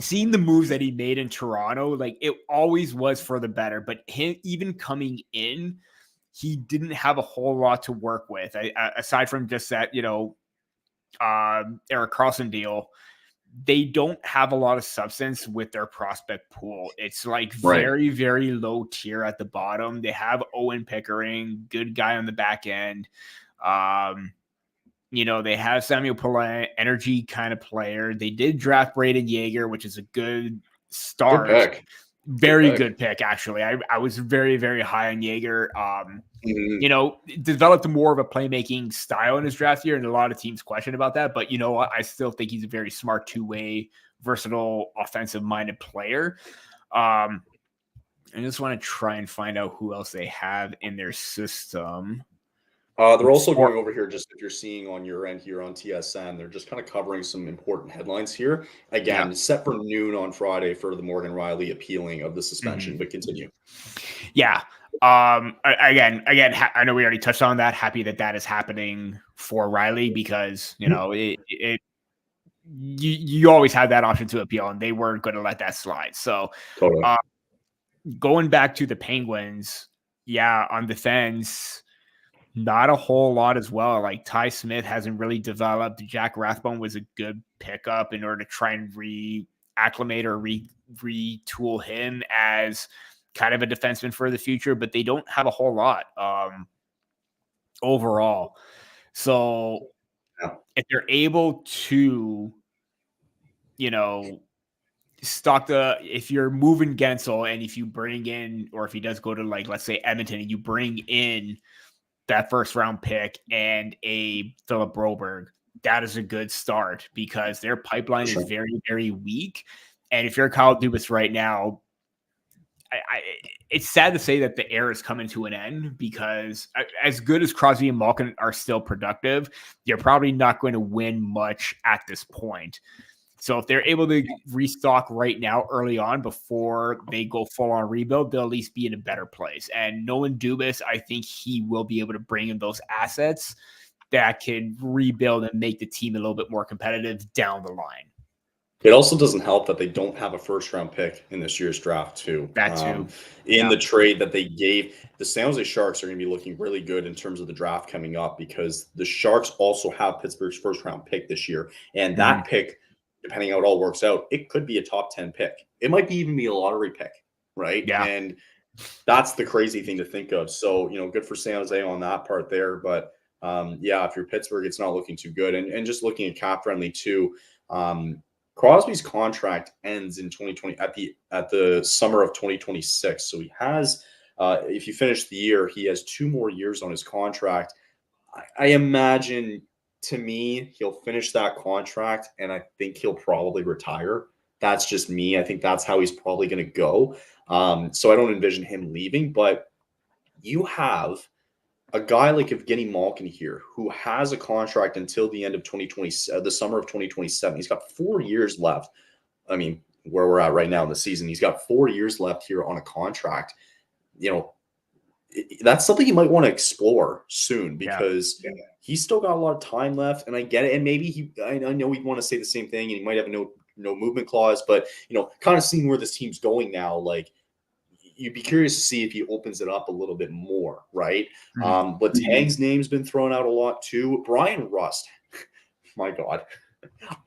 Seeing the moves that he made in Toronto, like, it always was for the better. But him even coming in, he didn't have a whole lot to work with, aside from just that, you know, Erik Karlsson deal. They don't have a lot of substance with their prospect pool. It's like very, very low tier at the bottom. They have Owen Pickering, good guy on the back end. You know, they have Samuel Poulin, energy kind of player. They did draft Braden Yeager, which is a good start. Good pick. Very good pick, actually. I was very, very high on Yeager. You know, developed more of a playmaking style in his draft year, and a lot of teams question about that. But, you know, I still think he's a very smart, two-way, versatile, offensive-minded player. I just want to try and find out who else they have in their system. They're also going over here, just if you're seeing on your end here on TSN, they're just kind of covering some important headlines here. Again, set for noon on Friday for the Morgan Riley appealing of the suspension, but continue. Yeah. Again, I know we already touched on that. Happy that is happening for Riley, because, you know, you always had that option to appeal, and they weren't going to let that slide. So totally. Going back to the Penguins, on defense, not a whole lot as well. Like, Ty Smith hasn't really developed. Jack Rathbone was a good pickup in order to try and reacclimate or retool him as kind of a defenseman for the future, but they don't have a whole lot overall. So if they're able to, you know, if you're moving Gensel, and if you bring in, or if he does go to, like, let's say Edmonton, and you bring in that first round pick and a Philip Broberg, that is a good start, because their pipeline is very, very weak. And if you're Kyle Dubas right now, it's sad to say that the era is coming to an end, because as good as Crosby and Malkin are still productive, you're probably not going to win much at this point. So if they're able to restock right now early on before they go full on rebuild, they'll at least be in a better place. And knowing Dubas, I think he will be able to bring in those assets that can rebuild and make the team a little bit more competitive down the line. It also doesn't help that they don't have a first-round pick in this year's draft, too. That too. In the trade that they gave, the San Jose Sharks are going to be looking really good in terms of the draft coming up because the Sharks also have Pittsburgh's first-round pick this year. And that pick, depending on how it all works out, it could be a top 10 pick. It might even be a lottery pick, right? Yeah. And that's the crazy thing to think of. So, good for San Jose on that part there. But, if you're Pittsburgh, it's not looking too good. And just looking at cap-friendly, too, Crosby's contract ends in 2020 at the summer of 2026. So he has, if you finish the year, he has 2 more years on his contract. I imagine, to me, he'll finish that contract, and I think he'll probably retire. That's just me. I think that's how he's probably going to go. So I don't envision him leaving. But you have a guy like Evgeny Malkin here who has a contract until the end of 2020, the summer of 2027. He's got 4 years left. I mean, where we're at right now in the season, he's got 4 years left here on a contract. That's something you might want to explore soon because he's still got a lot of time left, and I get it. And maybe I know we'd want to say the same thing, and he might have no movement clause, but kind of seeing where this team's going now, like, you'd be curious to see if he opens it up a little bit more, right? But Tang's name's been thrown out a lot too. Brian Rust, my God,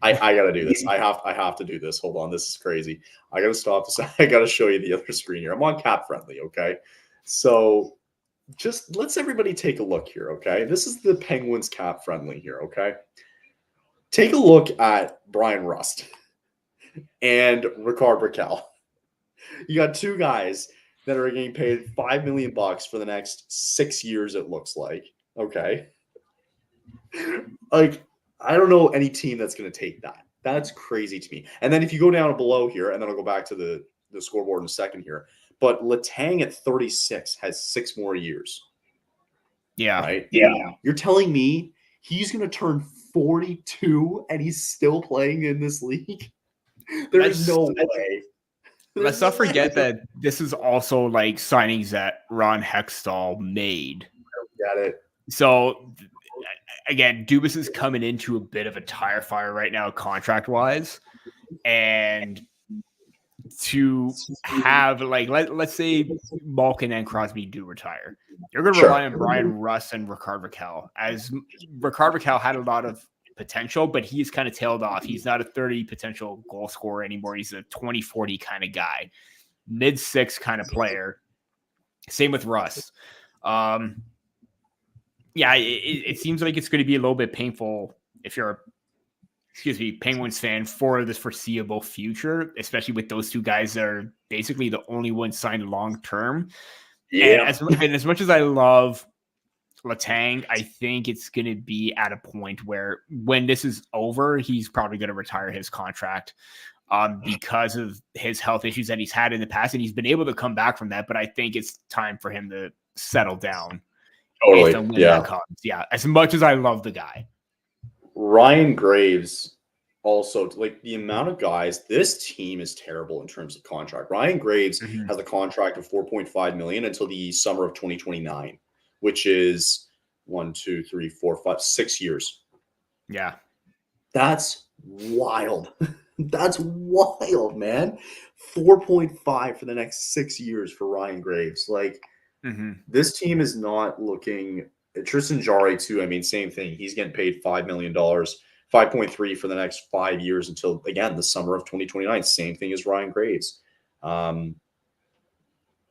I gotta do this. I have to do this. Hold on, this is crazy. I gotta stop this. I gotta show you the other screen here. I'm on Cap Friendly, okay? So just let's everybody take a look here, okay? This is the Penguins Cap Friendly here, okay? Take a look at Brian Rust and Rickard Rakell. You got 2 guys that are getting paid $5 million for the next 6 years, it looks like. Okay. Like, I don't know any team that's going to take that. That's crazy to me. And then if you go down below here, and then I'll go back to the scoreboard in a second here, but Letang at 36 has 6 more years. Yeah. Right? Yeah. You're telling me he's going to turn 42 and he's still playing in this league? There's no way. Let's not forget that this is also like signings that Ron Hextall made. Got it. So again, Dubas is coming into a bit of a tire fire right now, contract-wise, and to have let's say Malkin and Crosby do retire, you're going to rely on Brian Rust and Rickard Rakell. As Rickard Rakell had a lot of potential, but he's kind of tailed off. He's not a 30 potential goal scorer anymore. He's a 20-40 kind of guy, mid-6 kind of player. Same with Russ. It seems like it's going to be a little bit painful if you're Penguins fan for the foreseeable future, especially with those 2 guys that are basically the only ones signed long-term. Yeah. And as much as I love Letang, I think it's going to be at a point where when this is over, he's probably going to retire his contract because of his health issues that he's had in the past, and he's been able to come back from that. But I think it's time for him to settle down. Totally. Yeah. As much as I love the guy, Ryan Graves also, like, the amount of guys, this team is terrible in terms of contract. Ryan Graves has a contract of $4.5 million until the summer of 2029. Which is 1, 2, 3, 4, 5, 6 years. Yeah. That's wild. That's wild, man. 4.5 for the next 6 years for Ryan Graves. Like, this team is not looking. Tristan Jarry, too. I mean, same thing. He's getting paid $5 million, 5.3 for the next 5 years until, again, the summer of 2029. Same thing as Ryan Graves.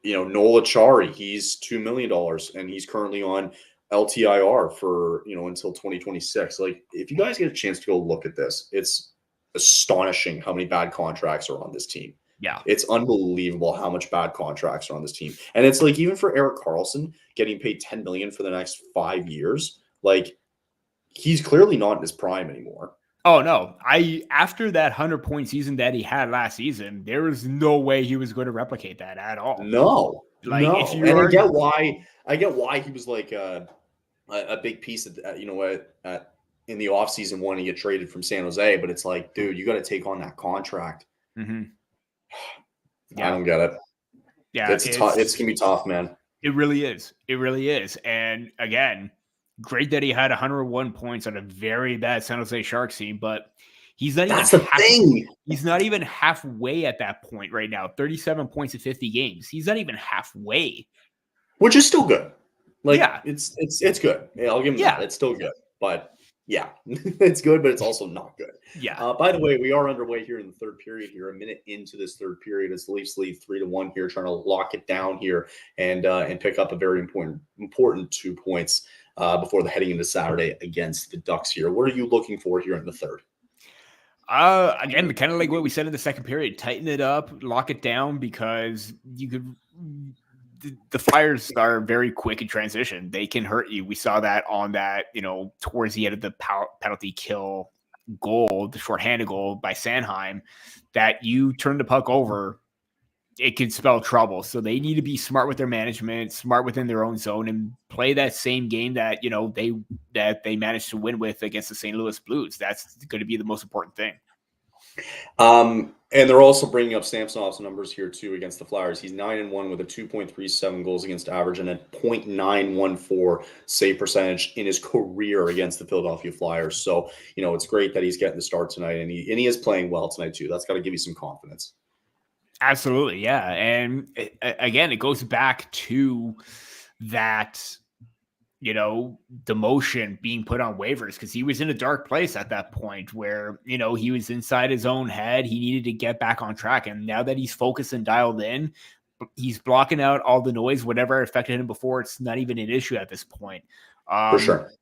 Noel Achari, he's $2 million, and he's currently on LTIR for, until 2026. Like, if you guys get a chance to go look at this, it's astonishing how many bad contracts are on this team. Yeah. It's unbelievable how much bad contracts are on this team. And it's like, even for Erik Karlsson getting paid $10 million for the next 5 years, like, he's clearly not in his prime anymore. Oh, no. After that 100-point season that he had last season, there was no way he was going to replicate that at all. No. Like, no. If you and I get why he was like a big piece of, in the offseason wanting to get traded from San Jose, but it's like, dude, you got to take on that contract. Yeah. I don't get it. Yeah. It's going to be tough, man. It really is. It really is. And again, great that he had 101 points on a very bad San Jose Sharks team, but He's not That's the thing. He's not even halfway at that point right now. 37 points in 50 games. He's not even halfway. Which is still good. Like, yeah, it's good. Yeah, I'll give him that. It's still good. But yeah, it's good, but it's also not good. Yeah. By the way, we are underway here in the third period here, a minute into this third period. As the Leafs lead 3-1 here, trying to lock it down here and pick up a very important 2 points before the heading into Saturday against the Ducks here. What are you looking for here in the third? Again, kind of like what we said in the second period, tighten it up, lock it down, because the Flyers are very quick in transition. They can hurt you. We saw that on that, towards the end of the penalty kill goal, the shorthanded goal by Sanheim, that you turn the puck over, it can spell trouble. So they need to be smart with their management, smart within their own zone, and play that same game that they managed to win with against the St. Louis Blues. That's going to be the most important thing. And they're also bringing up Samsonov's numbers here too against the Flyers. He's 9-1 with a 2.37 goals against average and a .914 save percentage in his career against the Philadelphia Flyers. So, it's great that he's getting the start tonight, and he is playing well tonight too. That's got to give you some confidence. Absolutely, yeah. And again, it goes back to that, demotion being put on waivers, because he was in a dark place at that point where, he was inside his own head. He needed to get back on track. And now that he's focused and dialed in, he's blocking out all the noise, whatever affected him before. It's not even an issue at this point. For sure.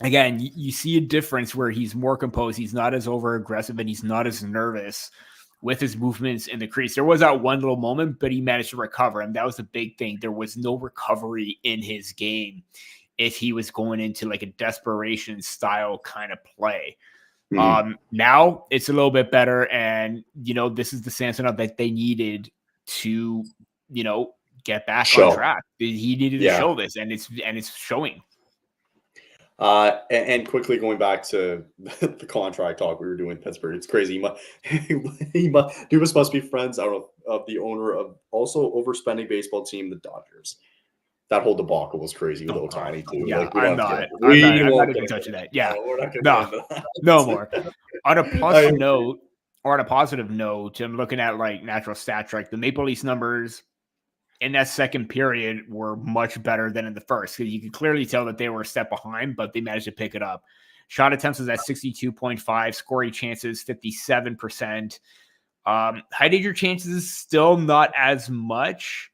Again, you see a difference where he's more composed. He's not as over aggressive, and he's not as nervous with his movements in the crease. There was that one little moment, but he managed to recover, and that was the big thing. There was no recovery in his game if he was going into like a desperation style kind of play. Now it's a little bit better, and this is the Samsonov that they needed to get back on track. He needed to show this, and it's showing. And quickly going back to the contract talk we were doing in Pittsburgh, it's crazy. Dubas must be friends of the owner of also overspending baseball team, the Dodgers. That whole debacle was crazy with Ohtani too. Yeah, I'm not even touching that. Yeah, no more. On a positive note, I'm looking at like natural stat track. The Maple Leafs numbers in that second period were much better than in the first. You could clearly tell that they were a step behind, but they managed to pick it up. Shot attempts was at 62.5, scoring chances 57%. High danger chances still not as much,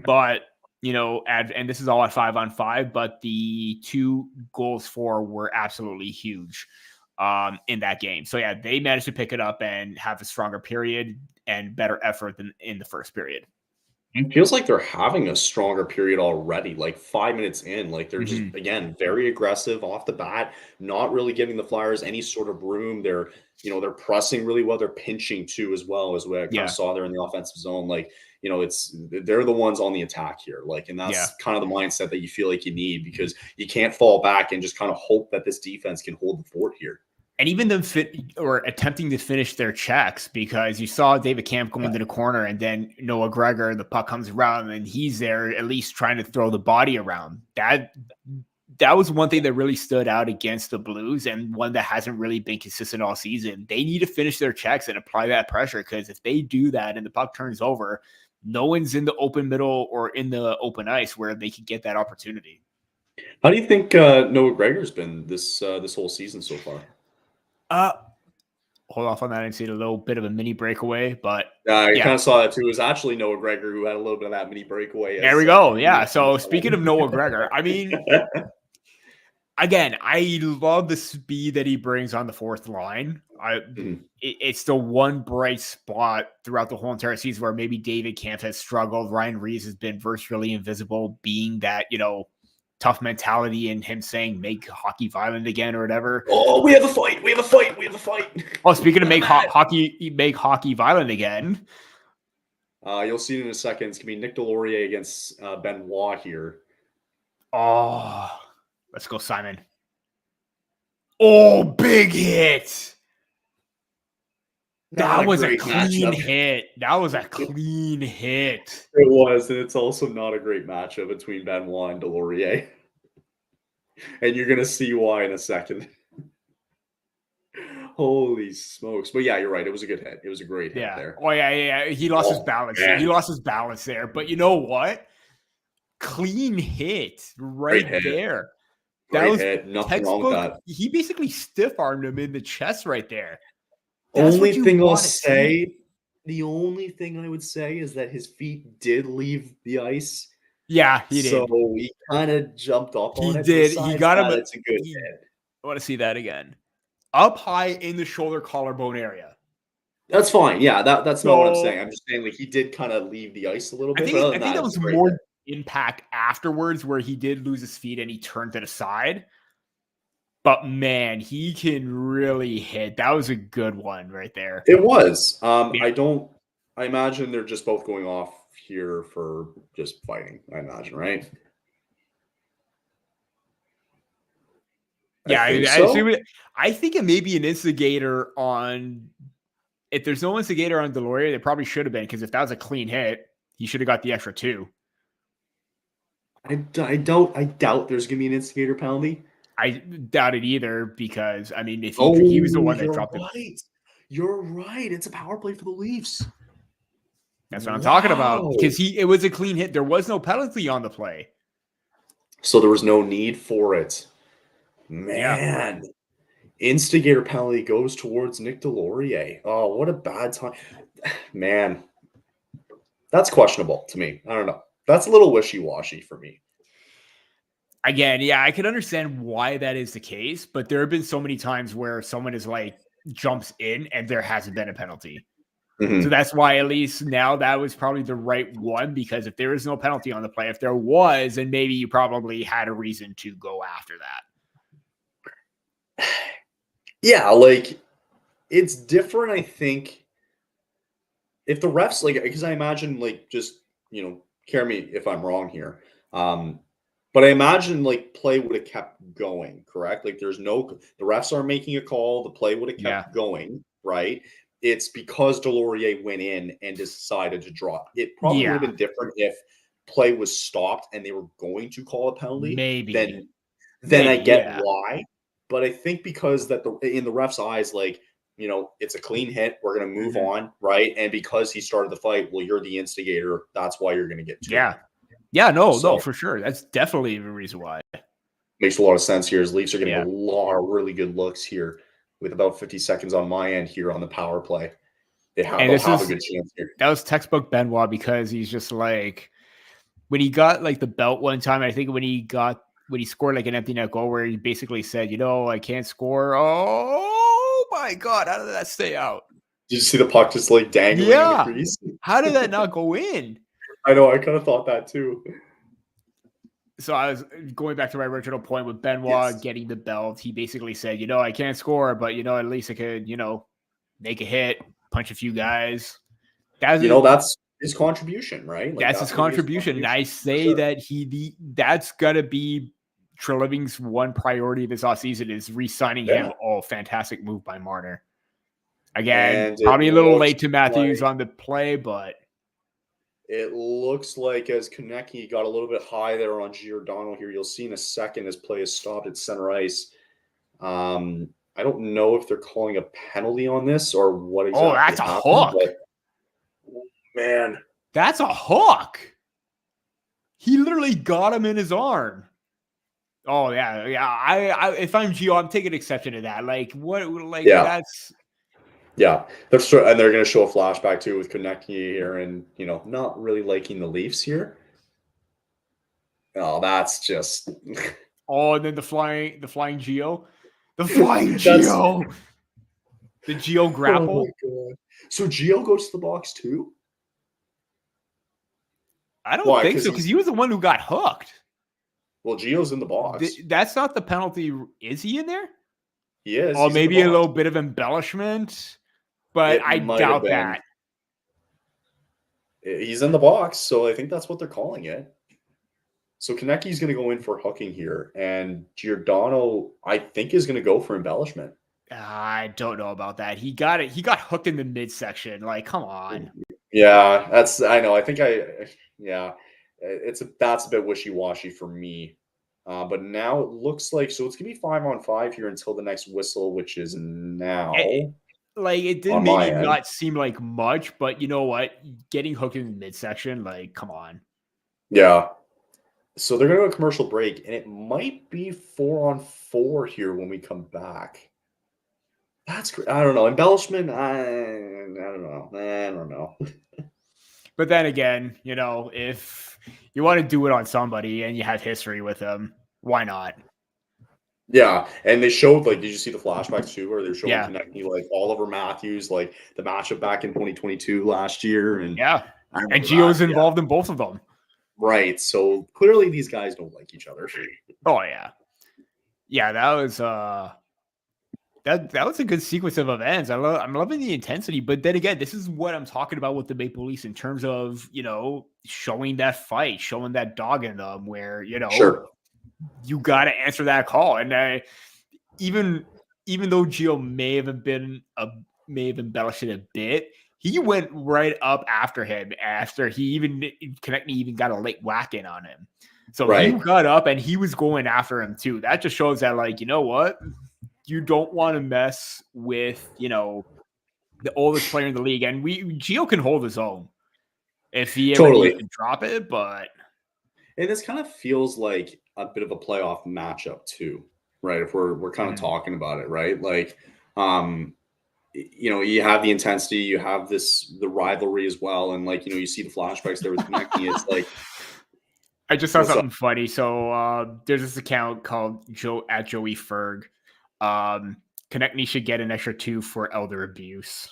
but and this is all at 5-on-5, but the 2 goals for were absolutely huge in that game. So yeah, they managed to pick it up and have a stronger period and better effort than in the first period. It feels like they're having a stronger period already, like 5 minutes in. Like they're just, again, very aggressive off the bat, not really giving the Flyers any sort of room. They're pressing really well. They're pinching too, as well, as what I kind of saw there in the offensive zone. Like, they're the ones on the attack here. Like, and that's kind of the mindset that you feel like you need, because you can't fall back and just kind of hope that this defense can hold the fort here. And even them attempting to finish their checks, because you saw David Camp go into the corner, and then Noah Gregor, the puck comes around and he's there at least trying to throw the body around. That was one thing that really stood out against the Blues, and one that hasn't really been consistent all season. They need to finish their checks and apply that pressure, because if they do that and the puck turns over, no one's in the open middle or in the open ice where they can get that opportunity. How do you think Noah Gregor's been this whole season so far? Hold off on that. I see a little bit of a mini breakaway, but I kind of saw that too. It was actually Noah Gregor who had a little bit of that mini breakaway. There we go. Yeah. So speaking of Noah Gregor, I mean, again, I love the speed that he brings on the fourth line. It's the one bright spot throughout the whole entire season where maybe David Camp has struggled. Ryan Reeves has been virtually invisible, being that, tough mentality and him saying make hockey violent again or whatever. Oh, we have a fight. Oh, speaking of make hockey violent again. You'll see it in a second. It's going to be Nick Delorier against Benoit here. Oh, let's go, Simon. Oh, big hit. That was a clean hit. That was a clean hit. It was, and it's also not a great matchup between Benoit and Delorier. And you're going to see why in a second. Holy smokes. But yeah, you're right. It was a good hit. It was a great hit there. Oh, yeah. He lost his balance. Man. He lost his balance there. But you know what? Clean hit right Great hit. there. Great hit. Nothing wrong with that. He basically stiff armed him in the chest right there. The only thing I would say is that his feet did leave the ice. Yeah, he did. So he kind of jumped up on it. He did. He got him. It's a good hit. I want to see that again. Up high in the shoulder collarbone area. That's fine. Yeah, that's not what I'm saying. I'm just saying like he did kind of leave the ice a little bit. I think that was more impact afterwards where he did lose his feet and he turned to the side. But man, he can really hit. That was a good one right there. It was. I imagine they're just both going off here for just fighting, I imagine, right? Yeah, I think it may be an instigator on. If there's no instigator on Delorier, there probably should have been, because if that was a clean hit, he should have got the extra 2. I doubt there's gonna be an instigator penalty. I doubt it either, because I mean, if he was the one that dropped it. You're right. It's a power play for the Leafs. That's what I'm talking about. Because it was a clean hit. There was no penalty on the play. So there was no need for it. Man. Yeah. Instigator penalty goes towards Nick Delorier. Oh, what a bad time. Man. That's questionable to me. I don't know. That's a little wishy-washy for me. Again, yeah, I can understand why that is the case, but there have been so many times where someone is like jumps in and there hasn't been a penalty. So that's why at least now that was probably the right one, because if there is no penalty on the play, if there was, then maybe you probably had a reason to go after that. Yeah, like it's different, I think. If the refs, like, because I imagine, like, just, carry me if I'm wrong here. But I imagine, like, play would have kept going, correct? Like, the refs aren't making a call. The play would have kept going, right? It's because Delorier went in and decided to draw. It probably would have been different if play was stopped and they were going to call a penalty. Maybe. Then I get why. But I think because that in the ref's eyes, like, it's a clean hit. We're going to move on, right? And because he started the fight, well, you're the instigator. That's why you're going to get to it. Yeah, no, for sure. That's definitely the reason why. Makes a lot of sense here. As Leafs are getting a lot of really good looks here with about 50 seconds on my end here on the power play. They'll have a good chance here. That was textbook Benoit, because he's just like, when he got like the belt one time, I think when he scored like an empty net goal where he basically said, I can't score. Oh my God, how did that stay out? Did you see the puck just like dangling in the crease? How did that not go in? I know, I kind of thought that too. So I was going back to my original point with Benoit getting the belt. He basically said, I can't score, but at least I could, make a hit, punch a few guys. That's his contribution, right? Like, that's his contribution. And I say that that's gotta be Treliving's one priority this offseason is re-signing him. Oh, fantastic move by Marner. Again, probably a little late to Matthews on the play, but it looks like as Konecny got a little bit high there on Giordano here, you'll see in a second as play is stopped at center ice. I don't know if they're calling a penalty on this or what exactly. Oh, that's a hook. Man. That's a hook. He literally got him in his arm. Oh, yeah. I if I'm Gio, I'm taking exception to that. Like, what? Like, that's... Yeah, and they're going to show a flashback too with Konecny here, and not really liking the Leafs here. Oh, that's just. Oh, and then the flying Gio, the Gio grapple. Oh my God. So Gio goes to the box too. I don't think so, because he was the one who got hooked. Well, Gio's in the box. That's not the penalty. Is he in there? He is. Oh, maybe a little bit of embellishment. But I doubt that. He's in the box, so I think that's what they're calling it. So Konecny's going to go in for hooking here, and Giordano, I think, is going to go for embellishment. I don't know about that. He got it. He got hooked in the midsection. Like, come on. Yeah, I know. I think that's a bit wishy-washy for me. But now it looks like so it's gonna be 5-on-5 here until the next whistle, which is now It did on my maybe end. not seem like much, but you know what? Getting hooked in the midsection, come on. Yeah. So they're gonna go to commercial break, and it might be 4-on-4 here when we come back. That's great. I don't know. Embellishment, I don't know. But then again, if you want to do it on somebody and you have history with them, why not? Yeah, and they showed did you see the flashbacks too, where they're showing Yeah. connecting Oliver Matthews, the matchup back in 2022 last year, and Yeah. I And remember Gio's that. involved in both of them. Right. So clearly these guys don't like each other. Oh yeah. Yeah, that was that was a good sequence of events. I'm loving the intensity, but then again, this is what I'm talking about with the Maple Leafs in terms of, showing that fight, showing that dog in them where, Sure. you got to answer that call. And even though Gio may have embellished it a bit, he went right up after him after Konechny even got a late whack in on him. So He got up and he was going after him too. That just shows that, you know what? You don't want to mess with, the oldest player in the league. And Gio can hold his own if he ever needs to drop it, but. And this kind of feels like a bit of a playoff matchup too, right? If we're kind of talking about it, right? You have the intensity, you have the rivalry as well, and you see the flashbacks there with Konechny. It's I just saw something funny. So there's this account called Joey Ferg. Konechny should get an extra 2 for elder abuse.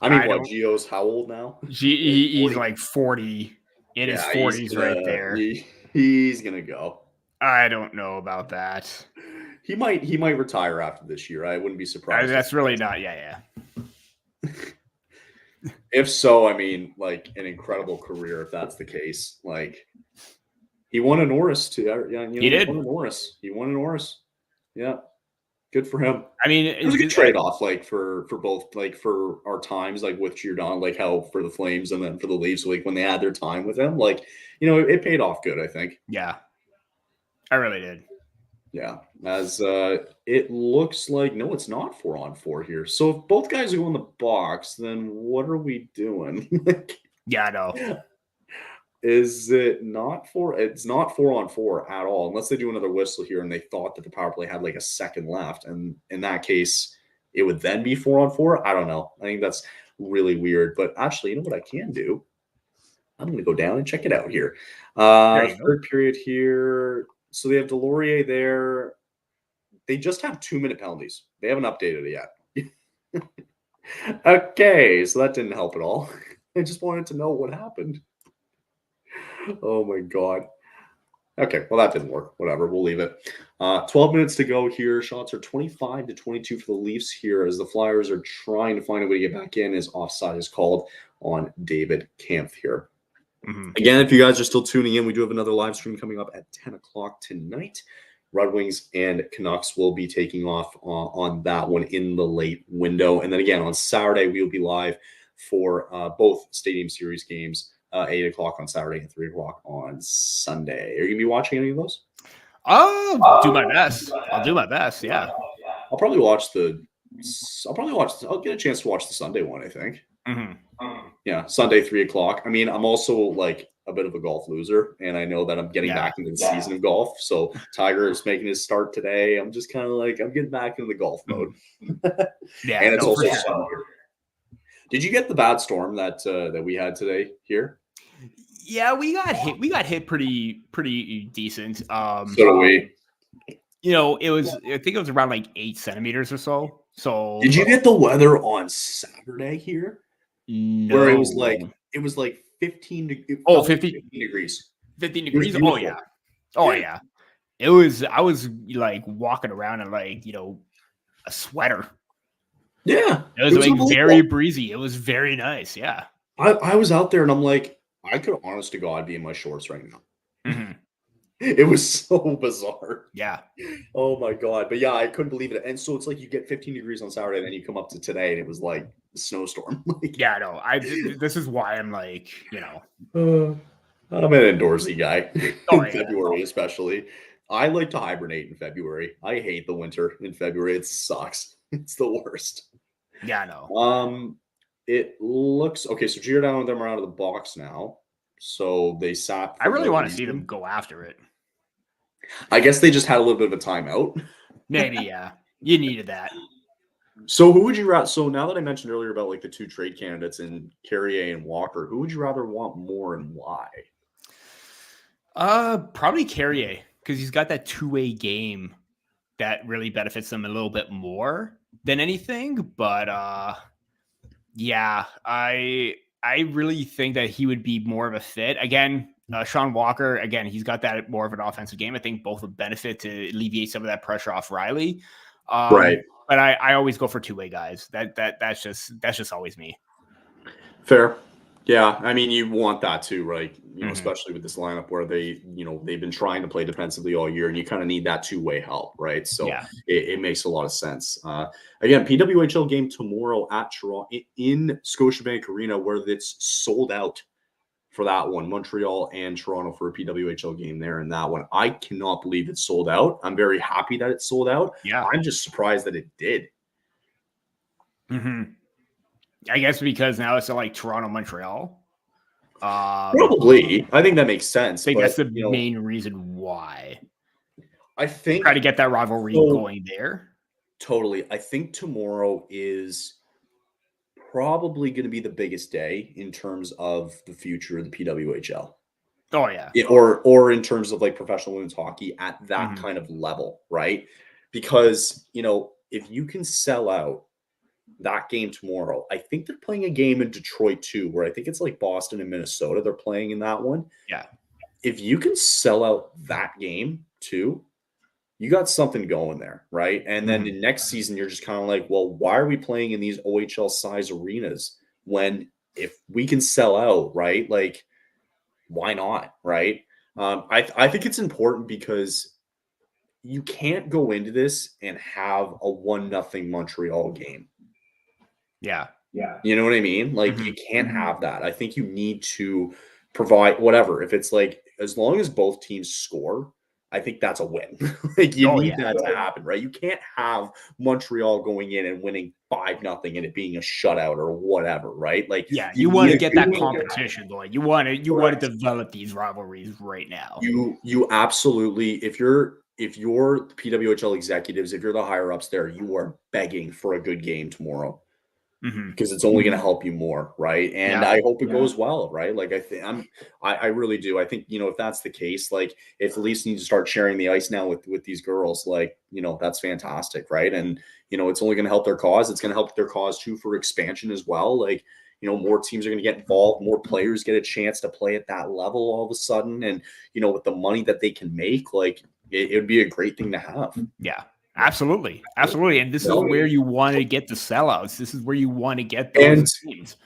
I mean, Gio's how old now? He's 40 in his 40s right there. He's gonna go. I don't know about that. He might retire after this year. I wouldn't be surprised. That's really not. Yeah. If so, I mean, an incredible career. If that's the case, he won a Norris too. Yeah, he did. He won a Norris. Yeah, good for him. I mean, it was a good trade off, for both, for our times, with Giordano, how for the Flames and then for the Leafs, when they had their time with him, it paid off good. I think. Yeah, I really did. Yeah, as it looks like no, it's not 4-on-4 here. So if both guys are going the box, then what are we doing? Yeah, I know. Is it not it's not 4-on-4 at all, unless they do another whistle here and they thought that the power play had a second left. And in that case, it would then be 4-on-4. I don't know. I think that's really weird. But actually, you know what I can do? I'm going to go down and check it out here. Third period here. So they have Delorier there. They just have 2-minute penalties. They haven't updated it yet. Okay, so that didn't help at all. I just wanted to know what happened. Oh my God. Okay, well that didn't work. Whatever, we'll leave it. 12 minutes to go here. Shots are 25-22 for the Leafs here as the Flyers are trying to find a way to get back in as offside is called on David Kampf here. Mm-hmm. Again, if you guys are still tuning in, we do have another live stream coming up at 10 o'clock tonight. Red Wings and Canucks will be taking off on that one in the late window. And then again, on Saturday, we will be live for both Stadium Series games, 8 o'clock on Saturday and 3 o'clock on Sunday. Are you going to be watching any of those? I'll do my best. I'll do my best, yeah. I'll get a chance to watch the Sunday one, I think. Mm-hmm. Yeah, Sunday, 3 o'clock. I mean, I'm also a bit of a golf loser, and I know that I'm getting back into the season of golf. So Tiger is making his start today. I'm just kind of I'm getting back into the golf mode. Yeah, and it's also summer. Did you get the bad storm that we had today here? Yeah, we got hit. We got hit pretty decent. So do we. I think it was around 8 centimeters or so. So did you get the weather on Saturday here? No. Where it was 15 degrees. 15 degrees. 15 degrees. Oh yeah. Oh yeah. I was walking around in a sweater. Yeah. It was very breezy. It was very nice. Yeah. I was out there and I'm I could honest to God be in my shorts right now. Mm-hmm. It was so bizarre. Yeah. Oh my God. But yeah, I couldn't believe it. And so it's you get 15 degrees on Saturday, and then you come up to today and it was a snowstorm. Yeah, no. This is why I'm I'm an indoorsy guy Oh, in yeah. February, especially. I like to hibernate in February. I hate the winter in February. It sucks. It's the worst. Yeah, I know. It looks okay. So Giordano and them are out of the box now. So they sat I for really no want to see them reason. go after it. I guess they just had a little bit of a timeout. Maybe, yeah. You needed that. So who would you rather? So now that I mentioned earlier about like the two trade candidates in Carrier and Walker, who would you rather want more and why? Probably Carrier, because he's got that two-way game that really benefits them a little bit more than anything. But yeah, I really think that he would be more of a fit. Again, Sean Walker, again, he's got that more of an offensive game. I think both would benefit to alleviate some of that pressure off Riley. Right. But I always go for two-way guys. That's just always me. Fair. Yeah, I mean, you want that too, right? Mhm. Especially with this lineup where they've been trying to play defensively all year, and you kind of need that two-way help, right? So Yeah. it makes a lot of sense. Again, PWHL game tomorrow at Toronto in Scotiabank Arena, where it's sold out for that one. Montreal and Toronto for a PWHL game there in that one. I cannot believe it's sold out. I'm very happy that it's sold out. Yeah. I'm just surprised that it did. Mm-hmm. I guess because now it's like Toronto, Montreal. Probably. I think that makes sense. I think but, that's the main reason why. I think Try to get that rivalry going there. Totally. I think tomorrow is probably going to be the biggest day in terms of the future of the PWHL. Oh, yeah. Or in terms of like professional women's hockey at that Mhm. kind of level, right? Because, if you can sell out that game tomorrow, I think they're playing a game in Detroit too, where I think it's like Boston and Minnesota. They're playing in that one. Yeah. If you can sell out that game too, you got something going there, right? And then the next season, you're just kind of like, well, why are we playing in these OHL size arenas when if we can sell out, right? Like, why not, right? I think it's important because you can't go into this and have a 1-0 Montreal game. Yeah. You know what I mean? Like, you can't have that. I think you need to provide whatever. If it's like, as long as both teams score, I think that's a win. Like, you need that to happen, right? You can't have Montreal going in and winning 5-0 and it being a shutout or whatever, right? Like, Yeah, you want to get that competition going. You want to develop these rivalries right now. You absolutely, if you're PWHL executives, if you're the higher ups there, you are begging for a good game tomorrow. Because it's only going to help you more, right? And I hope it goes well, right? Like, I really do. I think, if that's the case, like, if the Leafs need to start sharing the ice now with these girls, like, that's fantastic, right? And it's only going to help their cause. It's going to help their cause too for expansion as well. Like, more teams are going to get involved, more players get a chance to play at that level all of a sudden, and with the money that they can make, like, it would be a great thing to have. Yeah. Absolutely. And this is where you want to get the sellouts. This is where you want to get those teams.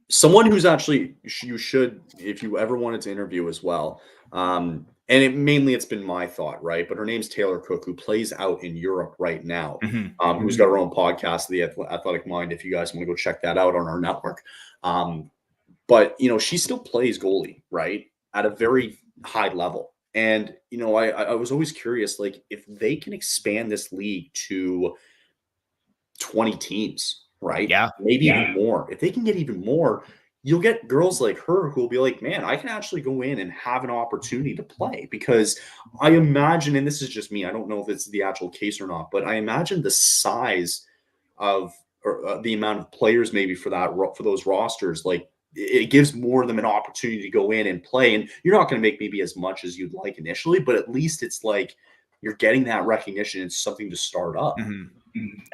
Someone who's actually, you should, if you ever wanted to interview as well, and it's been my thought, right? But her name's Taylor Cook, who plays out in Europe right now, who's got her own podcast, The Athletic Mind, if you guys want to go check that out on our network. But, she still plays goalie, right? At a very high level. And, I was always curious, like, if they can expand this league to 20 teams, right? Yeah. Maybe even more. If they can get even more, you'll get girls like her who will be like, man, I can actually go in and have an opportunity to play. Because I imagine, and this is just me, I don't know if it's the actual case or not, but I imagine the size of or the amount of players maybe for those rosters, like, it gives more of them an opportunity to go in and play. And you're not going to make maybe as much as you'd like initially, but at least it's like you're getting that recognition. It's something to start up.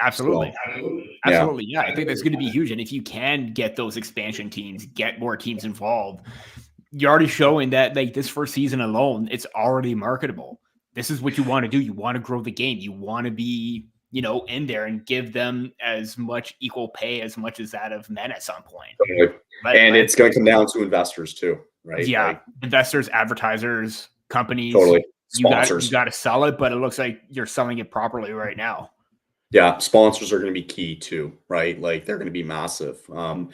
Absolutely. So, Absolutely. Yeah. I think that's going to be huge. And if you can get those expansion teams, get more teams involved, you're already showing that, like, this first season alone, it's already marketable. This is what you want to do. You want to grow the game. You want to be, in there and give them as much equal pay as much as that of men at some point. And it's going to come down to investors too, right? Yeah. Like, investors, advertisers, companies. Totally. Sponsors. You got to sell it, but it looks like you're selling it properly right now. Yeah, sponsors are going to be key too, right? Like, they're going to be massive. And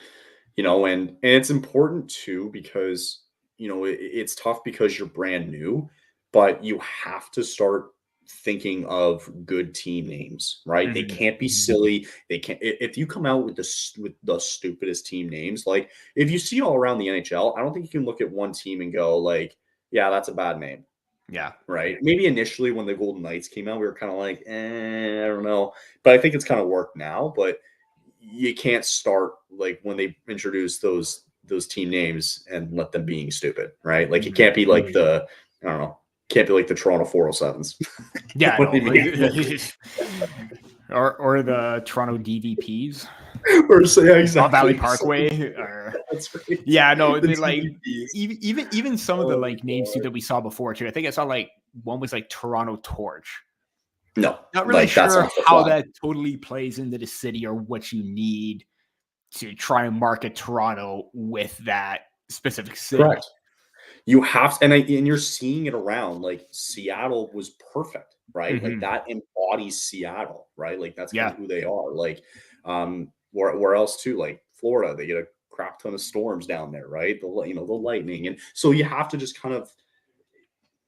it's important too because it's tough because you're brand new, but you have to start thinking of good team names, right? They can't be silly. They can't. If you come out with the stupidest team names, like if you see all around the NHL, I don't think you can look at one team and go like, yeah, that's a bad name. Yeah. Right. Maybe initially when the Golden Knights came out, we were kind of like, I don't know. But I think it's kind of worked now. But you can't start like when they introduce those team names and let them being stupid, right? Like it can't be like I don't know, can't be like the Toronto 407s. Yeah, What do you mean? or the Toronto DVPs. Or exactly. Valley Parkway. That's right. Yeah, no, like even some of the like names too that we saw before too. I think I saw like one was like Toronto Torch. No, not really sure how that totally plays into the city or what you need to try and market Toronto with that specific city. Correct. You have to, and you're seeing it around. Like Seattle was perfect, right? Like that embodies Seattle, right? Like that's kind of who they are. Like, where else too? Like Florida, they get a crap ton of storms down there, right? The lightning, and so you have to just kind of,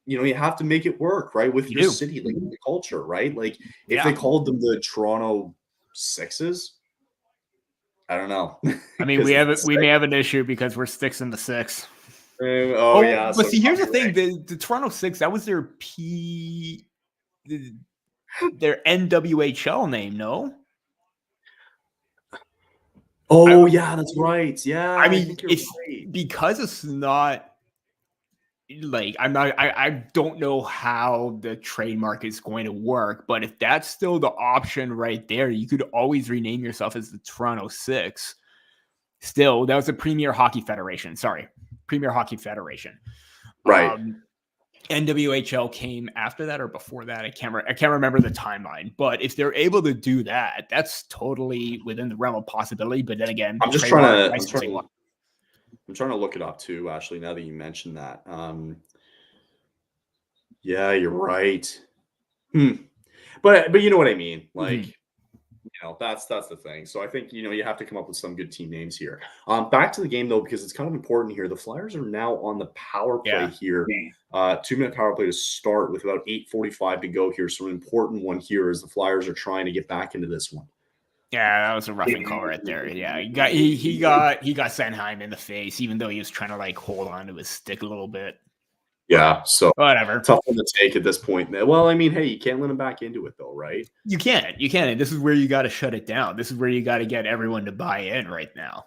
you have to make it work, right? With your city, like the culture, right? Like if they called them the Toronto Sixes, I don't know. I mean, we may have an issue because we're 6 in the 6. Yeah. But see, here's the thing: the Toronto Six, that was their their NWHL name, no? Oh yeah, that's right. Yeah, I mean, think you're right. Because it's not like I don't know how the trademark is going to work, but if that's still the option right there, you could always rename yourself as the Toronto Six. Still, that was the Premier Hockey Federation. Sorry, Premier Hockey Federation. Right. NWHL came after that or before that. I can't remember the timeline. But if they're able to do that, that's totally within the realm of possibility. But then again, I'm trying to look it up too, Ashley, now that you mentioned that. Yeah, you're right. But you know what I mean? Like, that's the thing. So I think, you have to come up with some good team names here. Back to the game though, because it's kind of important here. The Flyers are now on the power play here. 2-minute power play to start with about 8:45 to go here. So an important one here is the Flyers are trying to get back into this one. Yeah, that was a roughing call right there. Yeah, he got Sanheim in the face, even though he was trying to like hold on to his stick a little bit. Yeah, so whatever. Tough one to take at this point. Well, I mean, hey, you can't let him back into it though, right? You can't. And this is where you got to shut it down. This is where you got to get everyone to buy in right now.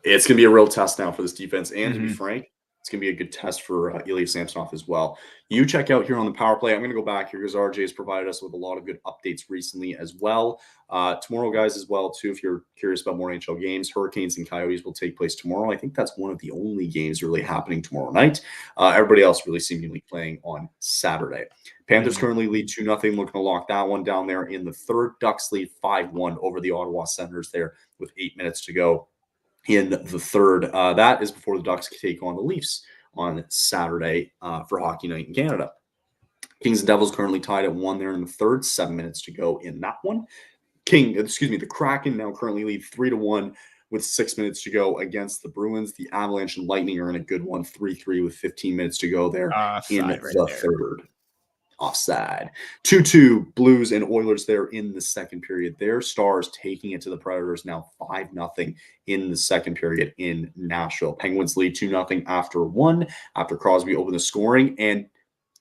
It's going to be a real test now for this defense, and to be frank, it's going to be a good test for Ilya Samsonov as well. You check out here on the power play. I'm going to go back here because RJ has provided us with a lot of good updates recently as well. Tomorrow, guys, as well, too, if you're curious about more NHL games, Hurricanes and Coyotes will take place tomorrow. I think that's one of the only games really happening tomorrow night. Everybody else really seemingly playing on Saturday. Panthers currently lead 2-0, looking to lock that one down there in the third. Ducks lead 5-1 over the Ottawa Senators there with 8 minutes to go in the third. That is before the Ducks take on the Leafs on Saturday for Hockey Night in Canada. Kings and Devils currently tied at 1 there in the third. 7 minutes to go in that one. The Kraken now currently lead 3-1 with 6 minutes to go against the Bruins. The Avalanche and Lightning are in a good one, 3-3 with 15 minutes to go there in the third. Offside. 2-2 Blues and Oilers there in the second period. Their Stars taking it to the Predators now 5-0 in the second period in Nashville. Penguins lead 2-0 after Crosby opened the scoring. And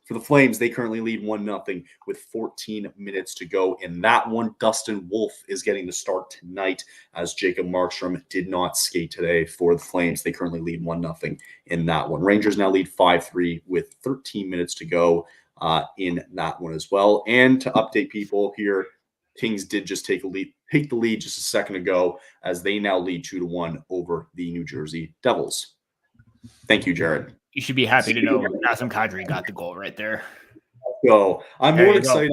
for the Flames, they currently lead 1-0 with 14 minutes to go in that one. Dustin Wolf is getting the start tonight as Jacob Markstrom did not skate today for the Flames. They currently lead 1-0 in that one. Rangers now lead 5-3 with 13 minutes to go in that one as well. And to update people here, Kings did just take the lead just a second ago as they now lead 2-1 over the New Jersey Devils. Thank you, Jared. You should be happy to know Nazem Kadri got the goal right there. So I'm more excited.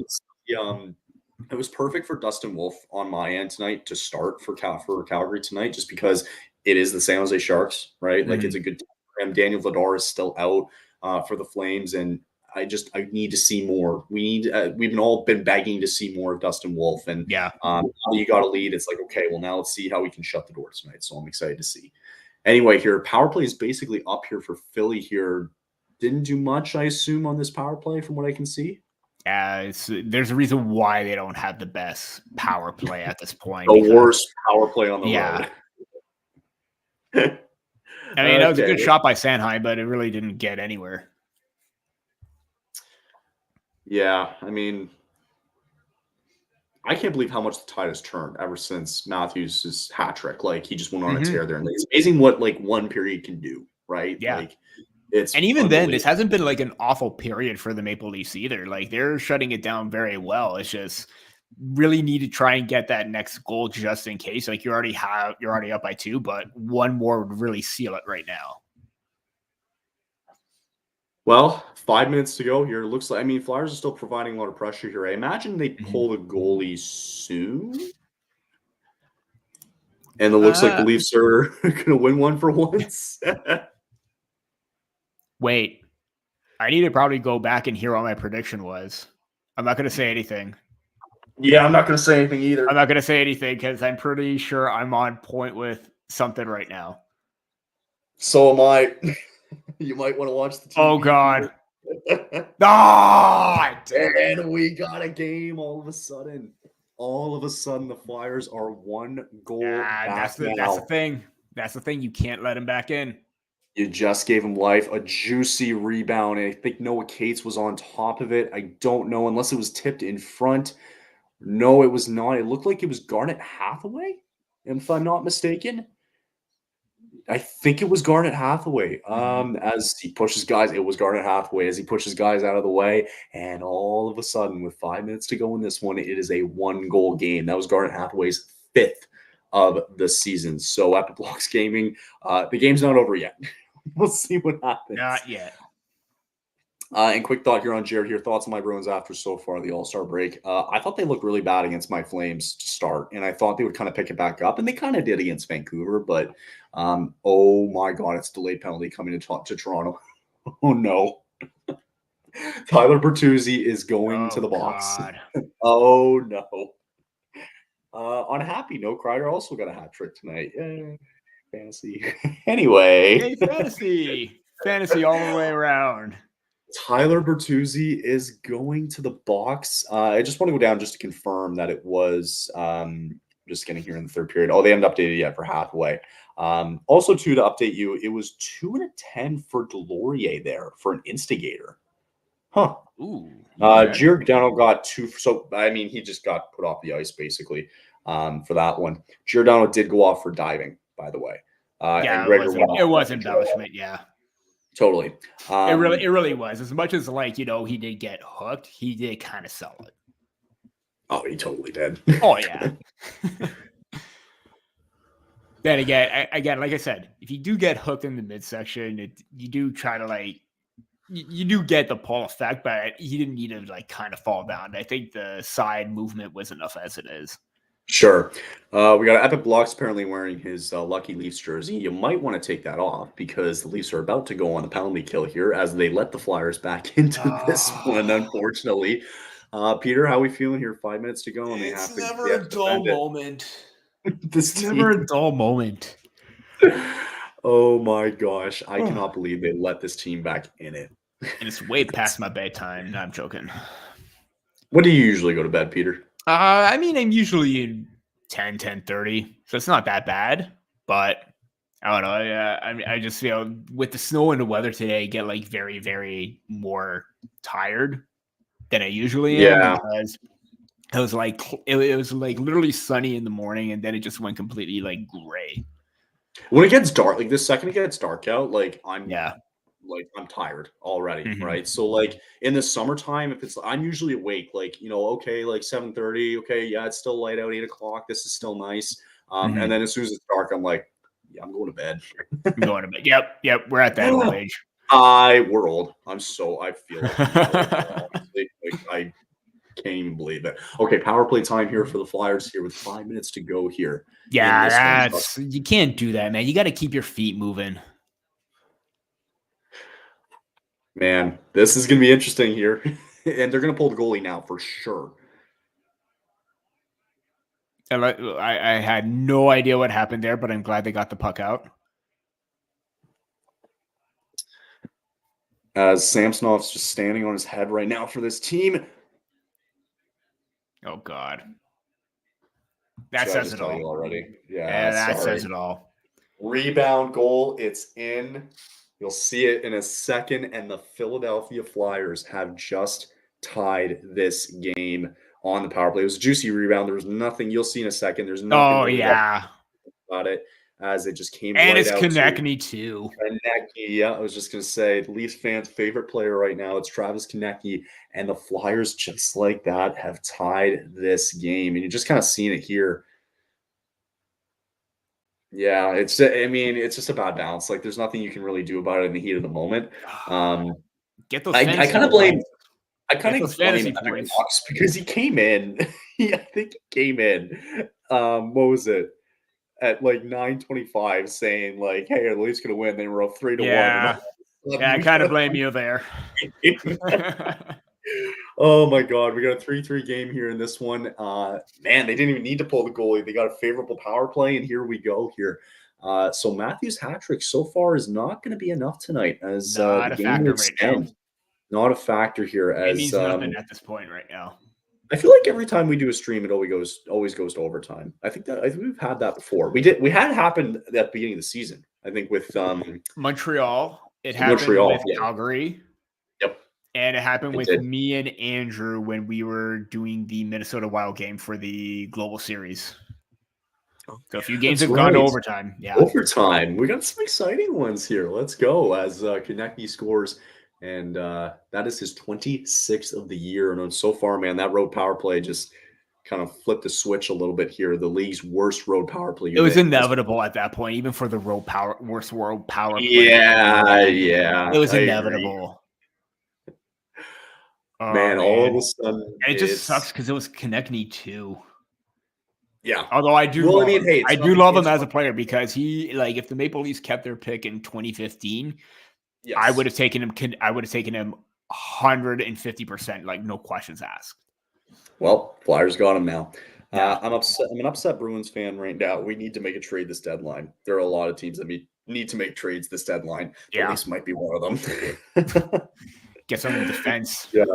It was perfect for Dustin Wolf on my end tonight to start for Calgary tonight, just because it is the San Jose Sharks, right? Like it's a good time for him. Daniel Vladar is still out for the Flames, and I need to see more. We've all been begging to see more of Dustin Wolf, and now you got a lead. It's like, okay, well now let's see how we can shut the door tonight. So I'm excited to see. Anyway, here, power play is basically up here for Philly here. Didn't do much, I assume, on this power play from what I can see. Yeah, there's a reason why they don't have the best power play at this point. The worst power play on the road. I mean, that was a good shot by Sanheim, but it really didn't get anywhere. Yeah, I mean, I can't believe how much the tide has turned ever since Matthews' hat trick. Like, he just went on a tear there. And it's amazing what, like, one period can do, right? Yeah. Like, it's and even then, this hasn't been, like, an awful period for the Maple Leafs either. Like, they're shutting it down very well. It's just really need to try and get that next goal just in case. Like, you're already up by 2, but one more would really seal it right now. Well, 5 minutes to go here. Looks like, I mean, Flyers are still providing a lot of pressure here. I imagine they pull the goalie soon. And it looks like the Leafs are going to win one for once. Wait, I need to probably go back and hear what my prediction was. I'm not going to say anything. Yeah, I'm not going to say anything either. I'm not going to say anything because I'm pretty sure I'm on point with something right now. So am I. You might want to watch the TV. Oh, God. And we got a game all of a sudden. All of a sudden, the Flyers are 1 goal back that's the thing. That's the thing. You can't let him back in. You just gave him life. A juicy rebound. And I think Noah Cates was on top of it. I don't know, unless it was tipped in front. No, it was not. It looked like it was Garnet Hathaway, if I'm not mistaken. I think it was Garnet Hathaway. As he pushes guys, it was Garnet Hathaway as he pushes guys out of the way. And all of a sudden, with 5 minutes to go in this one, it is a 1-goal game. That was Garnet Hathaway's 5th of the season. So Epic Blocks Gaming, the game's not over yet. We'll see what happens. Not yet. And quick thought here on Jared here. Thoughts on my Bruins after so far the All-Star break. I thought they looked really bad against my Flames to start, and I thought they would kind of pick it back up, and they kind of did against Vancouver, but oh my God, it's delayed penalty coming to Toronto. Oh no. Tyler Bertuzzi is going to the box. God. Oh no. On a happy note, Kreider also got a hat trick tonight. Yay. Fantasy. Anyway. Hey, fantasy. Fantasy all the way around. Tyler Bertuzzi is going to the box. I just want to go down just to confirm that it was just getting here in the third period. Oh, they haven't updated yet for Hathaway. Also, too, to update you, it was 2 and a 10 for Delorier there for an instigator. Huh. Ooh. Giordano got 2. So, I mean, he just got put off the ice, basically, for that one. Giordano did go off for diving, by the way. Yeah, and it was embellishment, yeah. Totally. It really was. As much as, like, he did get hooked, he did kind of sell it. Oh, he totally did. Oh, yeah. Then again, like I said, if you do get hooked in the midsection, you do try to, like, you do get the pull effect, but he didn't need to, like, kind of fall down. I think the side movement was enough as it is. Sure. We got Epic Blocks apparently wearing his Lucky Leafs jersey. You might want to take that off because the Leafs are about to go on the penalty kill here as they let the Flyers back into this one, unfortunately. Peter, how are we feeling here? 5 minutes to go. And it's never a dull moment. It's never a dull moment. Oh, my gosh. I cannot believe they let this team back in it. And it's way past my bedtime. No, I'm joking. When do you usually go to bed, Peter? I mean, I'm usually in 10:30, so it's not that bad. But I don't know. I just feel with the snow and the weather today, I get like very, very more tired than I usually am because it was like literally sunny in the morning, and then it just went completely like gray. When it gets dark, like the second it gets dark out, like I'm tired already, right? So like in the summertime, if it's I'm usually awake, like okay, like 7:30, okay, yeah, it's still light out, 8 o'clock. This is still nice. And then as soon as it's dark, I'm like, yeah, I'm going to bed. I'm going to bed. Yep. We're at that old age. We're old. I feel like honestly, like I can't even believe it. Okay, power play time here for the Flyers here with 5 minutes to go here. Yeah, you can't do that, man. You got to keep your feet moving. Man, this is going to be interesting here. And they're going to pull the goalie now for sure. I had no idea what happened there, but I'm glad they got the puck out. as Samsonov's just standing on his head right now for this team. Oh, God. That says it all. You already. Yeah, that sorry. says it all. Rebound goal. It's in. You'll see it in a second. And the Philadelphia Flyers have just tied this game on the power play. It was a juicy rebound. There was nothing. You'll see in a second. There's nothing. Oh, yeah. About it as it just came and right it's out. Konechny too. Konechny, yeah, I was just going to say, the Leafs fans' favorite player right now, it's Travis Konechny, and the Flyers, just like that, have tied this game. And you're just kind of seeing it here. Yeah, it's just a bad bounce. Like, there's nothing you can really do about it in the heat of the moment. Get those. I kind of blame fantasy Anaheim points Ducks because he came in. I think he came in. What was it? At like 9:25, saying like, "Hey, the Leafs gonna win." They were up 3-1. Yeah, I kind of blame you there. Oh my God, we got a 3-3 game here in this one. Man, they didn't even need to pull the goalie. They got a favorable power play, and here we go here. So Matthews' hat trick so far is not going to be enough tonight, as not the a game factor will right extend. now. Not a factor here, It as means nothing at this point right now. I feel like every time we do a stream, it always goes to overtime. I think we've had that before. We had it happen at the beginning of the season. I think with Montreal. It happened with Calgary. Yep. And it happened with me and Andrew when we were doing the Minnesota Wild game for the Global Series. So a few games have gone to overtime. Yeah. Overtime. We got some exciting ones here. Let's go as Konechny scores. And that is his 26th of the year. And so far, man, that road power play just kind of flipped the switch a little bit here. The league's worst road power play. It was inevitable at that point, even for the worst road power play. Yeah. It was inevitable. Man, all of a sudden. And it just sucks because it was Konechny too. Yeah. Although I do love him as a player because he, like, if the Maple Leafs kept their pick in 2015, yes. I would have taken him 150%, like no questions asked. Well, Flyers got him now. Yeah. I'm upset. I'm an upset Bruins fan right now. We need to make a trade this deadline. There are a lot of teams that need to make trades this deadline. The Leafs might be one of them. Get some defense. Yeah.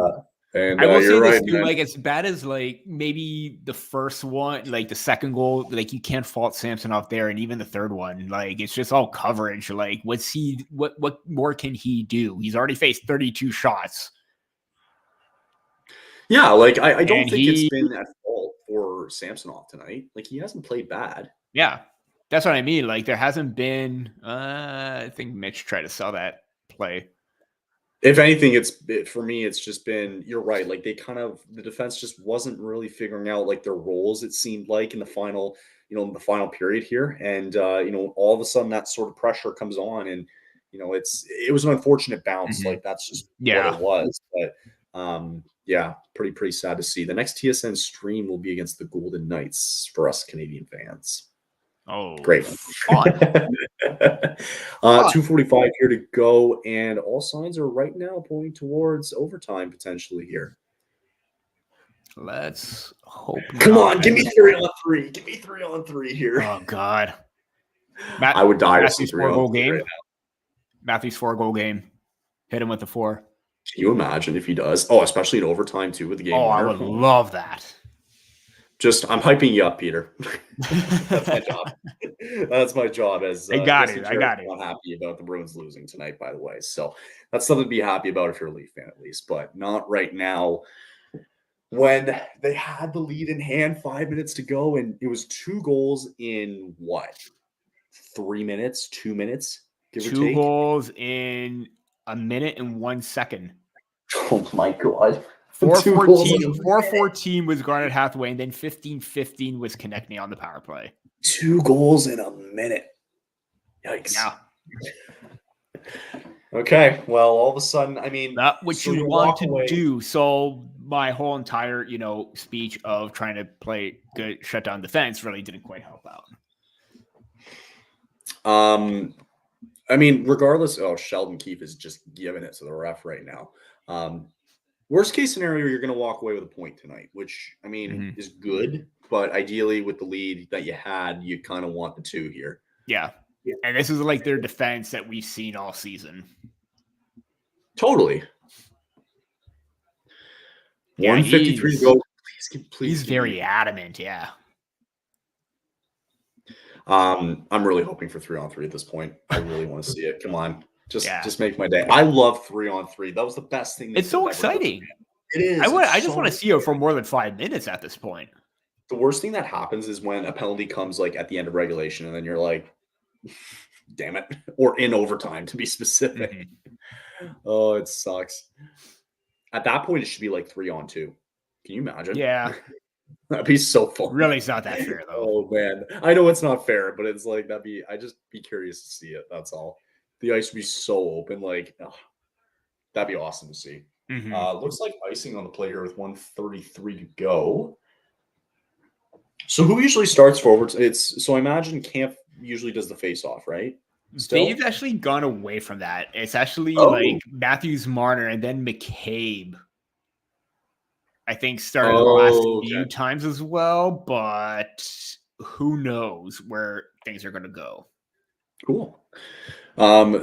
And I will say right, this too, like, as bad as like maybe the first one, like the second goal, like you can't fault Samsonov there, and even the third one, like it's just all coverage. Like, what more can he do? He's already faced 32 shots. Yeah, like I don't think it's been at fault for Samsonov tonight. Like, he hasn't played bad. Yeah, that's what I mean. Like, there hasn't been. I think Mitch tried to sell that play. If anything, for me, it's just been, you're right. Like, the defense just wasn't really figuring out like their roles, it seemed like, in the final period here. And, all of a sudden that sort of pressure comes on, and, it was an unfortunate bounce. Mm-hmm. Like, that's just what it was. But, pretty sad to see. The next TSN stream will be against the Golden Knights for us Canadian fans. Oh, great. 2:45 here to go, and all signs are right now pointing towards overtime potentially here. Let's hope. Come on, give me 3-on-3. Give me 3-on-3 here. Oh God, I would die to see 3-on-3 game. Right now. Matthews 4-goal game. Hit him with the 4. Can you imagine if he does? Oh, especially in overtime too with the game. Oh, I would love that. I'm hyping you up, Peter. That's my job. That's my job. As I got it. I'm happy about the Bruins losing tonight, by the way. So that's something to be happy about if you're a Leaf fan, at least. But not right now. When they had the lead in hand, 5 minutes to go, and it was 2 goals in what? 3 minutes? 2 minutes? Give or take? 2 goals in a minute and 1 second. Oh my God. 4-14 was Garnet Hathaway, and then 15-15 was Konechny on the power play. 2 goals in a minute. Yikes. Yeah. Okay. Well, all of a sudden, I mean, not what you want to do. So my whole entire, speech of trying to play good shutdown defense really didn't quite help out. I mean, regardless, Sheldon Keefe is just giving it to the ref right now. Worst case scenario, you're going to walk away with a point tonight, which, I mean, is good. But ideally, with the lead that you had, you kind of want the 2 here. Yeah. And this is like their defense that we've seen all season. Totally. Yeah, 153 to go. Please he's very adamant. Yeah. I'm really hoping for 3-on-3 at this point. I really want to see it. Come on. Yeah. Just make my day. I love 3-on-3. That was the best thing. It's so exciting. It is. I just want to see it for more than 5 minutes at this point. The worst thing that happens is when a penalty comes like at the end of regulation, and then you're like, damn it. Or in overtime, to be specific. Mm-hmm. Oh, it sucks. At that point, it should be like 3-on-2. Can you imagine? Yeah. That'd be so fun. Really, it's not that fair, though. Oh, man. I know it's not fair, but it's like, I just be curious to see it. That's all. The ice would be so open. Like, that'd be awesome to see. Mm-hmm. Looks like icing on the play here with 1:33 to go. So who usually starts forwards? So I imagine Camp usually does the face-off, right? They've actually gone away from that. It's actually like Matthews, Marner, and then McCabe. I think started the last few times as well, but who knows where things are going to go. Cool.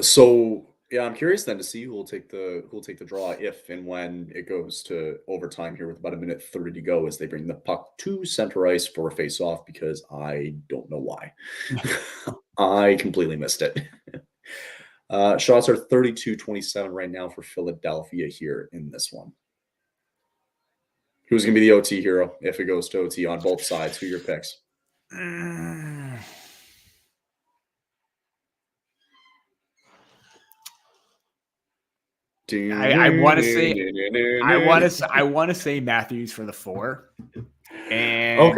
So yeah, I'm curious then to see who will take the draw if and when it goes to overtime here with about 1:30 to go as they bring the puck to center ice for a face-off, because I don't know why. I completely missed it. Shots are 32-27 right now for Philadelphia here in this one. Who's going to be the OT hero if it goes to OT on both sides? Who are your picks? I want to say Matthews for the 4. And I'm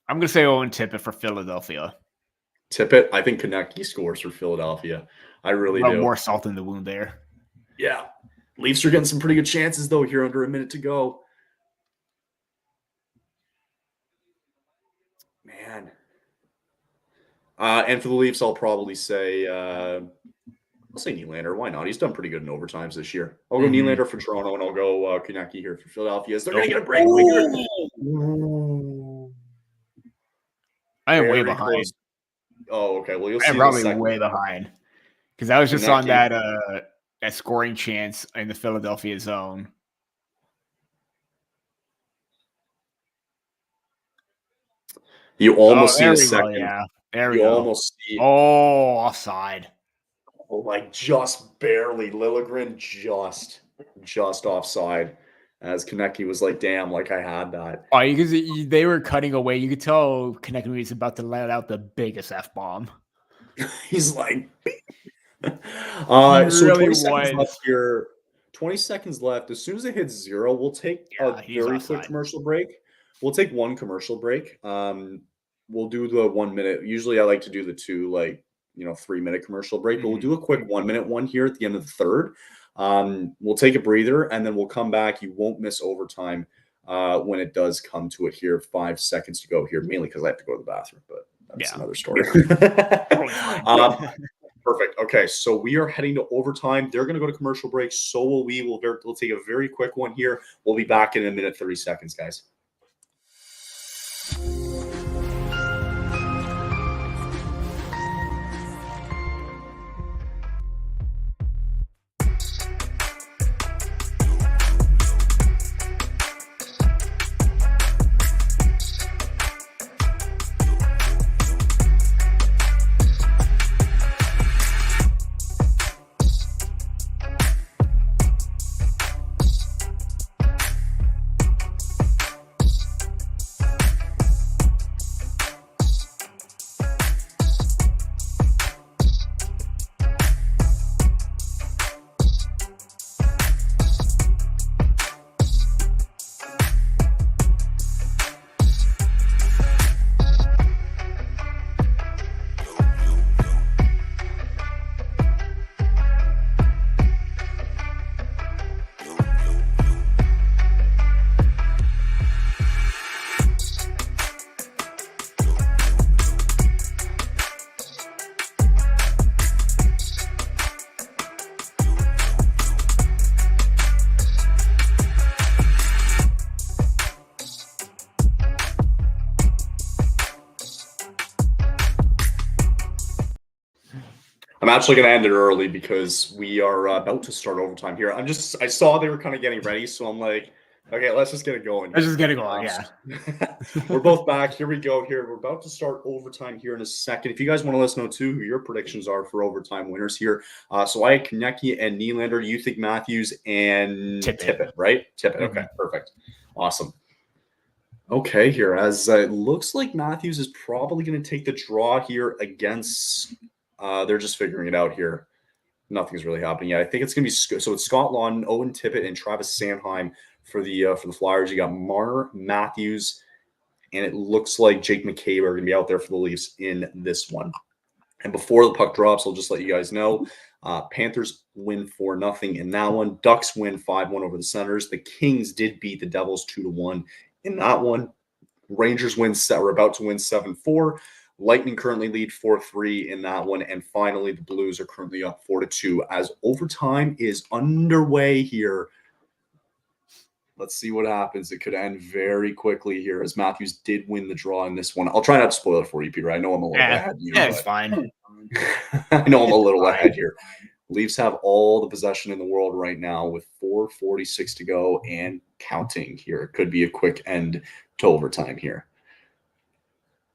going to say Owen Tippett for Philadelphia. Tippett, I think Konecny scores for Philadelphia. I really do. More salt in the wound there. Yeah. Leafs are getting some pretty good chances, though, here under a minute to go. Man. And for the Leafs, I'll probably say I'll say Nylander. Why not? He's done pretty good in overtimes this year. I'll go Nylander for Toronto, and I'll go Konecny here for Philadelphia. They're going to get a breakaway. I am way behind. Close. Oh, okay. Well, you'll see. I'm probably way behind because I was just on that scoring chance in the Philadelphia zone. You almost see a second. Yeah, there we go. You almost see. Oh, offside. Oh, like just barely. Liljegren just offside. As Konecny was like, damn, like I had that. Oh, because they were cutting away. You could tell Konecny was about to let out the biggest F-bomb. He's like, so really 20 seconds left here. 20 seconds left. As soon as it hits 0, we'll take a very quick commercial break. We'll take one commercial break. We'll do the 1 minute. Usually I like to do the 2, 3-minute commercial break, but we'll do a quick 1-minute one here at the end of the third. We'll take a breather and then we'll come back. You won't miss overtime when it does come to it here. 5 seconds to go here, mainly because I have to go to the bathroom, but that's another story. Perfect. Okay, so we are heading to overtime. They're going to go to commercial break. So will we. We'll take a very quick one here. We'll be back in 1 minute, 30 seconds, guys. I'm actually going to end it early because we are about to start overtime here. I saw they were kind of getting ready, so I'm like, okay, let's just get it going. Let's just get it going, yeah. We're both back. Here we go here. We're about to start overtime here in a second. If you guys want to let us know, too, who your predictions are for overtime winners here. So I had Konecny and Nylander. You think Matthews and Tippett, right? Tippett. Okay, perfect. Awesome. Okay, here, as it looks like Matthews is probably going to take the draw here against they're just figuring it out here. Nothing's really happening yet. I think it's going to be so it's Scott Laughton, Owen Tippett, and Travis Sanheim for the Flyers. You got Marner, Matthews, and it looks like Jake McCabe are going to be out there for the Leafs in this one. And before the puck drops, I'll just let you guys know, Panthers win 4-0 in that one. Ducks win 5-1 over the Senators. The Kings did beat the Devils 2-1 in that one. Rangers are about to win 7-4. Lightning currently lead 4-3 in that one. And finally, the Blues are currently up 4-2 as overtime is underway here. Let's see what happens. It could end very quickly here as Matthews did win the draw in this one. I'll try not to spoil it for you, Peter. I know I'm a little ahead. It's fine. I know I'm a little ahead here. Leafs have all the possession in the world right now with 4:46 to go and counting here. It could be a quick end to overtime here.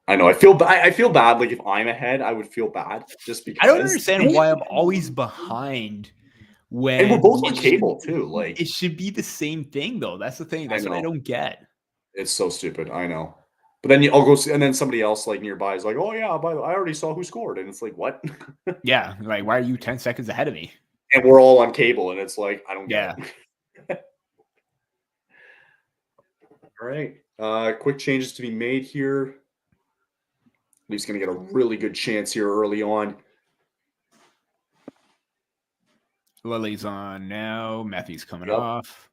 I know. I feel bad. Like if I'm ahead, I would feel bad just because. I don't understand why I'm always behind. And we're both on cable too. Like it should be the same thing, though. That's the thing. That's what I don't get. It's so stupid. I know. But then I'll go see, and then somebody else like nearby is like, "Oh yeah, by the way, I already saw who scored," and it's like, "What?" Yeah, like why are you 10 seconds ahead of me? And we're all on cable, and it's like I don't get it. All right, quick changes to be made here. Leafs going to get a really good chance here early on. Lily's on now. Matthews coming off.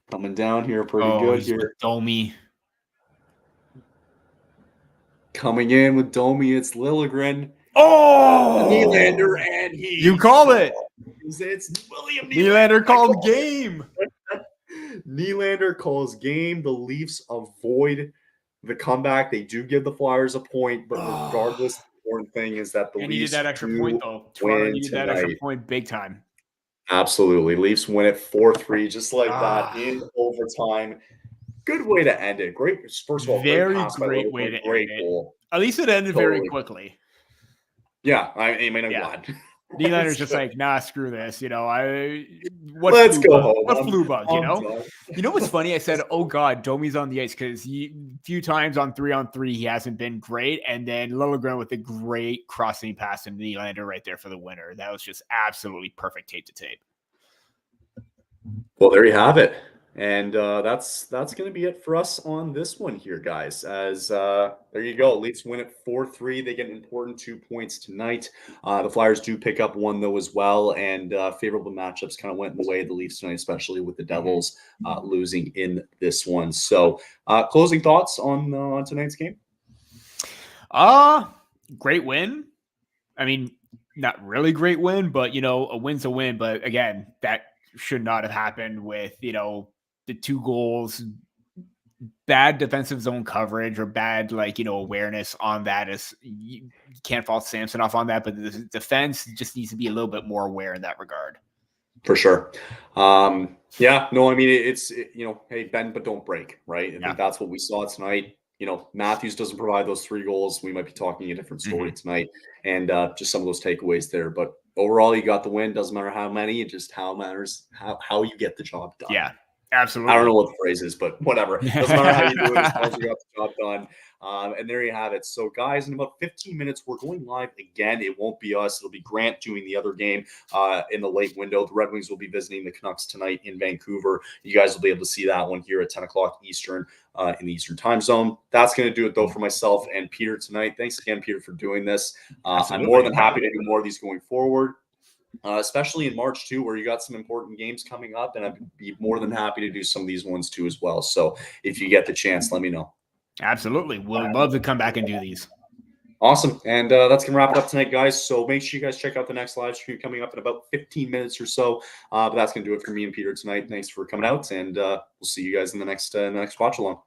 Coming down here pretty good here. Domi. Coming in with Domi, it's Liljegren. Oh! Nylander, and you call it. It's William Nylander called game. Nylander calls game. The Leafs avoid the comeback. They do give the Flyers a point, but regardless, the important thing is that the Leafs needed that extra point, though. Toronto needed that extra point big time. Absolutely. Leafs win it 4-3, just like that in overtime. Good way to end it. Great. First of all, very great way to end it. At least it ended very quickly. Yeah, I mean, I'm glad. Nylander's just like, nah, screw this. You know, let's go home. What flu bug, you know? Done. You know what's funny? I said, oh God, Domi's on the ice because a few times on 3-on-3 he hasn't been great, and then Liljegren with a great crossing pass and Nylander right there for the winner. That was just absolutely perfect tape to tape. Well, there you have it. And that's going to be it for us on this one here, guys. As there you go. Leafs win it 4-3. They get an important 2 points tonight. The Flyers do pick up one, though, as well. And favorable matchups kind of went in the way of the Leafs tonight, especially with the Devils losing in this one. So closing thoughts on tonight's game? Great win. I mean, not really great win, but, you know, a win's a win. But, again, that should not have happened with, you know, the 2 goals, bad defensive zone coverage or bad, like, you know, awareness on that. Is you can't fault Samsonov on that, but the defense just needs to be a little bit more aware in that regard. For sure. Yeah, no, I mean, it's you know, hey, bend but don't break, right? I think that's what we saw tonight. You know, Matthews doesn't provide those 3 goals. We might be talking a different story tonight, and just some of those takeaways there. But overall, you got the win. Doesn't matter how many, it just matters how you get the job done. Yeah, absolutely. I don't know what the phrase is, but whatever. Doesn't matter how you do it, as long as you got the job done. And there you have it. So, guys, in about 15 minutes, we're going live again. It won't be us. It'll be Grant doing the other game in the late window. The Red Wings will be visiting the Canucks tonight in Vancouver. You guys will be able to see that one here at 10 o'clock Eastern in the Eastern time zone. That's going to do it, though, for myself and Peter tonight. Thanks again, Peter, for doing this. I'm more than happy to do more of these going forward. Especially in March too, where you got some important games coming up, and I'd be more than happy to do some of these ones too as well. So if you get the chance, let me know. Absolutely. We'll love to come back and do these. Awesome. And that's going to wrap it up tonight, guys. So make sure you guys check out the next live stream coming up in about 15 minutes or so. But that's going to do it for me and Peter tonight. Thanks for coming out, and we'll see you guys in the next watch along.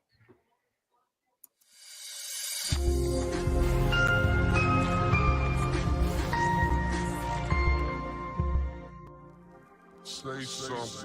say so.